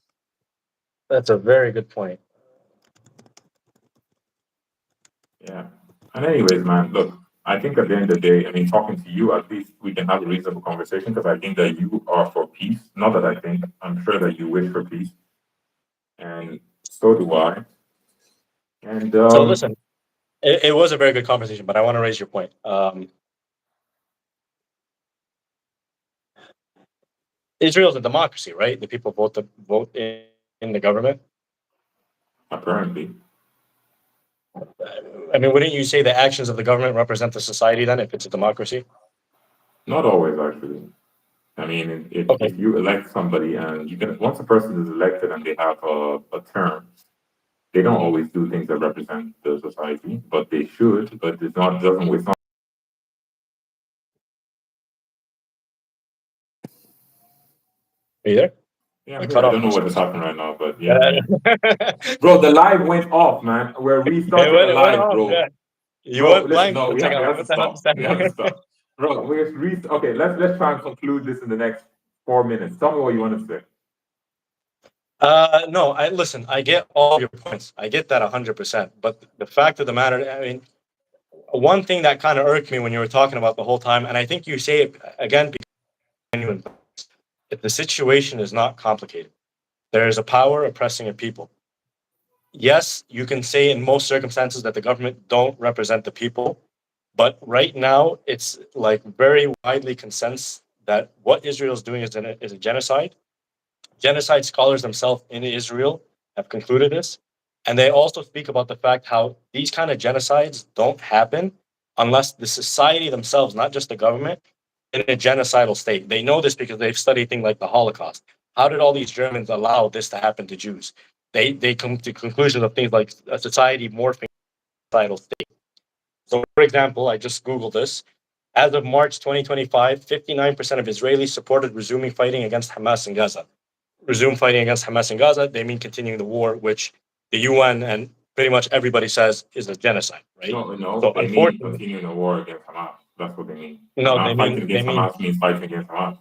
That's a very good point. Yeah. And anyways, man, look, I think at the end of the day, I mean, talking to you, at least we can have a reasonable conversation because I think that you are for peace. Not that I think, I'm sure that you wish for peace, and so do I. And So listen, it was a very good conversation, but I want to raise your point. Israel's a democracy, right? The people vote in the government. apparently, I mean, wouldn't you say the actions of the government represent the society then, if it's a democracy? not always actually. I mean, Okay. if you elect somebody and you can, once a person is elected and they have a term, they don't always do things that represent the society, but they should. But it's not. Are you there? Yeah, I I'm here. cut I off don't know for what some is reason. happening right now, but yeah, man. Bro, the live went off, man. We're restarting the It went live, off. bro. Yeah. You Bro, went listen, blank no, for a second. we I'm like, have to what the hell stop. just We have to happened? stop. Bro, okay, let's try and conclude this in the next 4 minutes. Tell me what you want to say. No, I listen. I get all your points. I get that 100%. But the fact of the matter, I mean, one thing that kind of irked me when you were talking about the whole time, and I think you say it again because genuine, if the situation is not complicated, there is a power oppressing a people. Yes, you can say in most circumstances that the government don't represent the people, but right now it's like very widely consensus that what Israel is doing is a genocide. Genocide scholars themselves in Israel have concluded this. And they also speak about the fact how these kind of genocides don't happen unless the society themselves, not just the government, in a genocidal state. They know this because they've studied things like the Holocaust. How did all these Germans allow this to happen to Jews? They come to conclusions of things like a society morphing genocidal state. So, for example, I just Googled this. As of March 2025, 59% of Israelis supported resuming fighting against Hamas in Gaza. Resume fighting against Hamas in Gaza, they mean continuing the war, which the UN and pretty much everybody says is a genocide, right? No, So they mean unfortunately, continuing the war against Hamas. That's what they mean. no, they Hamas fighting mean they against mean Hamas means fighting against Hamas.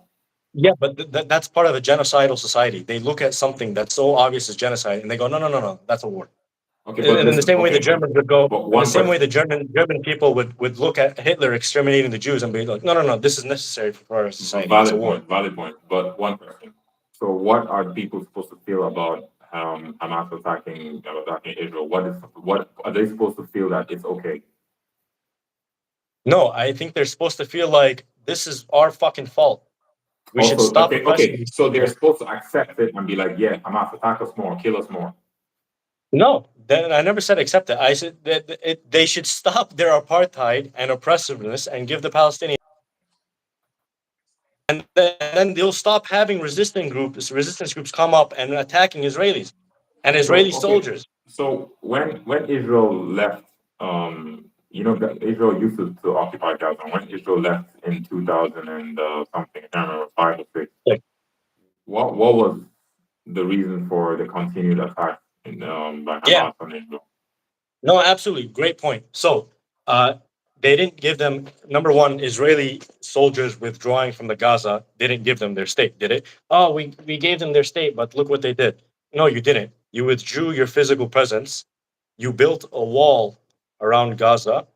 yeah, but that's part of a genocidal society. They look at something that's so obvious as genocide, and they go, no, no, no, no, that's a war. Okay, but And in the listen, same way, the okay, Germans would go, but in the one same way, the question. German people would look at Hitler exterminating the Jews and be like, no, no, no, this is necessary for our society. It's a war. Valid point. But one question. So, what are people supposed to feel about Hamas attacking Israel? What are they supposed to feel that it's okay? No, I think they're supposed to feel like this is our fucking fault. We should Also, stop oppressing okay. these So they're people. supposed to accept it and be like, yeah, Hamas attack us more, kill us more. No, then I never said accept it. I said that they should stop their apartheid and oppressiveness and give the Palestinians, and then they'll stop having resistance groups come up and attacking Israelis and So Israeli okay. soldiers. So when Israel left, Israel used to occupy Gaza. When Israel left in 2000 and something, I can't remember, 5 or 6. Like, What was the reason for the continued attack by yeah, Hamas on Israel? no, absolutely, great point. So, uh, they didn't give them number one Israeli soldiers withdrawing from the Gaza. They didn't give them their state, did it? Oh, we gave them their state, but look what they did. No, you didn't. You withdrew your physical presence. You built a wall around Gaza.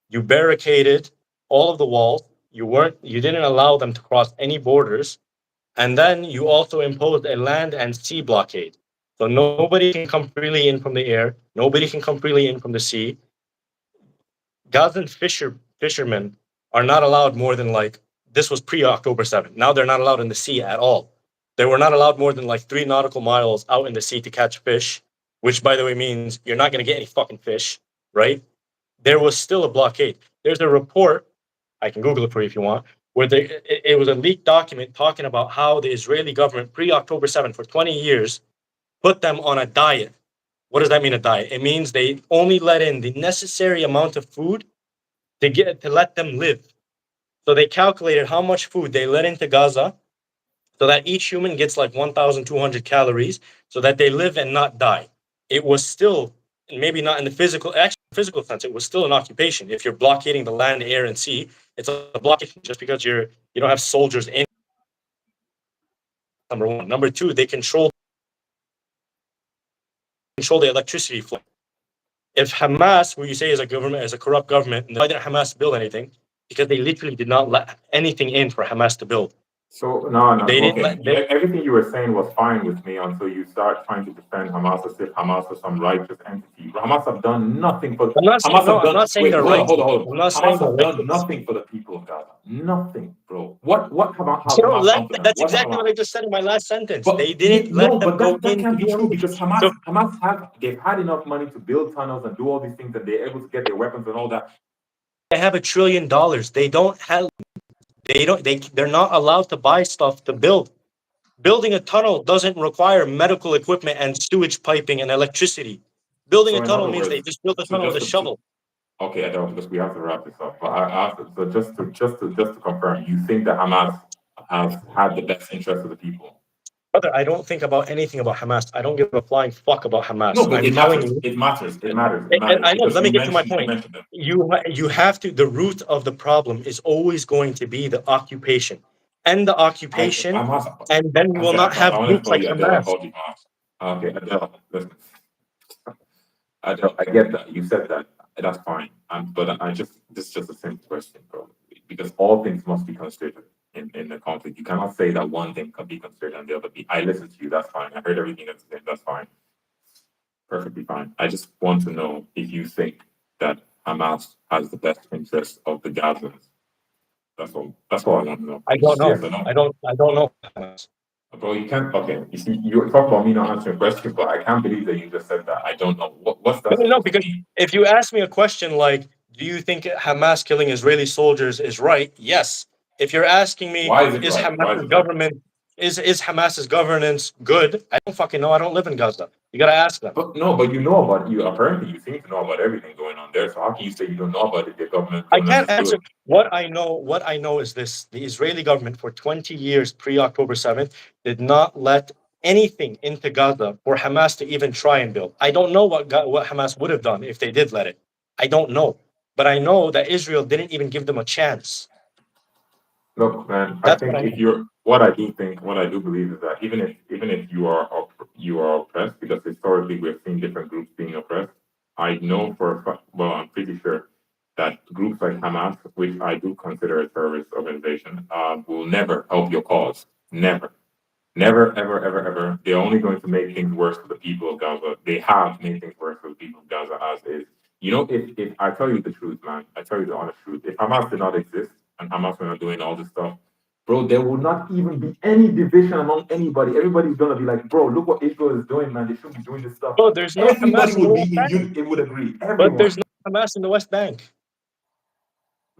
You barricaded all of the walls. You didn't allow them to cross any borders. And then you also imposed a land and sea blockade. So nobody can come freely in from the air. Nobody can come freely in from the sea. Gazan fishermen are not allowed more than like this was pre October 7th. Now they're not allowed in the sea at all. they were not allowed more than like 3 nautical miles out in the sea to catch fish, which by the way means you're not going to get any fucking fish, right? There was still a blockade. There's a report, I can Google it for you if you want, where it was a leaked document talking about how the Israeli government pre-October 7 for 20 years put them on a diet. What does that mean, a diet? It means they only let in the necessary amount of food to let them live. So they calculated how much food they let into Gaza so that each human gets like 1,200 calories so that they live and not die. It was still, maybe not in the physical sense, it was still an occupation. If you're blockading the land, air, and sea, it's a blockade just because you don't have soldiers in. Number one. Number two, they control the electricity flow. If Hamas, who you say is a government, is a corrupt government, why didn't Hamas build anything? Because they literally did not let anything in for Hamas to build. So no, They didn't okay. let. Everything you were saying was fine with me until you start trying to defend Hamas as if Hamas is some righteous entity. Hamas have done nothing for. I'm not saying Hamas no. have I'm done. not saying Wait, they're hold on, righteous. hold on, hold on. I'm not saying Hamas they're have done righteous. nothing for the people of Gaza. Nothing, bro. What have You know, Hamas done for them? that's What have exactly Hamas? what I just said in my last sentence. But They didn't no, let them but go that in to can't be do true anything. because So they've had enough money to build tunnels and do all these things that they're able to get their weapons and all that. they have $1 trillion. They don't have. They're not allowed to buy stuff to build. Building a tunnel doesn't require medical equipment and sewage piping and electricity. Building a So in tunnel other means they words, just built a so tunnel with just a shovel. okay, I don't because we have to wrap this up. But I asked, so just to confirm, you think that Hamas has had the best interest of the people? Brother, I don't think about anything about Hamas. I don't give a flying fuck about Hamas. No, but I'm it telling matters. you. It matters. It matters. It matters I know. because Let me get to my you point. mentioned them. You have to. The root of the problem is always going to be the occupation, and the occupation, Hamas. and then we will not I have want to groups call like you Adele. I Hamas. called you Hamas. Okay, Adele. Listen, Adele. I get that you said that. That's fine. But this is just a simple question, bro. Because all things must be considered in the conflict. You cannot say that one thing can be considered and the other be. I listened to you. That's fine. I heard everything that's said. That's fine. Perfectly fine. I just want to know if you think that Hamas has the best interest of the Gazans. That's all. That's all I want to know. I It's don't just know. yes or no. I don't know. Hamas. Bro, you can't. Okay, you see, you talk about me not answering questions, but I can't believe that you just said that. I don't know what's that No, supposed to because mean. if you ask me a question like, "Do you think Hamas killing Israeli soldiers is right?" Yes. If you're asking me, Why is it "Is right? Why is Hamas's it right? government is Hamas's governance good?" I don't fucking know. I don't live in Gaza. You gotta ask them. But no, but you know about you. Apparently, you seem to know about everything going on there. So how can you say you don't know about it? The I governance can't is answer. good. What I know, is this: the Israeli government for 20 years pre-October 7th did not let anything into Gaza for Hamas to even try and build. I don't know what Hamas would have done if they did let it. I don't know, but I know that Israel didn't even give them a chance. Look, man, I That's what think I if know. you're what I do believe is that even if you are oppressed, because historically we've seen different groups being oppressed. I know for a fact, well, I'm pretty sure that groups like Hamas, which I do consider a terrorist organization, will never help your cause. Never. Never, ever, ever, ever. They're only going to make things worse for the people of Gaza. They have made things worse for the people of Gaza as is. You know, if I tell you the truth, man, I tell you the honest truth. If Hamas did not exist and Hamas were not doing all this stuff, bro, there will not even be any division among anybody. Everybody's gonna be like, bro, look what Israel is doing, man. They should be doing this stuff, No, man. there's no Everybody Hamas in the would be West in Bank, unity. It would agree. but there's Everyone. no Hamas in the West Bank.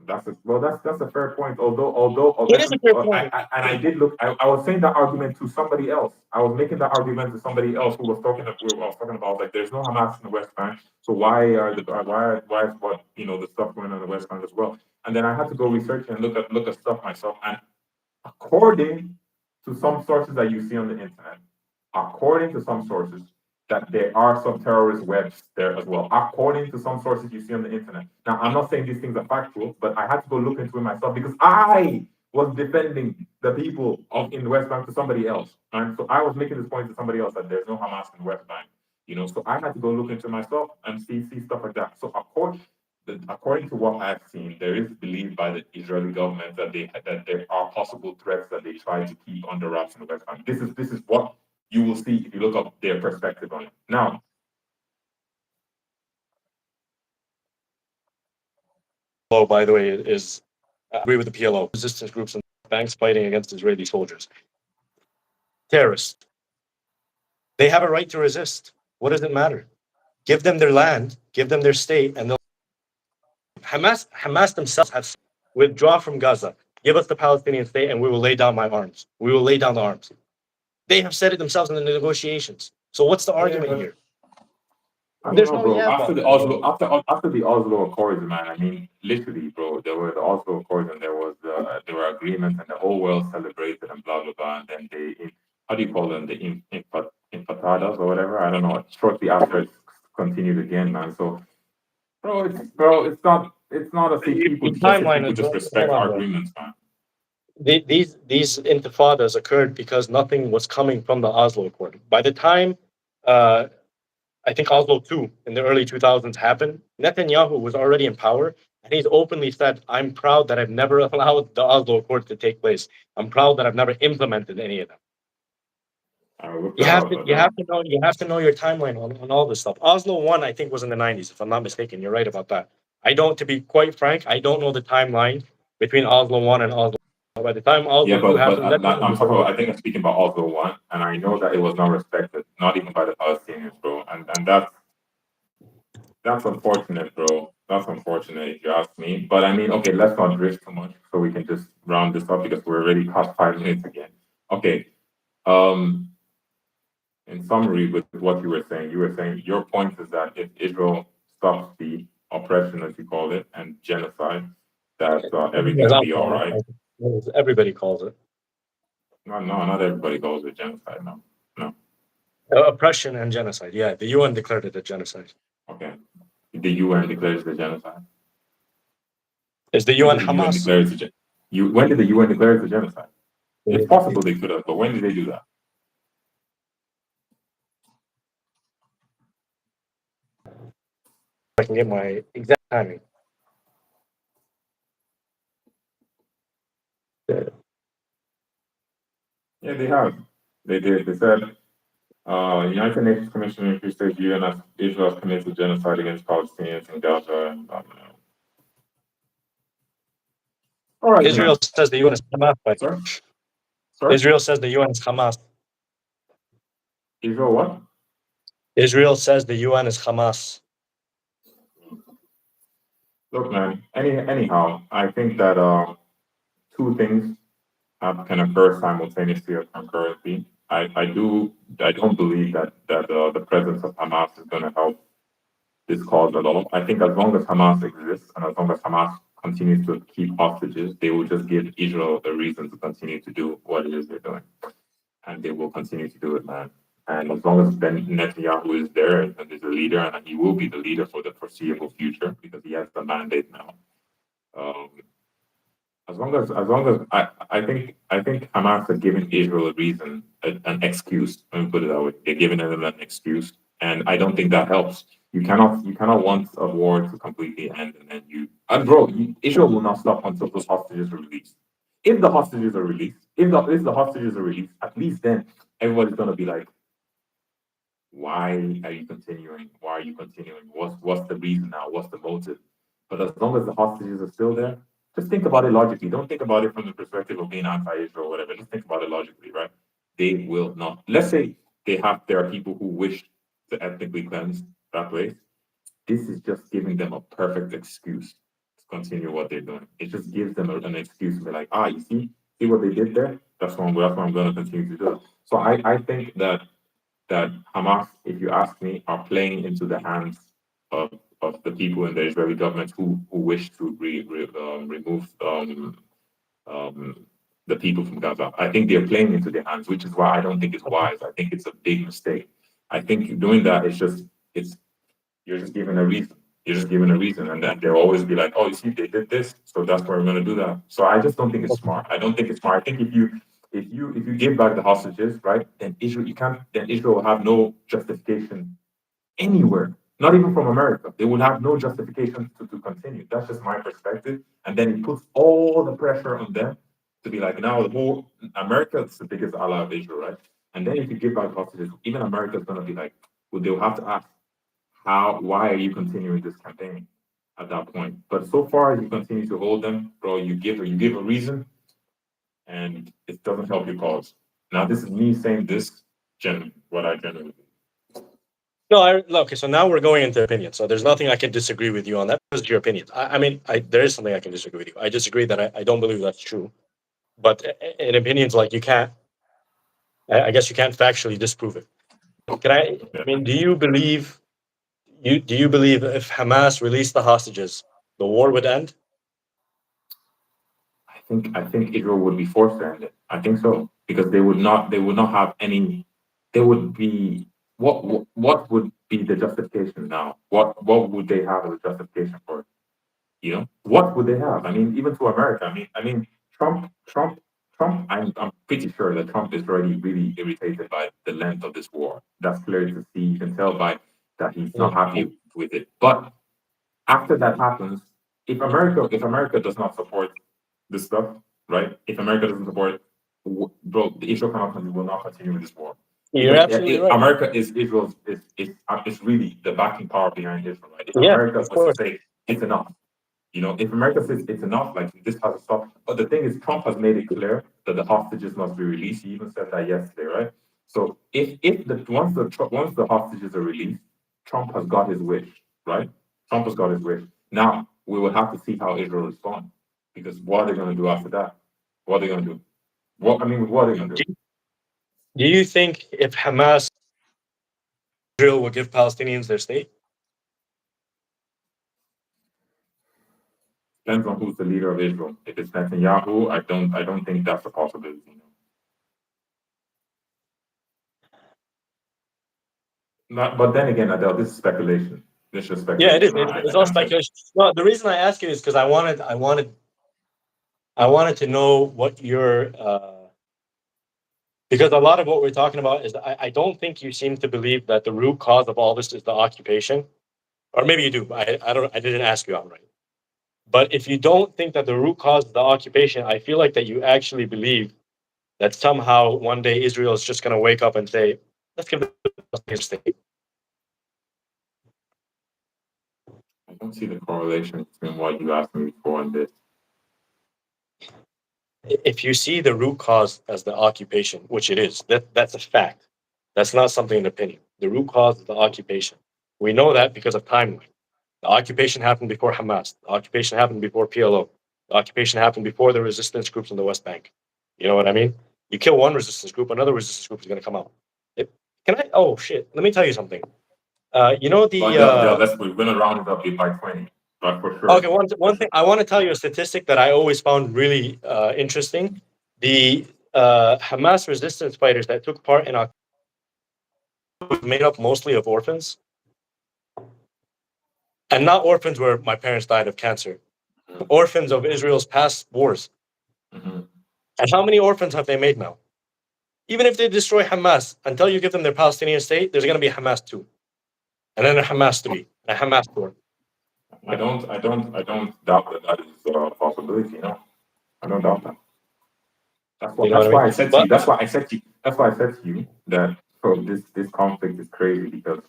That's a fair point. Although It is a fair point. I did look. I was saying that argument to somebody else. I was making that argument to somebody else who was talking. I was talking about like there's no Hamas in the West Bank. So why is what the stuff going on in the West Bank as well? And then I had to go research and look at stuff myself. And according to some sources that you see on the internet, according to some sources, that there are some terrorist webs there as well, according to some sources you see on the internet. Now, I'm not saying these things are factual, but I had to go look into it myself because I was defending the people in the West Bank to somebody else. And so I was making this point to somebody else that there's no Hamas in the West Bank. So I had to go look into myself and see stuff like that. So according to what I've seen, there is believed by the Israeli government that there are possible threats that they try to keep under wraps in the West Bank. This is what you will see if you look up their perspective on it. Now, PLO, by the way, is I agree with the PLO resistance groups and banks fighting against Israeli soldiers. terrorists. They have a right to resist. What does it matter? Give them their land, give them their state, and they'll. Hamas themselves have withdraw from Gaza. Give us the Palestinian state, and we will lay down my arms. We will lay down the arms. They have said it themselves in the negotiations. So what's the argument here? I don't There's know, no bro. yeah, After but the after the Oslo Accords, man. I mean, literally, bro. There were the Oslo Accords, and there were agreements, and the whole world celebrated, and blah blah blah. And then how do you call them, the infatadas or whatever? I don't know. Shortly after, it continued again, man. So, it's not as if the people timeline is just hold respect on, our bro. agreements, man. These intifadas occurred because nothing was coming from the Oslo Accord. By the time uh, I think Oslo 2 in the early 2000s happened, Netanyahu was already in power, and he's openly said, I'm proud that I've never allowed the Oslo Accord to take place. I'm proud that I've never implemented any of them. I will look You that have up, to but you have to know you have to know your timeline on all this stuff. Oslo 1, I think, was in the 90s, if I'm not mistaken. You're right about that. I don't, to be quite frank, I don't know the timeline between Oslo 1 and Oslo. By the time yeah, Oslo 2 but happened, Netanyahu I'm was talking already about. I think I'm speaking about Oslo one, and I know that it was not respected, not even by the Palestinians, bro. And that's unfortunate, bro. That's unfortunate if you ask me. But I mean, okay, let's not drift too much, so we can just round this up because we're already past 5 minutes again. Okay. Um, in summary, with what you were saying your point is that if Israel stops the oppression, as you call it, and genocide, that everything will be all right. everybody calls it No, no, not everybody calls it genocide. No, no. oppression and genocide. Yeah, the UN declared it a genocide. Okay. The UN declares the genocide. Is the When UN did the UN Hamas? declare it? When did the UN declare it a genocide? It's possible they could have, but when did they do that? I can get my exact timing. Yeah, they have. They did. They said, United Nations Commission increased the UN as Israel has committed genocide against Palestinians in Gaza and all right, Israel man. says the UN is Hamas. Sorry? Sorry? Israel says the UN is Hamas. Israel what? Israel says the UN is Hamas. Look, man. Anyhow, I think that two things can occur simultaneously or concurrently. I don't believe that the presence of Hamas is going to help this cause at all. I think as long as Hamas exists and as long as Hamas continues to keep hostages, they will just give Israel a reason to continue to do what it is they're doing, and they will continue to do it, man. And as long as Ben Netanyahu is there and is a leader, and he will be the leader for the foreseeable future because he has the mandate now. Um, as long as I think Hamas are giving Israel a reason, an excuse. Let me put it that way. They're giving them an excuse, and I don't think that helps. You cannot want a war to completely end, and then Israel will not stop until those hostages are released. If the hostages are released, if the hostages are released, at least then everybody's gonna be like, why are you continuing? Why are you continuing? What's the reason now? What's the motive? But as long as the hostages are still there, just think about it logically. Don't think about it from the perspective of being anti-Israel or whatever. Just think about it logically, right? They will not. Let's say there are people who wish to ethnically cleanse that place. This is just giving them a perfect excuse to continue what they're doing. It just gives them an excuse to be like, you see what they did there? That's what I'm going to continue to do. So I think that Hamas, if you ask me, are playing into the hands of the people in the Israeli government who wish to remove the people from Gaza. I think they're playing into their hands, which is why I don't think it's wise. I think it's a big mistake. I think doing that is it's you're just giving a reason. You're just giving a reason, and then they'll always be like, "Oh, you see, they did this, so that's why we're going to do that." So I just don't think it's smart. I don't think it's smart. I think if you give back the hostages, right, then Israel will have no justification anywhere, not even from America. They will have no justification to continue. That's just my perspective. And then it puts all the pressure on them to be like, now the whole America is the biggest ally of Israel, right? And then if you give back hostages, even America is going to be like, well, they'll have to ask, why are you continuing this campaign at that point? But so far, as you continue to hold them, bro, you give a reason, and it doesn't help your cause. Now, this is me saying this, what I generally believe. No, okay. So now we're going into opinion. So there's nothing I can disagree with you on that. Because your opinion. I mean, there is something I can disagree with you. I disagree that I don't believe that's true. But in opinions, like you can't. I guess you can't factually disprove it. Can I? I mean, do you believe? Do you believe if Hamas released the hostages, the war would end? I think Israel would be forced to end it. I think so because they would not have any. They would be what would be the justification now? What would they have as a justification for it? You know, what would they have? I mean, even to America. I mean, Trump. I'm pretty sure that Trump is already really irritated by the length of this war. That's clear to see. You can tell by that he's not happy with it. But after that happens, if America does not support this stuff, right? If America doesn't support, bro, the Israel will not continue with this war You're because absolutely right. America is Israel's is really the backing power behind Israel, right? If Yeah, America of was to course. say it's enough, if America says it's enough, like this has to stop. But the thing is, Trump has made it clear that the hostages must be released. He even said that yesterday, right? So once the hostages are released, Trump has got his wish, right? Trump has got his wish. Now we will have to see how Israel responds because what are they going to do after that? What are they going to do? What are they going to do? Do you think if Hamas, Israel will give Palestinians their state? Depends on who's the leader of Israel. If it's Netanyahu, I don't think that's a possibility. But then again, Adele, this is speculation. This is just Yeah, it is. speculation. It's all speculation. No, the reason I ask you is because I wanted to know what your because a lot of what we're talking about is I don't think you seem to believe that the root cause of all this is the occupation, or maybe you do. I didn't ask you outright. But if you don't think that the root cause is the occupation, I feel like that you actually believe that somehow one day Israel is just going to wake up and say, "Let's give the Palestinians a state." I don't see the correlation between what you asked me before and this. If you see the root cause as the occupation, which it is, that's a fact. That's not something in opinion. The root cause is the occupation. We know that because of timeline. The occupation happened before Hamas. The occupation happened before PLO. The occupation happened before the resistance groups in the West Bank. You know what I mean? You kill one resistance group, another resistance group is going to come out. Can I? Oh shit! Let me tell you something. You know the. We're going to round it up by 20, but for sure. Okay, one thing I want to tell you a statistic that I always found really interesting. The Hamas resistance fighters that took part in October was made up mostly of orphans, and not orphans where my parents died of cancer. Orphans of Israel's past wars. Mhm. And how many orphans have they made now? Even if they destroy Hamas, until you give them their Palestinian state, there's going to be a Hamas 2, and then a Hamas 3, and a Hamas 4. I don't doubt that is a possibility. I don't doubt that. That's You know what I why mean? I said to But you. That's why I said to you. That's why I said to you that this conflict is crazy because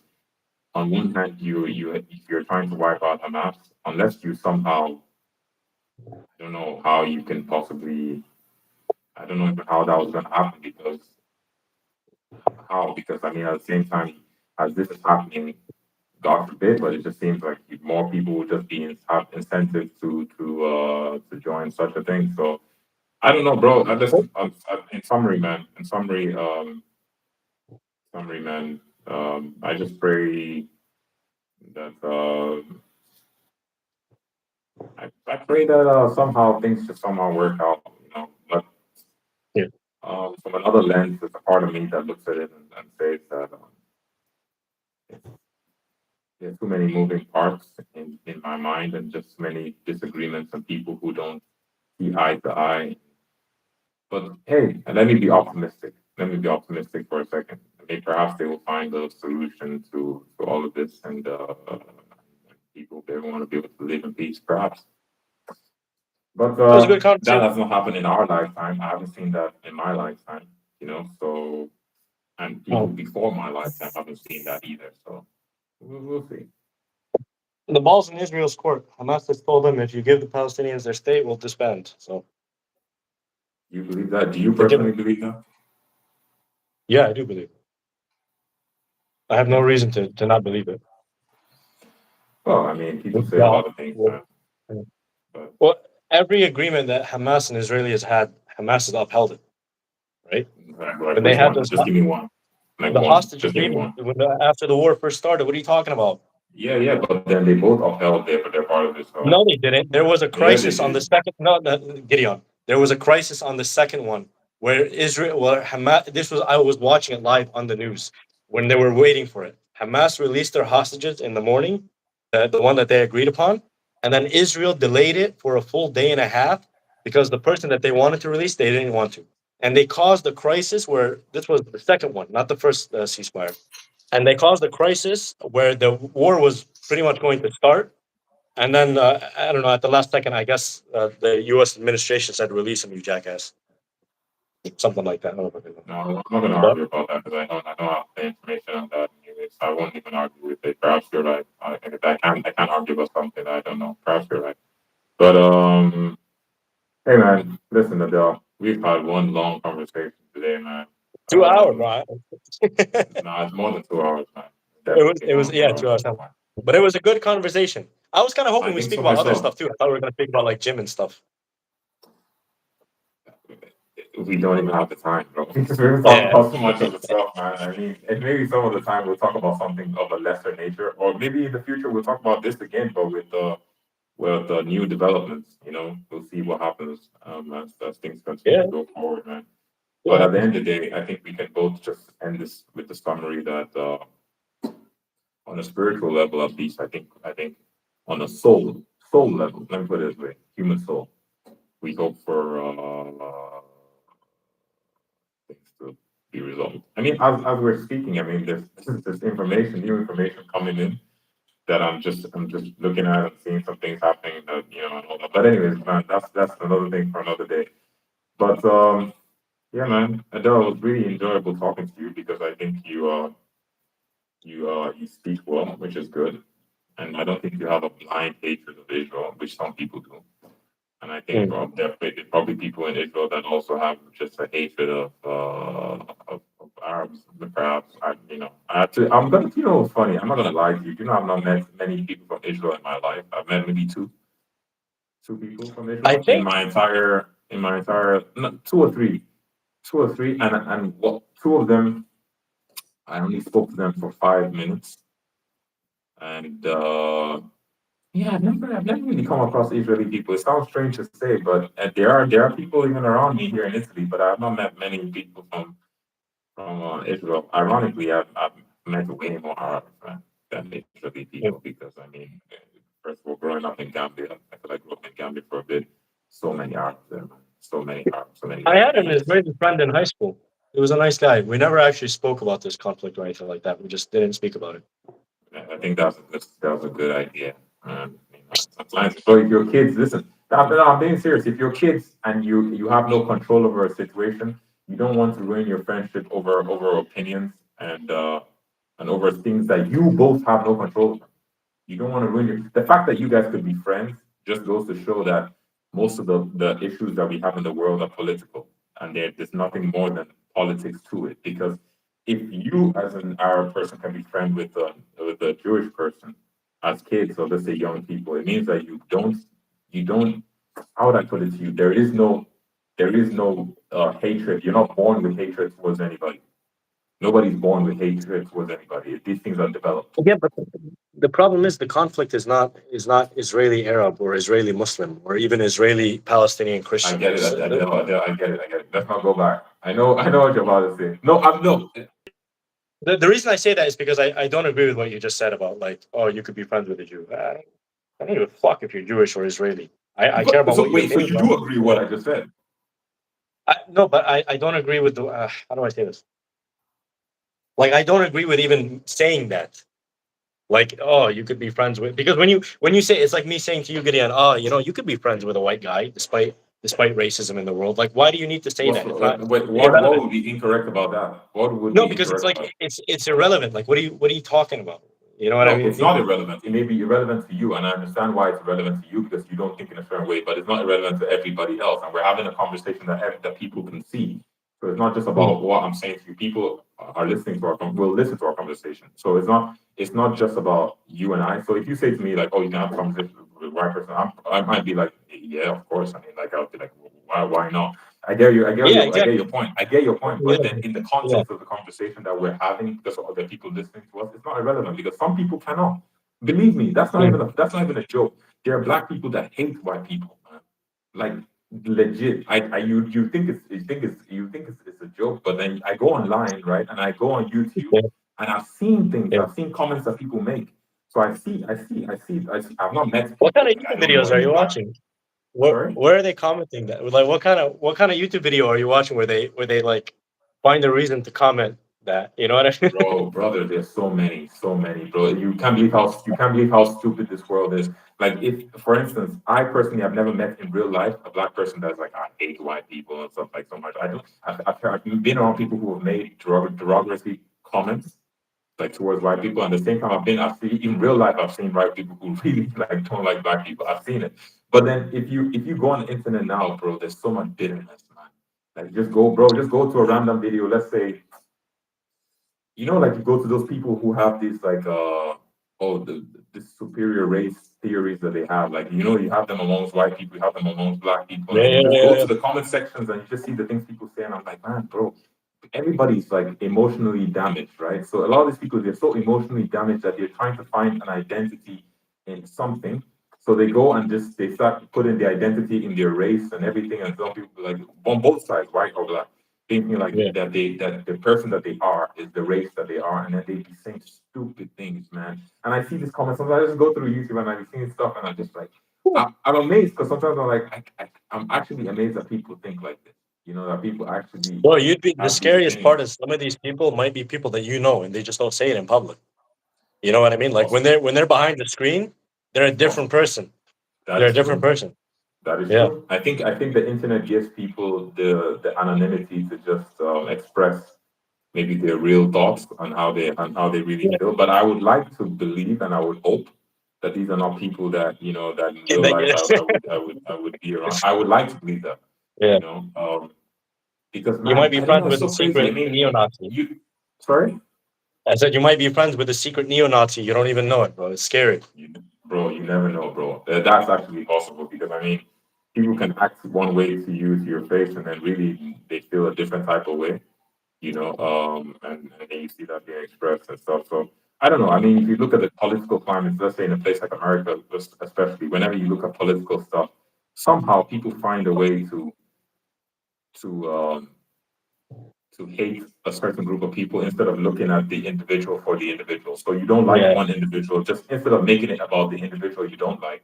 on one hand you're trying to wipe out Hamas unless you somehow I don't know how you can possibly I don't know even how that was going to happen because I mean at the same time as this is happening, God forbid, but it just seems like more people would just have incentive to join such a thing. So I don't know, bro. In summary, man. Man. I just pray that I pray that somehow things just somehow work out. But yeah. from another lens, there's a part of me that looks at it and says that there's too many moving parts in my mind and just many disagreements and people who don't see eye to eye. But hey, let me be optimistic. Let me be optimistic for a second. Maybe perhaps they will find a solution to all of this, and people they want to be able to live in peace, perhaps. But That was a good that conversation. has not happened in our lifetime. I haven't seen that in my lifetime. So and people before my lifetime haven't seen that either. So we'll see. The ball's in Israel's court. Hamas has told them if you give the Palestinians their state, we'll disband. So You believe that? Do you they're giving. personally believe that? Yeah, I do believe it. I have no reason to not believe it. Well, I mean, people say a Yeah. lot of things, man. But Well, every agreement that Hamas and Israeli has had, Hamas has upheld it, right? like When they which had one? those Just give me one. Like the one. hostage Just give me agreement one. after the war first started, what are you talking about? Yeah, but then they both upheld their part of this. No, they didn't. There was a Yeah, they crisis on the did. second. No, Gideon. There was a crisis on the second one where Hamas. This was I was watching it live on the news when they were waiting for it. Hamas released their hostages in the morning, the one that they agreed upon, and then Israel delayed it for a full day and a half because the person that they wanted to release they didn't want to, and they caused a crisis where this was the second one, not the first ceasefire, and they caused a crisis where the war was pretty much going to start and then I don't know. At the last second, I guess the U.S. administration said, "Release him, you jackass," something like that. I don't know. No, I'm not going to But argue about that because I don't have the information on that. Anyways, I won't even argue with it. Perhaps you're right. I can't argue about something that I don't know. Perhaps you're right. But hey man, listen, Adele, we've had one long conversation today, man. 2 hours, right? No, it's more than 2 hours, man. It Definitely more was than yeah 2 hours. 2 hours. But it was a good conversation. I was kind of I hoping we think speak so about other myself. stuff too. I thought we were going to speak about like gym and stuff. We don't even have the time, bro. Because we're talking Yeah. about so much of the stuff, man. I mean, and maybe some of the time we'll talk about something of a lesser nature, or maybe in the future we'll talk about this again, but with the new developments. We'll see what happens as things continue Yeah. to go forward, man. Yeah. But at the end of the day, I think we can both just end this with the summary that on a spiritual level, at least, I think on a soul level, let me put it this way, human soul, we hope for things to be resolved. I mean, as we're speaking, I mean, there's new information coming in that I'm just looking at and seeing some things happening that and all that. But anyways, man, that's another thing for another day. But yeah, man, Adele, it was really enjoyable talking to you because I think you speak well, which is good, and I don't think you have a blind hatred of Israel, which some people do. And I think Mm. there's probably people in Israel that also have just a hatred of Arabs, perhaps. I'm gonna, what's funny? I'm not gonna lie to you. I've not met many people from Israel in my life. I've met maybe two people from I Israel think in my entire no, two or three, and what two of them I only spoke to them for 5 minutes, and yeah, I've never really come across Israeli people. It sounds strange to say, but there are people even around me here in Italy, but I've not met many people from Israel. Ironically, I've met way more Arabs than Israeli people because I mean, first of all, growing up in Gambia, I feel like I grew up in Gambia for a bit. So many Arabs there, man. So many Arabs, so many I had an Lebanese. Israeli friend in high school. He was a nice guy. We never actually spoke about this conflict or anything like that. We just didn't speak about it. I think that was a good idea. Sometimes, so if your kids listen, I'm being serious. If your kids and you have no control over a situation, you don't want to ruin your friendship over opinions and over things that you both have no control over. You don't want to ruin the fact that you guys could be friends just goes to show that most of the issues that we have in the world are political, and there's nothing more than politics to it. Because if you, as an Arab person, can be friends with a Jewish person as kids, or let's say young people, it means that you don't. How would I put it to you? There is no hatred. You're not born with hatred towards anybody. Nobody's born with hatred towards anybody. These things are developed. Yeah, but the problem is the conflict is not Israeli Arab or Israeli Muslim or even Israeli Palestinian I Christian. get it. I get it. Let's not go back. I know what you're about to say. No, I'm no. The reason I say that is because I don't agree with what you just said about like, oh, you could be friends with a Jew. I don't give a fuck if you're Jewish or Israeli. I care about So what your wait, so opinions you are. do agree with what I just said? No, but I don't agree with the how do I say this? Like I don't agree with even saying that. Like, oh, you could be friends with because when you say it's like me saying to you, Gideon, oh, you could be friends with a white guy despite racism in the world. Like, why do you need to say What's that? It's not what irrelevant. would be incorrect about that? What would No, be because it's incorrect like about it? it's irrelevant. Like, what are you talking about? You know what I No, it's mean? not irrelevant. It may be irrelevant to you, and I understand why it's irrelevant to you because you don't think in a certain way. But it's not irrelevant to everybody else, and we're having a conversation that people can see. So it's not just about what I'm saying to you. People are listening to will listen to our conversation. So it's not just about you and I. So if you say to me like, oh, you can have a conversation with a white person, I might be like, yeah, of course. I mean, like I'll be like, why not? Yeah, I get exactly. your point. I get your point. Yeah, But then in the yeah, context of the conversation that we're having, because of other people listening to us, it's not irrelevant because some people cannot. Believe me, that's not even a joke. There are black people that hate white people, man. Like legit. You think it's a joke, but then I go online, right? And I go on YouTube yeah. and I've seen things, Yeah. I've seen comments that people make. So I see. I've not met What kind people. of Like, I YouTube don't know videos are any you black. watching? Where are they commenting that? Like, what kind of YouTube video are you watching where they like find a reason to comment that? You know what I mean? Bro, brother, there's so many, bro. You can't believe how stupid this world is. Like, if, for instance, I personally have never met in real life a black person that's like, I hate white people and stuff like so much. I don't. I've been around people who have made derogatory comments like towards white people. And at the same time, I've seen in real life, I've seen white people who really like don't like black people. I've seen it. But then if you go on the internet now, bro, there's so much bitterness, man. Like just go to a random video. Let's say like you go to those people who have these like this superior race theories that they have. Like you have them amongst white people, you have them amongst black people, and Yeah, then you yeah, just yeah, go yeah. to the comment sections and you just see the things people say, and I'm like, man, bro, everybody's like emotionally damaged, right? So a lot of these people they're so emotionally damaged that they're trying to find an identity in something. So they go and they start putting the identity in their race and everything, and some people like on both sides, white or black thinking like Yeah. that the person that they are is the race that they are, and then they be saying stupid things, man. And I see these comments. Sometimes I just go through YouTube and I be seeing stuff, and I'm just like, I'm amazed because sometimes I'm like, I'm actually amazed that people think like this. That people actually Well, you'd be the have these scariest things. part is some of these people might be people that you know and they just don't say it in public. You know what I mean? Like when Awesome. they're behind the screen, they're a different Awesome. person. That They're a is different true. person. That is Yeah. true. I think the internet gives people the anonymity to just express maybe their real thoughts on how they really Yeah. feel. But I would like to believe and I would hope that these are not people that that in real life I would be around. I would like to believe that, Yeah. because You might man, be I don't know, friends it's with a so crazy. I secret mean, neo-Nazi. you sorry, I said you might be friends with a secret neo-Nazi. You don't even know it, bro. It's scary. bro, you never know, bro. That's actually possible because I mean, people can act one way to your face, and then really they feel a different type of way. And then you see that being expressed and stuff. So I don't know. I mean, if you look at the political climate, let's say in a place like America, especially, whenever you look at political stuff, somehow people find a way to um, to hate a certain group of people instead of looking at the individual for the individual. So you don't like Yeah. one individual, just instead of making it about the individual you don't like,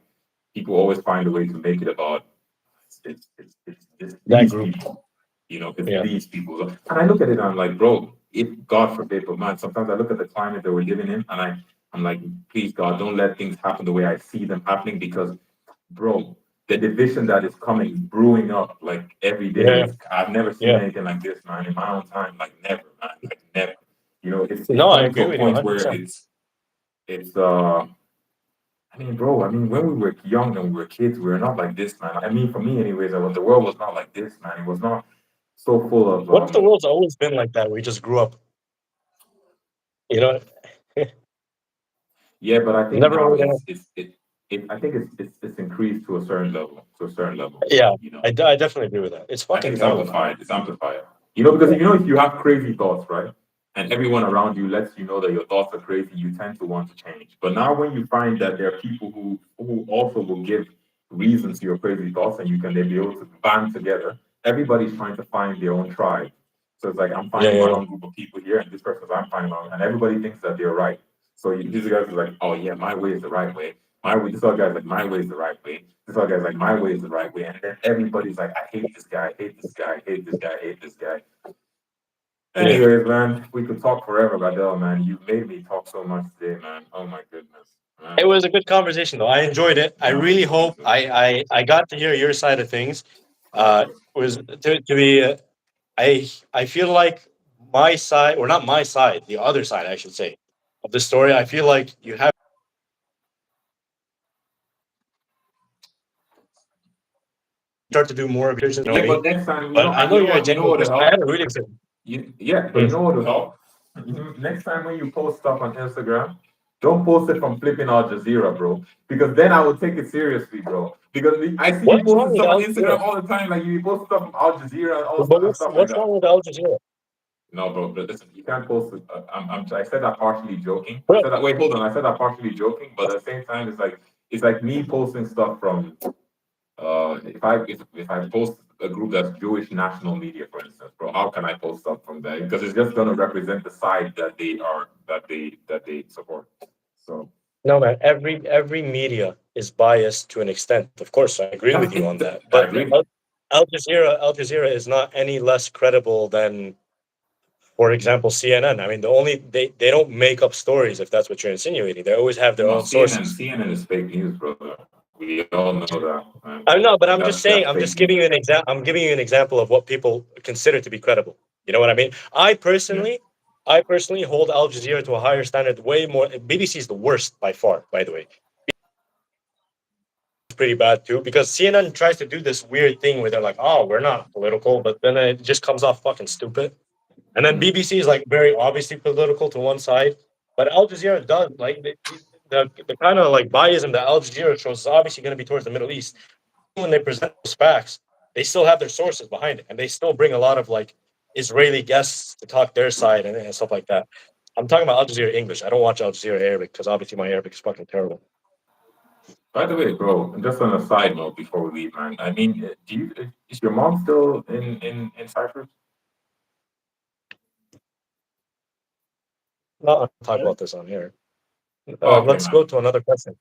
people always find a way to make it about it's That these group. people. It's Yeah. these people. And I look at it and I'm like, bro, if God forbid, but man, sometimes I look at the climate that we're living in and I'm like, please God, don't let things happen the way I see them happening because, bro, the division that is coming, brewing up like every day. Yeah. I've never seen Yeah. anything like this, man. In my own time, like never, man, like never. It's No, I coming to agree a with you point where 100%. it's I mean, bro, I mean, when we were young and we were kids, we were not like this, man. I mean, for me, anyways, the world was not like this, man. It was not so full of What if the world's always been like that? We just grew up, you know, yeah, but I think never now really. I think it's increased to a certain level, Yeah, you know. I definitely agree with that. It's I think fucking it's dumb, man. amplified. It's amplified. Because if you have crazy thoughts, right, and everyone around you lets you know that your thoughts are crazy, you tend to want to change. But now, when you find that there are people who also will give reasons to your crazy thoughts, and they'll be able to band together, everybody's trying to find their own tribe. So it's like I'm Yeah, finding yeah, my yeah. own group of people here, and this person's I'm finding my own, and everybody thinks that they're right. So these guys are like, oh yeah, my way is the right way. My way. This other guy's like, my way is the right way. This other guy's like, my way is the right way. And then everybody's like, I hate this guy, I hate this guy, I hate this guy, I hate this guy. Yeah. Anyways, man, we could talk forever, Badel, man. You made me talk so much today, man. Oh my goodness, It man. was a good conversation, though. I enjoyed it. I Yeah, really me too, me hope too. I got to hear your side of things. Likewise. Was to be I feel like my side, or not my side, the other side, I should say, of the story. I feel like you have start to do more research. Yeah, but next time, But I know you know you're a what, you know genuine what person. will I help? had a really good. Yeah, but you know what will help? Next time when you post stuff on Instagram, don't post it from flipping Al Jazeera, bro. Because then I would take it seriously, bro. Because I see you What's wrong posting with stuff on Al Jazeera? Instagram all the time, like you post stuff from Al Jazeera and all But and stuff like what's that. wrong with Al Jazeera? No, bro, but listen, you can't post it. I said that partially joking. I Bro. said that. Wait, hold on. I said that partially joking, but at the same time, it's like me posting stuff from. If I post a group that's Jewish national media, for instance, bro, how can I post stuff from there? Because it's just gonna represent the side that they support. So No, man. Every media is biased to an extent. Of course, I agree with you on that. I But agree. Al Jazeera is not any less credible than, for example, CNN. I mean, they don't make up stories if that's what you're insinuating. They always have their No, own sources. CNN is fake news, brother. We all know that. Man. I know, but I'm just That's saying. I'm fake just giving news. you an example. I'm giving you an example of what people consider to be credible. You know what I mean? I personally hold Al Jazeera to a higher standard. Way more. BBC is the worst by far. By the way, it's pretty bad too because CNN tries to do this weird thing where they're like, "Oh, we're not political," but then it just comes off fucking stupid. And then BBC is like very obviously political to one side, but Al Jazeera does like the kind of like biasm that Al Jazeera shows is obviously going to be towards the Middle East. When they present those facts, they still have their sources behind it, and they still bring a lot of like Israeli guests to talk their side and stuff like that. I'm talking about Al Jazeera English. I don't watch Al Jazeera Arabic because obviously my Arabic is fucking terrible. By the way, bro, just on a side note before we leave, man. I mean, is your mom still in Cyprus? Not talk about this on here. Okay, Let's man. go to another question.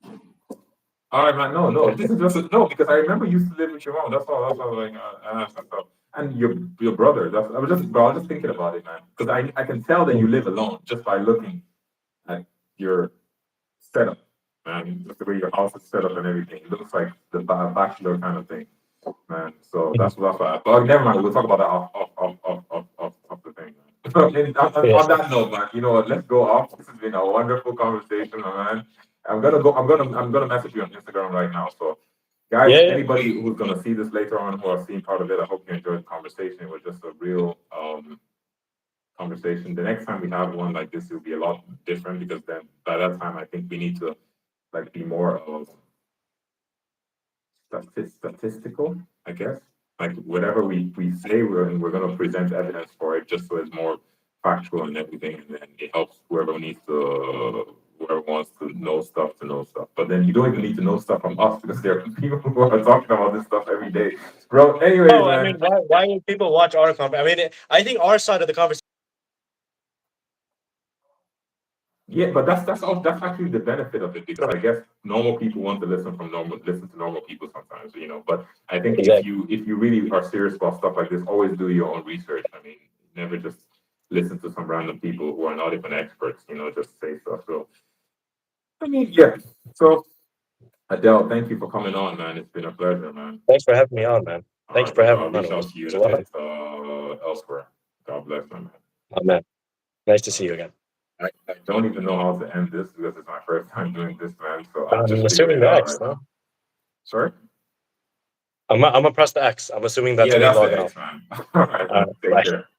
All right, man. No. This is just no because I remember you used to live with your mom. That's all. That's all. Like, and stuff. And your brother. I was just thinking about it, man. Because I can tell that you live alone just by looking at your setup, man. Just the way your house is set up and everything. It looks like the bachelor kind of thing, man. So that's why. But never mind. We'll talk about that off the thing. And on that note, man, you know what? Let's go off. This has been a wonderful conversation, my man. I'm gonna message you on Instagram right now. So, guys, Yeah. anybody who's gonna see this later on who are seeing part of it, I hope you enjoyed the conversation. It was just a real conversation. The next time we have one like this, it'll be a lot different because then by that time I think we need to like be more of statistical, I guess. Like whatever we say, we're gonna present evidence for it just so it's more factual and everything, and then it helps whoever wants to know stuff. But then you don't even need to know stuff from us because there are people who are talking about this stuff every day, bro. Anyways, Oh, I man. mean, why would people watch our conversation? I mean, I think our side of the conversation. Yeah, but that's actually the benefit of it because I guess normal people want to listen to normal people sometimes, you know. But I think Exactly. if you really are serious about stuff like this, always do your own research. I mean, never just listen to some random people who are not even experts, you know, just say stuff. So I mean, yeah. So Adele, thank you for coming on, man. It's been a pleasure, man. Thanks for having me on, man. All Thank you right, for brother. having I'll me on. reach It out was, to you it in was a a lot. bit elsewhere. God bless, my man. Oh, man. Nice to see you again. I don't even know how to end this because it's my first time doing this, man. So I'm I'm just figuring assuming it the out X, right no? now. Sorry? I'm gonna press the X. I'm assuming that's Yeah, me that's logging the off. X, man. All right, man. Take Bye. care.